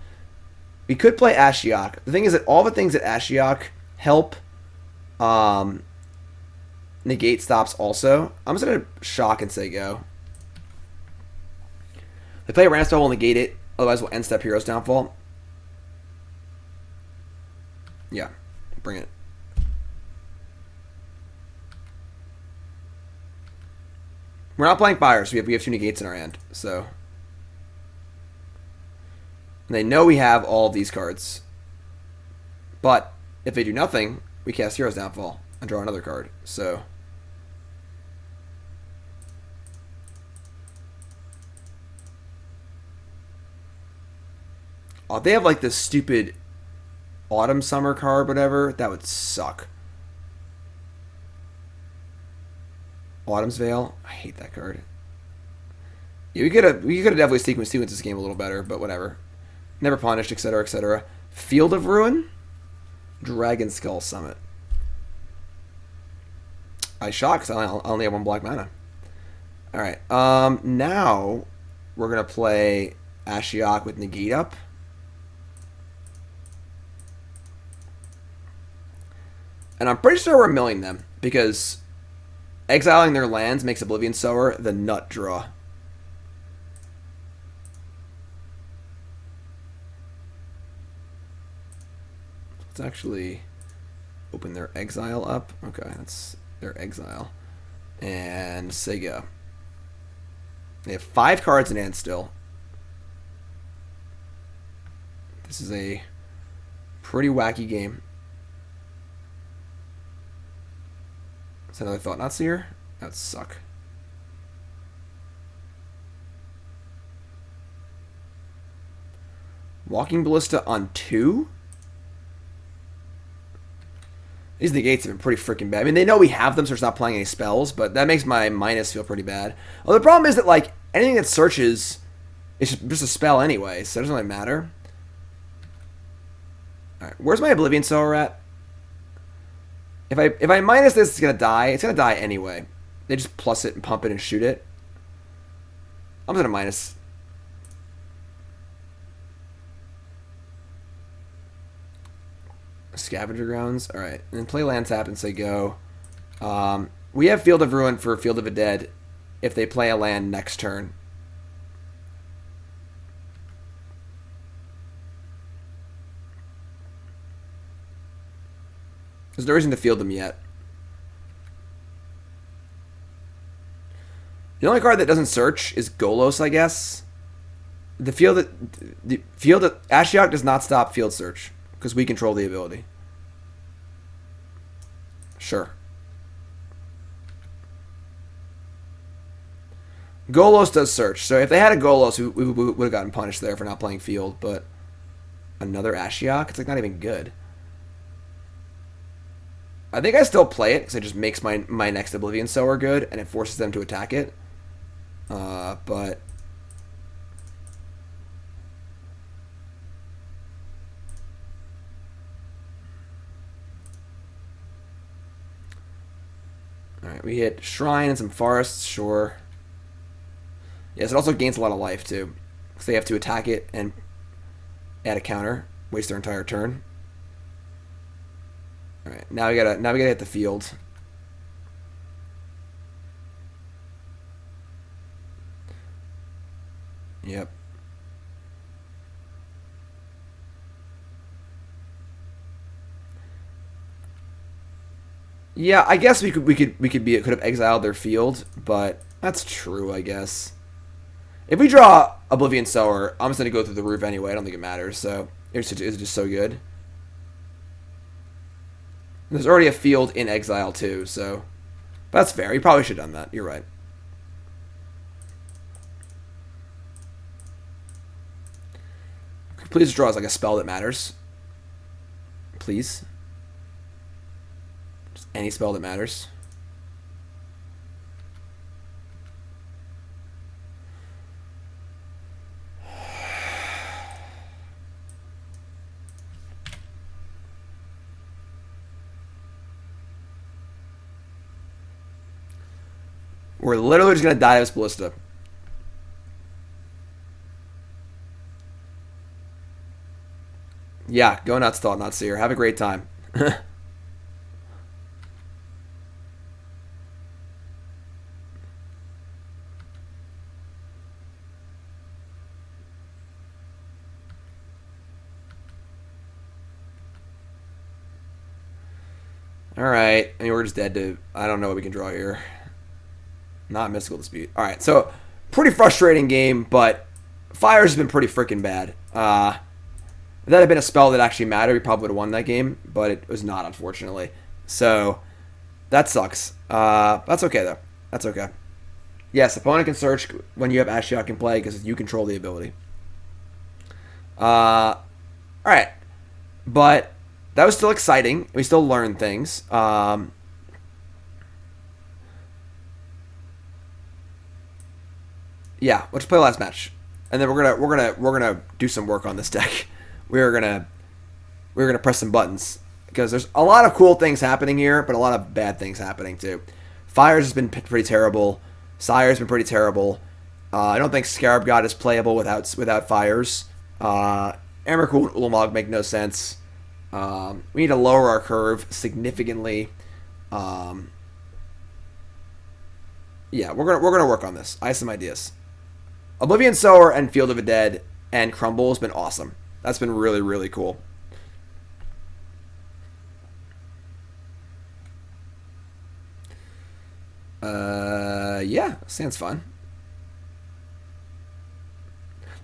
We could play Ashiok. The thing is that all the things that Ashiok help negate stops also. I'm just going to shock and say go. They play a ramp spell, we'll negate it. Otherwise, we'll end step Hero's Downfall. Yeah, bring it. We're not playing Fires. We have two negates in our hand, so. And they know we have all of these cards. But if they do nothing, we cast Hero's Downfall and draw another card. So. Oh, they have like this stupid Autumn Summer card, whatever. That would suck. Autumn's Veil. I hate that card. Yeah, we could have definitely sequenced this game a little better, but whatever. Never Punished, etc., etc. Field of Ruin. Dragonskull Summit. I shocked because I only have 1 black mana. Alright, now we're going to play Ashiok with Negate up. And I'm pretty sure we're milling them, because exiling their lands makes Oblivion Sower the nut draw. Let's actually open their exile up. Okay, that's their exile. And say go. They have 5 cards in hand still. This is a pretty wacky game. Is another Thoughtseer? That would suck. Walking Ballista on 2? These negates have been pretty freaking bad. I mean, they know we have them, so it's not playing any spells, but that makes my minus feel pretty bad. Well, the problem is that, like, anything that searches is just a spell anyway, so it doesn't really matter. Alright, where's my Oblivion Sower at? If I minus this, it's gonna die. It's gonna die anyway. They just plus it and pump it and shoot it. I'm gonna minus. Scavenger Grounds. Alright. And then play land tap and say go. We have Field of Ruin for Field of the Dead if they play a land next turn. There's no reason to field them yet. The only card that doesn't search is Golos, I guess. The field that Ashiok does not stop field search because we control the ability. Sure. Golos does search, so if they had a Golos, we would have gotten punished there for not playing field. But another Ashiok, it's like not even good. I think I still play it because it just makes my next Oblivion Sower good and it forces them to attack it. But alright, we hit Shrine and some Forests, sure. Yes, it also gains a lot of life too. Because they have to attack it and add a counter. Waste their entire turn. Alright, now we gotta hit the field. Yep. Yeah, I guess we could have exiled their field, but that's true, I guess. If we draw Oblivion Sower, I'm just gonna go through the roof anyway. I don't think it matters. So it's just so good. There's already a field in exile too, so that's fair. You probably should have done that. You're right. Please draw us like a spell that matters. Please. Just any spell that matters. We're literally just going to die of this Ballista. Yeah, go nuts, Thoughtseer. Have a great time. Alright. I mean, we're just dead to... I don't know what we can draw here. Not Mystical Dispute. Alright, so pretty frustrating game, but Fires has been pretty freaking bad. If that had been a spell that actually mattered, we probably would have won that game, but it was not, unfortunately. So, that sucks. That's okay, though. That's okay. Yes, opponent can search when you have Ashiok in play because you control the ability. Alright. But that was still exciting. We still learned things. Yeah, let's play last match, and then we're gonna do some work on this deck. We're gonna press some buttons because there's a lot of cool things happening here, but a lot of bad things happening too. Fires has been pretty terrible. Sire's been pretty terrible. I don't think Scarab God is playable without Fires. Emrakul and Ulamog make no sense. We need to lower our curve significantly. Yeah, we're gonna work on this. I have some ideas. Oblivion Sower and Field of the Dead and Crumble has been awesome. That's been really, really cool. Yeah, sounds fun.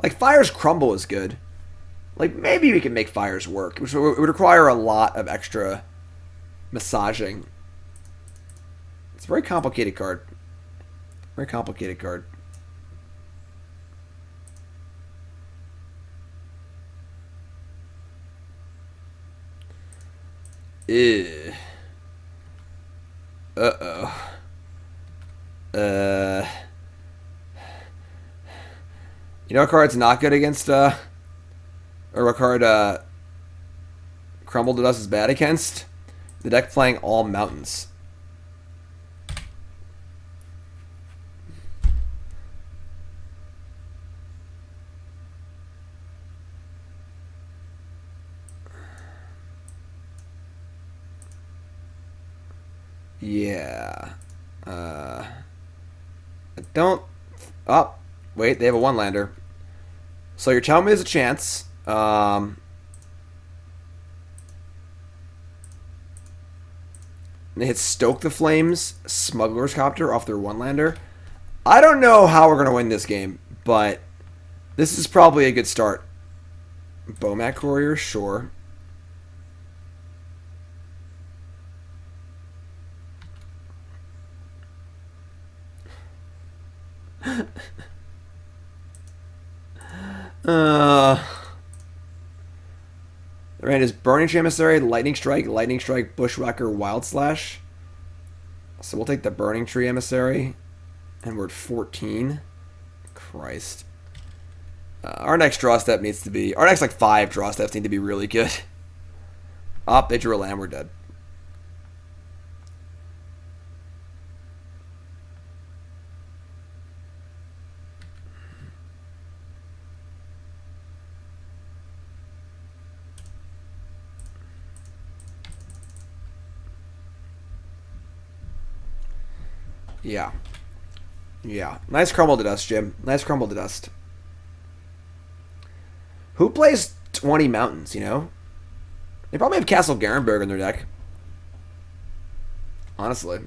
Like, Fire's Crumble is good. Like, maybe we can make Fires work, which would require a lot of extra massaging. It's a very complicated card. Very complicated card. Ew. Uh-oh. You know what card's not good against, or what card, Crumble to Dust is bad against? The deck playing all mountains. Yeah. I don't... Oh, wait, they have a one-lander. So you're telling me there's a chance. They hit Stoke the Flames, Smuggler's Copter off their one-lander. I don't know how we're going to win this game, but this is probably a good start. Bomat Courier, sure. The hand is Burning Tree Emissary, Lightning Strike, Bushwhacker, Wild Slash. So we'll take the Burning Tree Emissary. And we're at 14. Christ. Our next draw step needs to be... Our next, 5 draw steps need to be really good. Up, they drew a land, we're dead. Yeah. Yeah. Nice Crumble to Dust, Jim. Nice Crumble to Dust. Who plays 20 mountains, you know? They probably have Castle Garenberg in their deck. Honestly.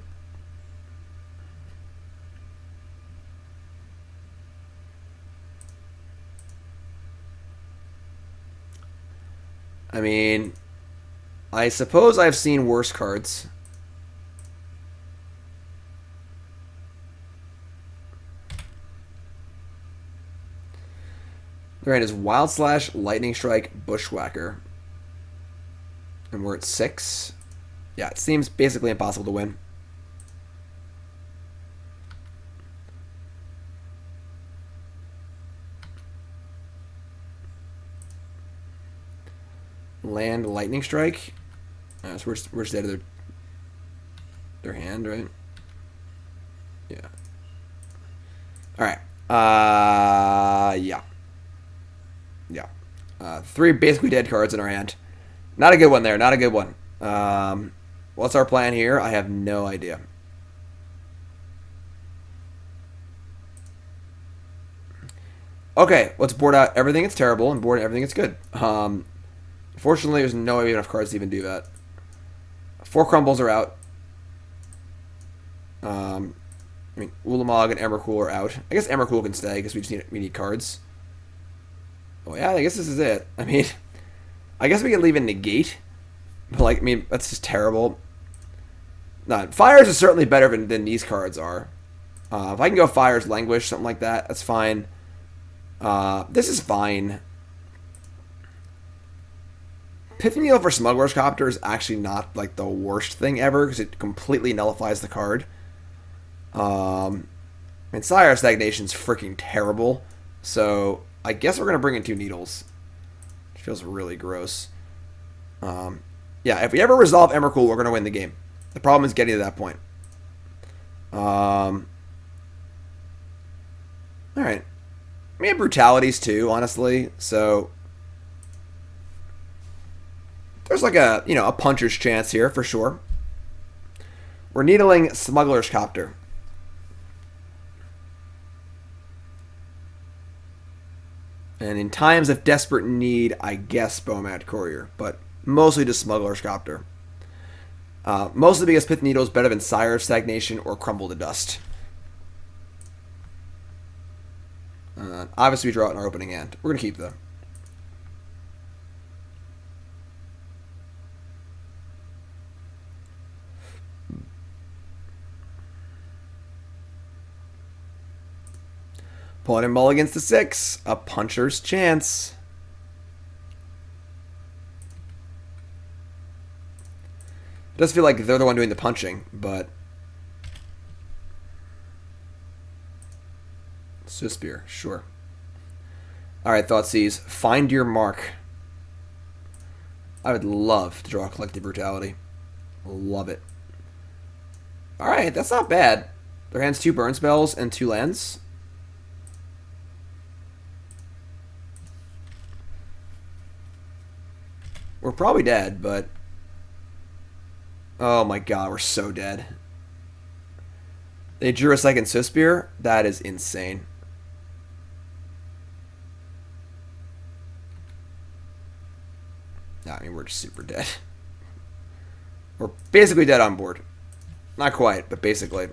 I mean, I suppose I've seen worse cards. Their hand is Wild Slash, Lightning Strike, Bushwhacker. And we're at 6. Yeah, it seems basically impossible to win. Land, Lightning Strike. So we're just out of their hand, right? Yeah. Alright. Yeah. Yeah. 3 basically dead cards in our hand. Not a good one there. Not a good one. What's our plan here? I have no idea. Okay, let's board out everything that's terrible and board everything that's good. Fortunately, there's no enough cards to even do that. 4 Crumbles are out. I mean, Ulamog and Emrakul are out. I guess Emrakul can stay because we need cards. Oh yeah, I guess this is it. I mean, I guess we can leave in Negate. But I mean, that's just terrible. No, Fires is certainly better than these cards are. If I can go Fires, Languish, something like that, that's fine. This is fine. Epiphany Needle for Smuggler's Copter is actually not like the worst thing ever because it completely nullifies the card. And Sire of Stagnation is freaking terrible. So I guess we're gonna bring in 2 needles. Which feels really gross. Yeah, if we ever resolve Emrakul, we're gonna win the game. The problem is getting to that point. Alright. We have brutalities too, honestly. So there's like a, you know, a puncher's chance here for sure. We're needling Smuggler's Copter. And in times of desperate need, I guess Bowmat Courier, but mostly just Smuggler's Copter. Mostly because Pith Needle is better than Sire of Stagnation or Crumble to Dust. Obviously, we draw it in our opening hand. We're going to keep though. Pulling in mulligans to 6. A puncher's chance. It does feel like they're the one doing the punching, but... Suspir, sure. Alright, Thoughtseize. Find your mark. I would love to draw Collective Brutality. Love it. Alright, that's not bad. Their hand's 2 burn spells and 2 lands. We're probably dead, but... Oh my god, we're so dead. They drew a second Suspir? That is insane. I mean, we're just super dead. We're basically dead on board. Not quite, but basically.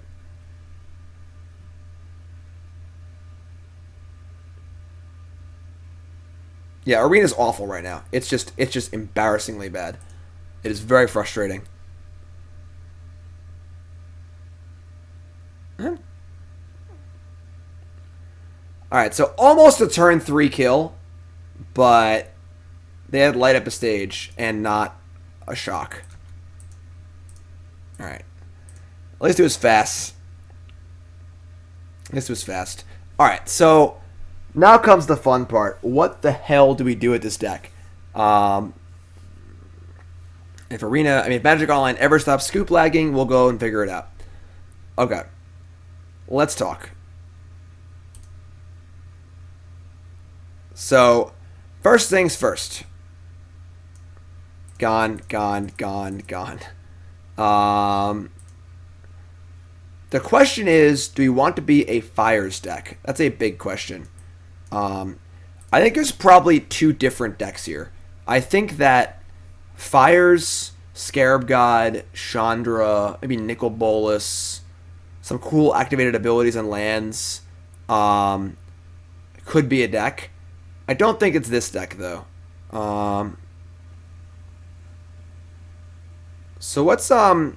Yeah, Arena's awful right now. It's just embarrassingly bad. It is very frustrating. Alright, so almost a turn 3 kill, but they had light up a stage and not a shock. Alright. At least it was fast. At least it was fast. Alright, so now comes the fun part. What the hell do we do with this deck? If Magic Online ever stops scoop lagging, we'll go and figure it out. Okay. Let's talk. So, first things first. Gone. The question is, do we want to be a Fires deck? That's a big question. I think there's probably 2 different decks here. I think that Fires, Scarab God, Chandra, maybe Nicol Bolas, some cool activated abilities and lands could be a deck. I don't think it's this deck, though. So what's, I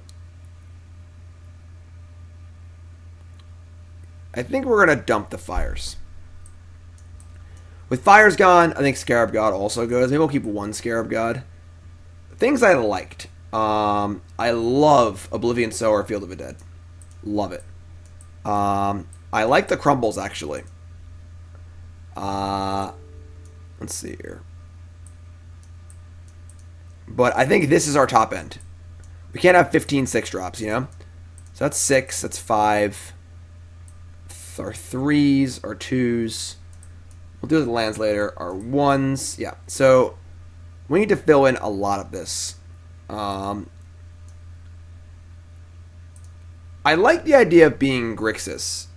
think we're going to dump the Fires. With Fires gone, I think Scarab God also goes. Maybe we'll keep 1 Scarab God. Things I liked. I love Oblivion Sower, Field of the Dead. Love it. I like the Crumbles, actually. Let's see here. But I think this is our top end. We can't have 15 6-drops, you know? So that's 6, that's 5. Our 3s, our 2s. We'll do the lands later. Our 1s. Yeah, so we need to fill in a lot of this. I like the idea of being Grixis.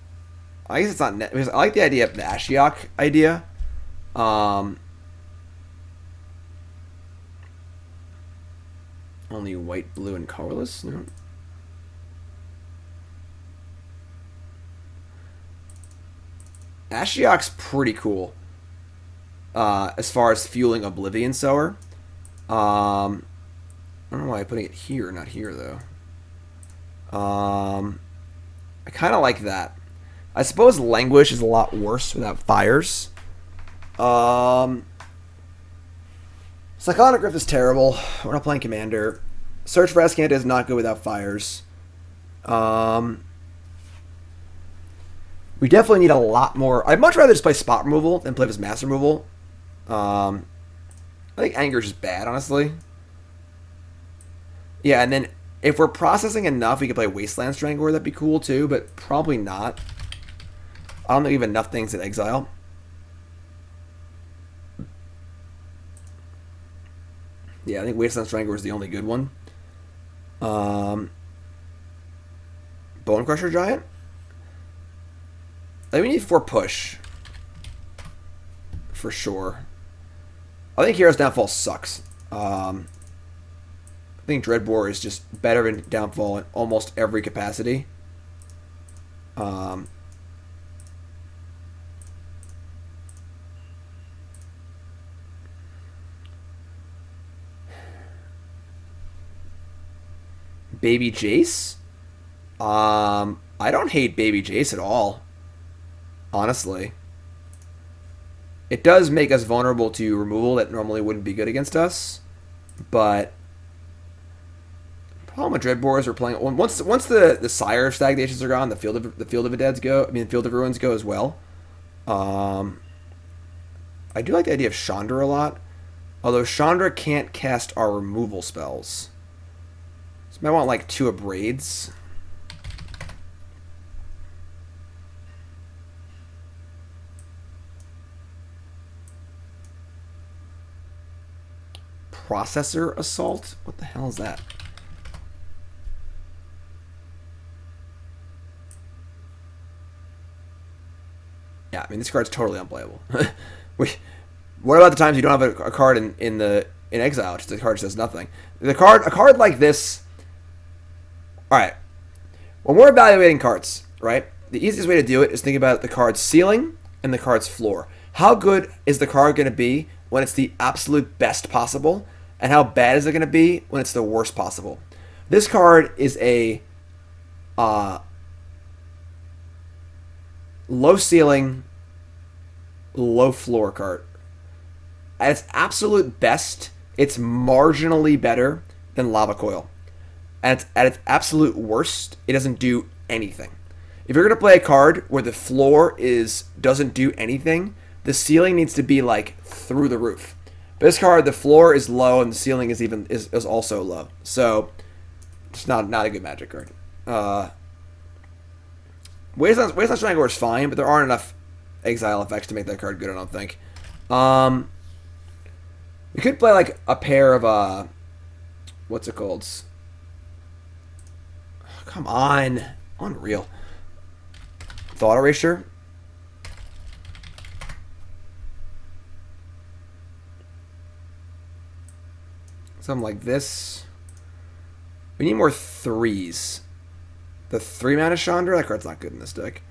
I guess it's not because I like the idea of the Ashiok idea. Only white, blue, and colorless? No. Ashiok's pretty cool. As far as fueling Oblivion Sower. I don't know why I'm putting it here, not here, though. I kind of like that. I suppose Languish is a lot worse without Fires. So Cyclonic Rift is terrible. We're not playing Commander. Search for Azcanta is not good without fires. We definitely need a lot more. I'd much rather just play spot removal than play with mass removal. I think anger is just bad, honestly. Yeah, and then if we're processing enough, we could play Wasteland Strangler. That'd be cool too, but probably not. I don't think we have enough things in exile. Yeah, I think Wasteland Strangler is the only good one. Bone Crusher Giant? I think we need 4 push. For sure. I think Hero's Downfall sucks. I think Dreadbore is just better in Downfall in almost every capacity. Baby Jace? I don't hate Baby Jace at all. Honestly. It does make us vulnerable to removal that normally wouldn't be good against us. But the problem with Dreadbore is we're playing once the Sire of Stagnations are gone, the Field of the Deads go. I mean, Field of Ruins go as well. I do like the idea of Chandra a lot, although Chandra can't cast our removal spells. So I might want like 2 Abrades. Processor Assault? What the hell is that? Yeah, I mean, this card's totally unplayable. What about the times you don't have a card in exile? Just the card just does nothing. A card like this. All right, when we're evaluating cards, right? The easiest way to do it is think about the card's ceiling and the card's floor. How good is the card going to be when it's the absolute best possible, and how bad is it going to be when it's the worst possible? This card is a low ceiling, low floor card. At its absolute best, it's marginally better than Lava Coil. At its absolute worst, it doesn't do anything. If you're going to play a card where the floor doesn't do anything, the ceiling needs to be like through the roof. But this card, the floor is low and the ceiling is also low. So it's not a good Magic card. Wasteland Strangler is fine, but there aren't enough exile effects to make that card good, I don't think. We could play like a pair of what's it called? Come on. Unreal. Thought Erasure. Something like this. We need more 3s. The 3-mana Chandra? That card's not good in this deck.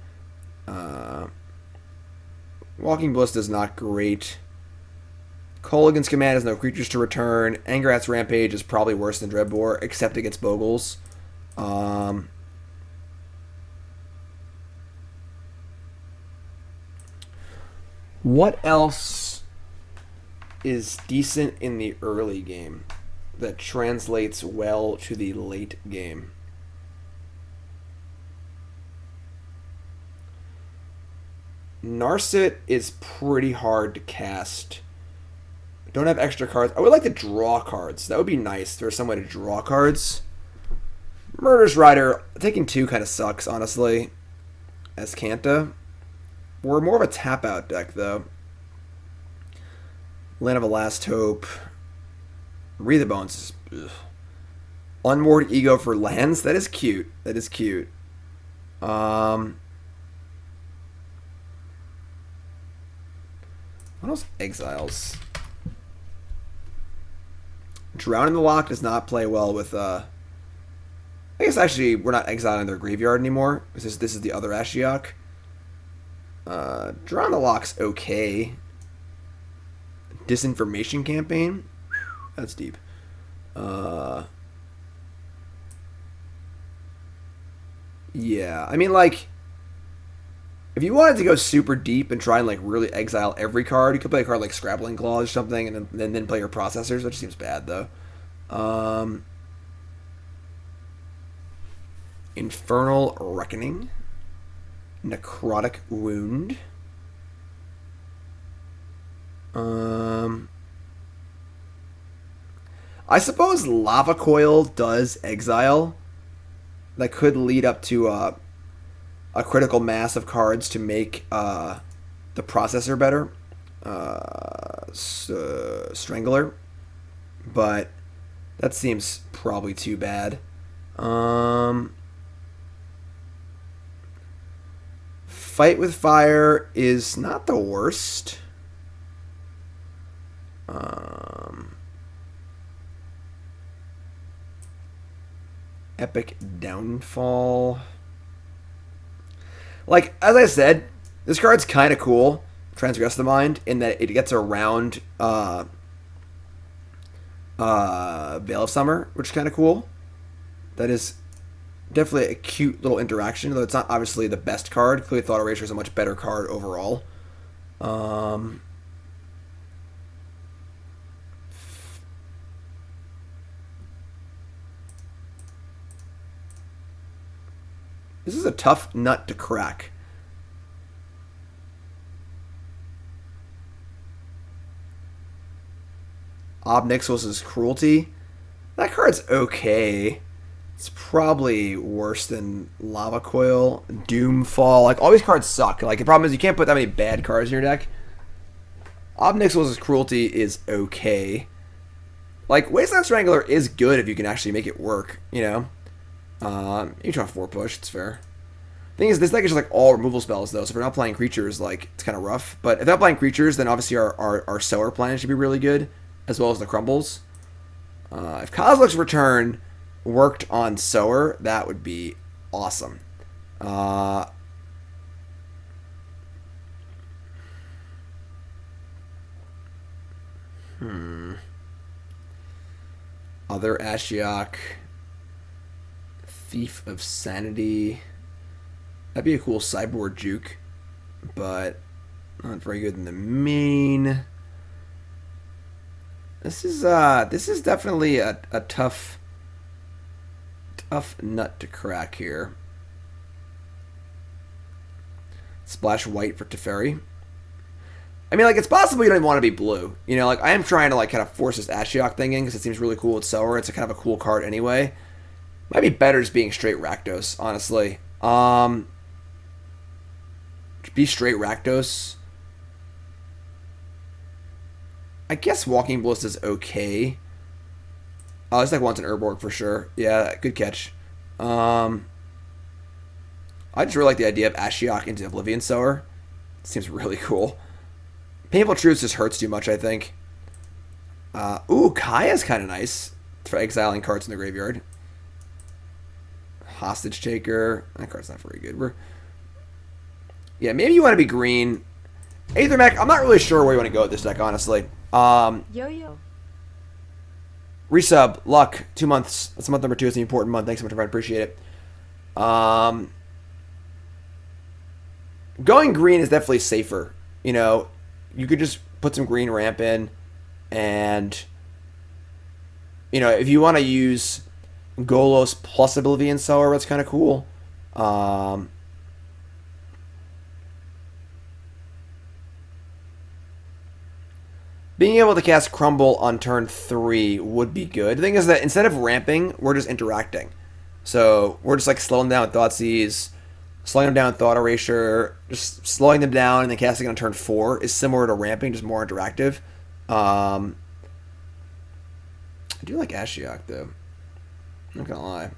Walking Ballista is not great. Kolaghan's Command has no creatures to return. Angerat's Rampage is probably worse than Dreadbore, except against Bogles. What else is decent in the early game that translates well to the late game? Narset is pretty hard to cast. Don't have extra cards. I would like to draw cards. That would be nice. There's some way to draw cards. Murder's Rider, taking 2 kind of sucks, honestly. Azcanta. We're more of a tap-out deck, though. Land of a Last Hope. Wreath of Bones. Ugh. Unmoored Ego for lands. That is cute. That is cute. What else? Exiles. Drown in the Loch does not play well with... I guess actually we're not exiling their graveyard anymore. This is the other Ashiok. Drown in the Loch's okay. Disinformation Campaign? Whew, that's deep. Yeah, I mean, like, if If you wanted to go super deep and try and like really exile every card, you could play a card like Scrabbling Claws or something, and then play your processors. That just seems bad though. Infernal Reckoning, Necrotic Wound. I suppose Lava Coil does exile. That could lead up to a critical mass of cards to make the processor better. Strangler. But that seems probably too bad. Fight with Fire is not the worst. Epic Downfall. Like, as I said, this card's kind of cool, Transgress the Mind, in that it gets around Veil of Summer, which is kind of cool. That is definitely a cute little interaction, though it's not obviously the best card. Clearly Thought Erasure is a much better card overall. This is a tough nut to crack. Ob Nixilis' Cruelty. That card's okay. It's probably worse than Lava Coil, Doomfall. Like, all these cards suck. Like, the problem is you can't put that many bad cards in your deck. Ob Nixilis' Cruelty is okay. Like, Wasteland Strangler is good if you can actually make it work, you know? You draw 4 push, it's fair. Thing is, this deck is just like all removal spells though, so if we're not playing creatures, like, it's kind of rough. But if not playing creatures, then obviously our Sower plan should be really good, as well as the Crumbles. If Kozilek's Return worked on Sower, that would be awesome. Other Ashiok. Thief of Sanity. That'd be a cool sideboard juke, but not very good in the main. This is definitely a tough nut to crack here. Splash white for Teferi. I mean, like, it's possible you don't even want to be blue. You know, like, I am trying to, like, kind of force this Ashiok thing in because it seems really cool with Sower. It's a kind of a cool card anyway. Might be better just being straight Rakdos, honestly. Be straight Rakdos. I guess Walking Bliss is okay. Oh, this deck wants an Urborg for sure. Yeah, good catch. I just really like the idea of Ashiok into Oblivion Sower. It seems really cool. Painful Truths just hurts too much, I think. Kaya's kind of nice for exiling cards in the graveyard. Hostage Taker. That card's not very good. Yeah, maybe you want to be green. Aethermech, I'm not really sure where you want to go with this deck, honestly. Yo-yo. Resub, luck, 2 months. That's month number 2. It's an important month. Thanks so much, everyone. Appreciate it. Going green is definitely safer. You know, you could just put some green ramp in, and, you know, if you want to use Golos plus Oblivion Sower, that's kind of cool. Being able to cast Crumble on turn 3 would be good. The thing is that instead of ramping, we're just interacting. So we're just like slowing down with Thoughtseize, slowing them down with Thought Erasure, just slowing them down and then casting on turn 4 is similar to ramping, just more interactive. I do like Ashiok though. I'm not gonna lie. You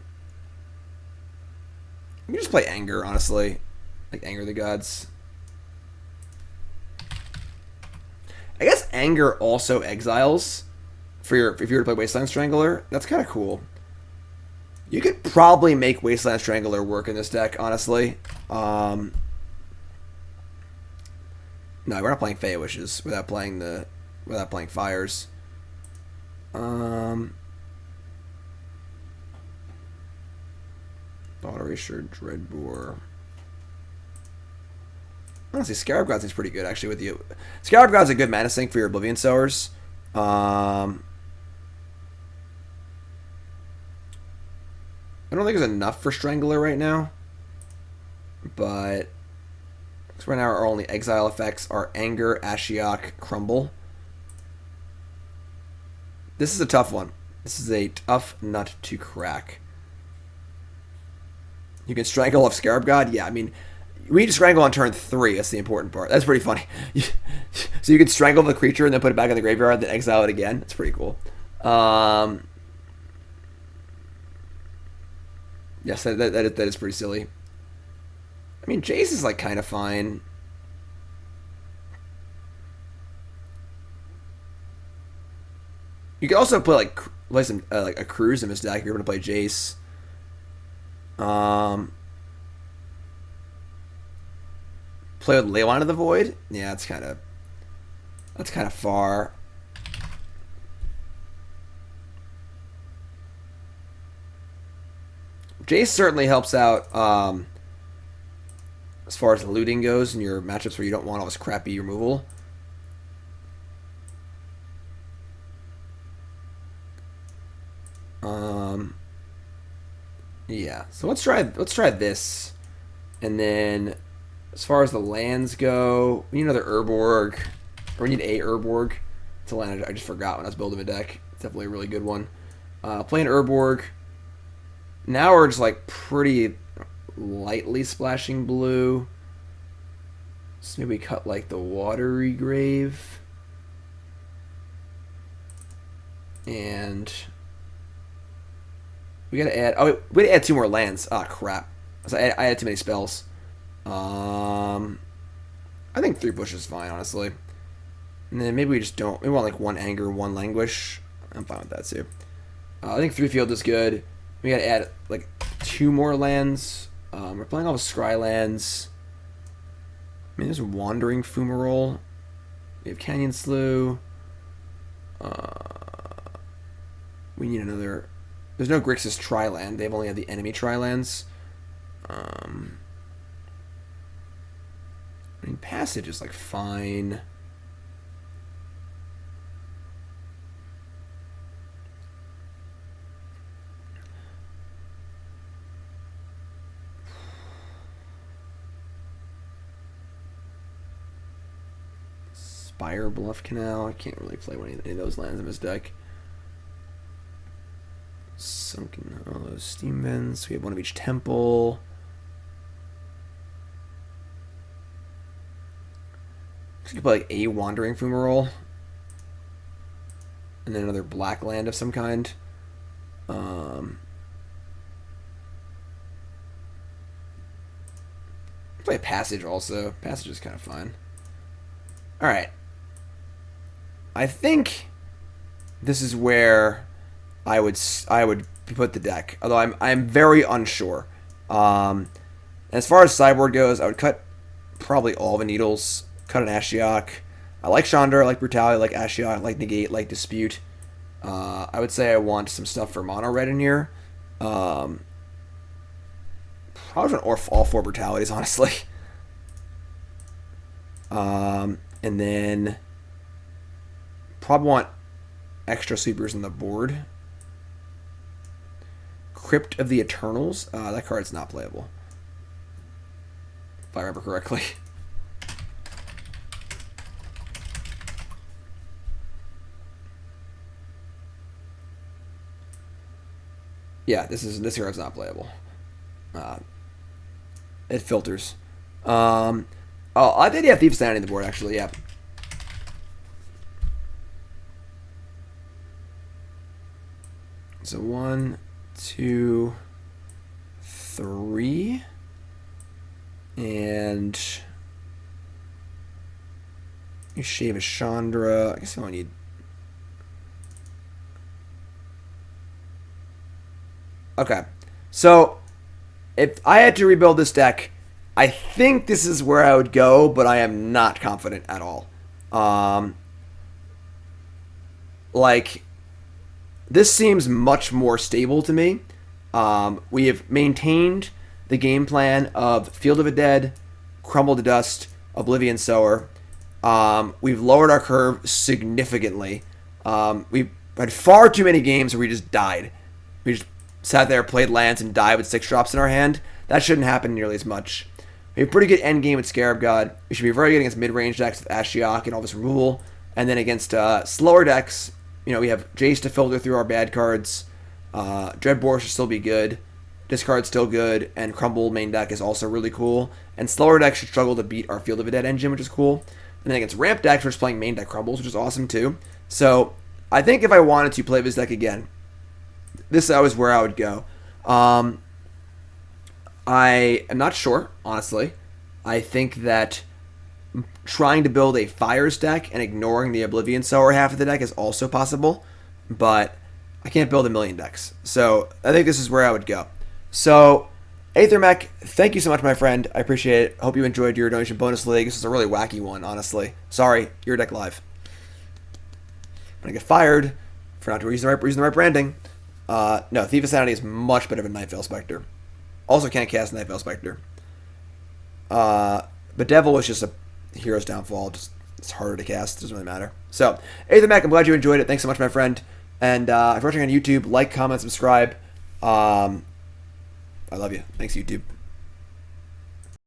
can just play Anger, honestly. Like Anger the Gods. I guess Anger also exiles for if you were to play Wasteland Strangler. That's kind of cool. You could probably make Wasteland Strangler work in this deck, honestly. No, we're not playing Fey Wishes without playing Fires. Thought Erasure, Dreadbore. Honestly, Scarab God seems pretty good actually with you. Scarab God's a good mana sink for your Oblivion Sowers. I don't think there's enough for Strangler right now. But right now our only exile effects are Anger, Ashiok, Crumble. This is a tough one. This is a tough nut to crack. You can Strangle off Scarab God? Yeah, I mean, we need to Strangle on turn 3. That's the important part. That's pretty funny. So you can Strangle the creature and then put it back in the graveyard, then exile it again. That's pretty cool. Yes, that is pretty silly. I mean, Jace is like kind of fine. You can also play some like a Cruise in this deck if you're going to play Jace. Play with Leyline of the Void. Yeah, that's kind of far. Jace certainly helps out as far as looting goes in your matchups where you don't want all this crappy removal. Yeah, so let's try this, and then as far as the lands go, we need another Urborg, or we need a Urborg. It's a land I just forgot when I was building a deck. It's definitely a really good one. Playing Urborg. Now we're just like pretty lightly splashing blue. So maybe we cut like the Watery Grave. And we gotta add, oh, we gotta add 2 more lands. Ah, crap. So I had too many spells. I think 3 Bush is fine, honestly. And then maybe we just don't, we want like 1 Anger, 1 Languish. I'm fine with that too. I think 3 Field is good. We gotta add like 2 more lands. We're playing all the Scry lands. I mean, there's Wandering Fumarole. We have Canyon Slough. We need another. There's no Grixis Tri-land. They've only had the enemy Tri-lands. I mean, Passage is like fine. Spire Bluff Canal. I can't really play any of those lands in this deck. Sunken Hollow, Steam Vents. We have 1 of each temple. So you can play like a Wandering Fumarole. And then another black land of some kind. Play Passage also. Passage is kind of fun. Alright. I think this is where I would put the deck. Although I'm very unsure. As far as sideboard goes, I would cut probably all the needles. Cut an Ashiok. I like Chandra, I like Brutality, I like Ashiok, I like Negate, I like Dispute. I would say I want some stuff for mono red in here. Probably want all 4 Brutalities, honestly. And then probably want extra sweepers on the board. Crypt of the Eternals. That card's not playable, if I remember correctly. Yeah, this card's not playable. It filters. Oh, I did have Thief's Sanity on the board, actually, yeah. So 1, 2, 3. And you shave a Chandra. I guess I only need. Okay. So if I had to rebuild this deck, I think this is where I would go, but I am not confident at all. This seems much more stable to me. We have maintained the game plan of Field of the Dead, Crumble to Dust, Oblivion Sower. We've lowered our curve significantly. We've had far too many games where we just died. We just sat there, played lands, and died with 6-drops in our hand. That shouldn't happen nearly as much. We have a pretty good end game with Scarab God. We should be very good against mid-range decks with Ashiok and all this removal. And then against slower decks, we have Jace to filter through our bad cards. Dreadbore should still be good. Discard's still good. And Crumble main deck is also really cool. And slower decks should struggle to beat our Field of the Dead engine, which is cool. And then against ramp decks, we're just playing main deck Crumbles, which is awesome too. So I think if I wanted to play this deck again, this is where I would go. I am not sure, honestly. I think that trying to build a Fires deck and ignoring the Oblivion Sower half of the deck is also possible, but I can't build a million decks. So I think this is where I would go. So, Aethermech, thank you so much, my friend. I appreciate it. Hope you enjoyed your donation bonus league. This is a really wacky one, honestly. Sorry, your deck live. I'm going to get fired for not using the right branding. No, Thief of Sanity is much better than Night Veil Spectre. Also can't cast Night Veil Spectre. But Devil is just a hero's downfall. It's harder to cast. It doesn't really matter. So, Aethermech, I'm glad you enjoyed it. Thanks so much, my friend. And if you're watching on YouTube, like, comment, subscribe. I love you. Thanks, YouTube.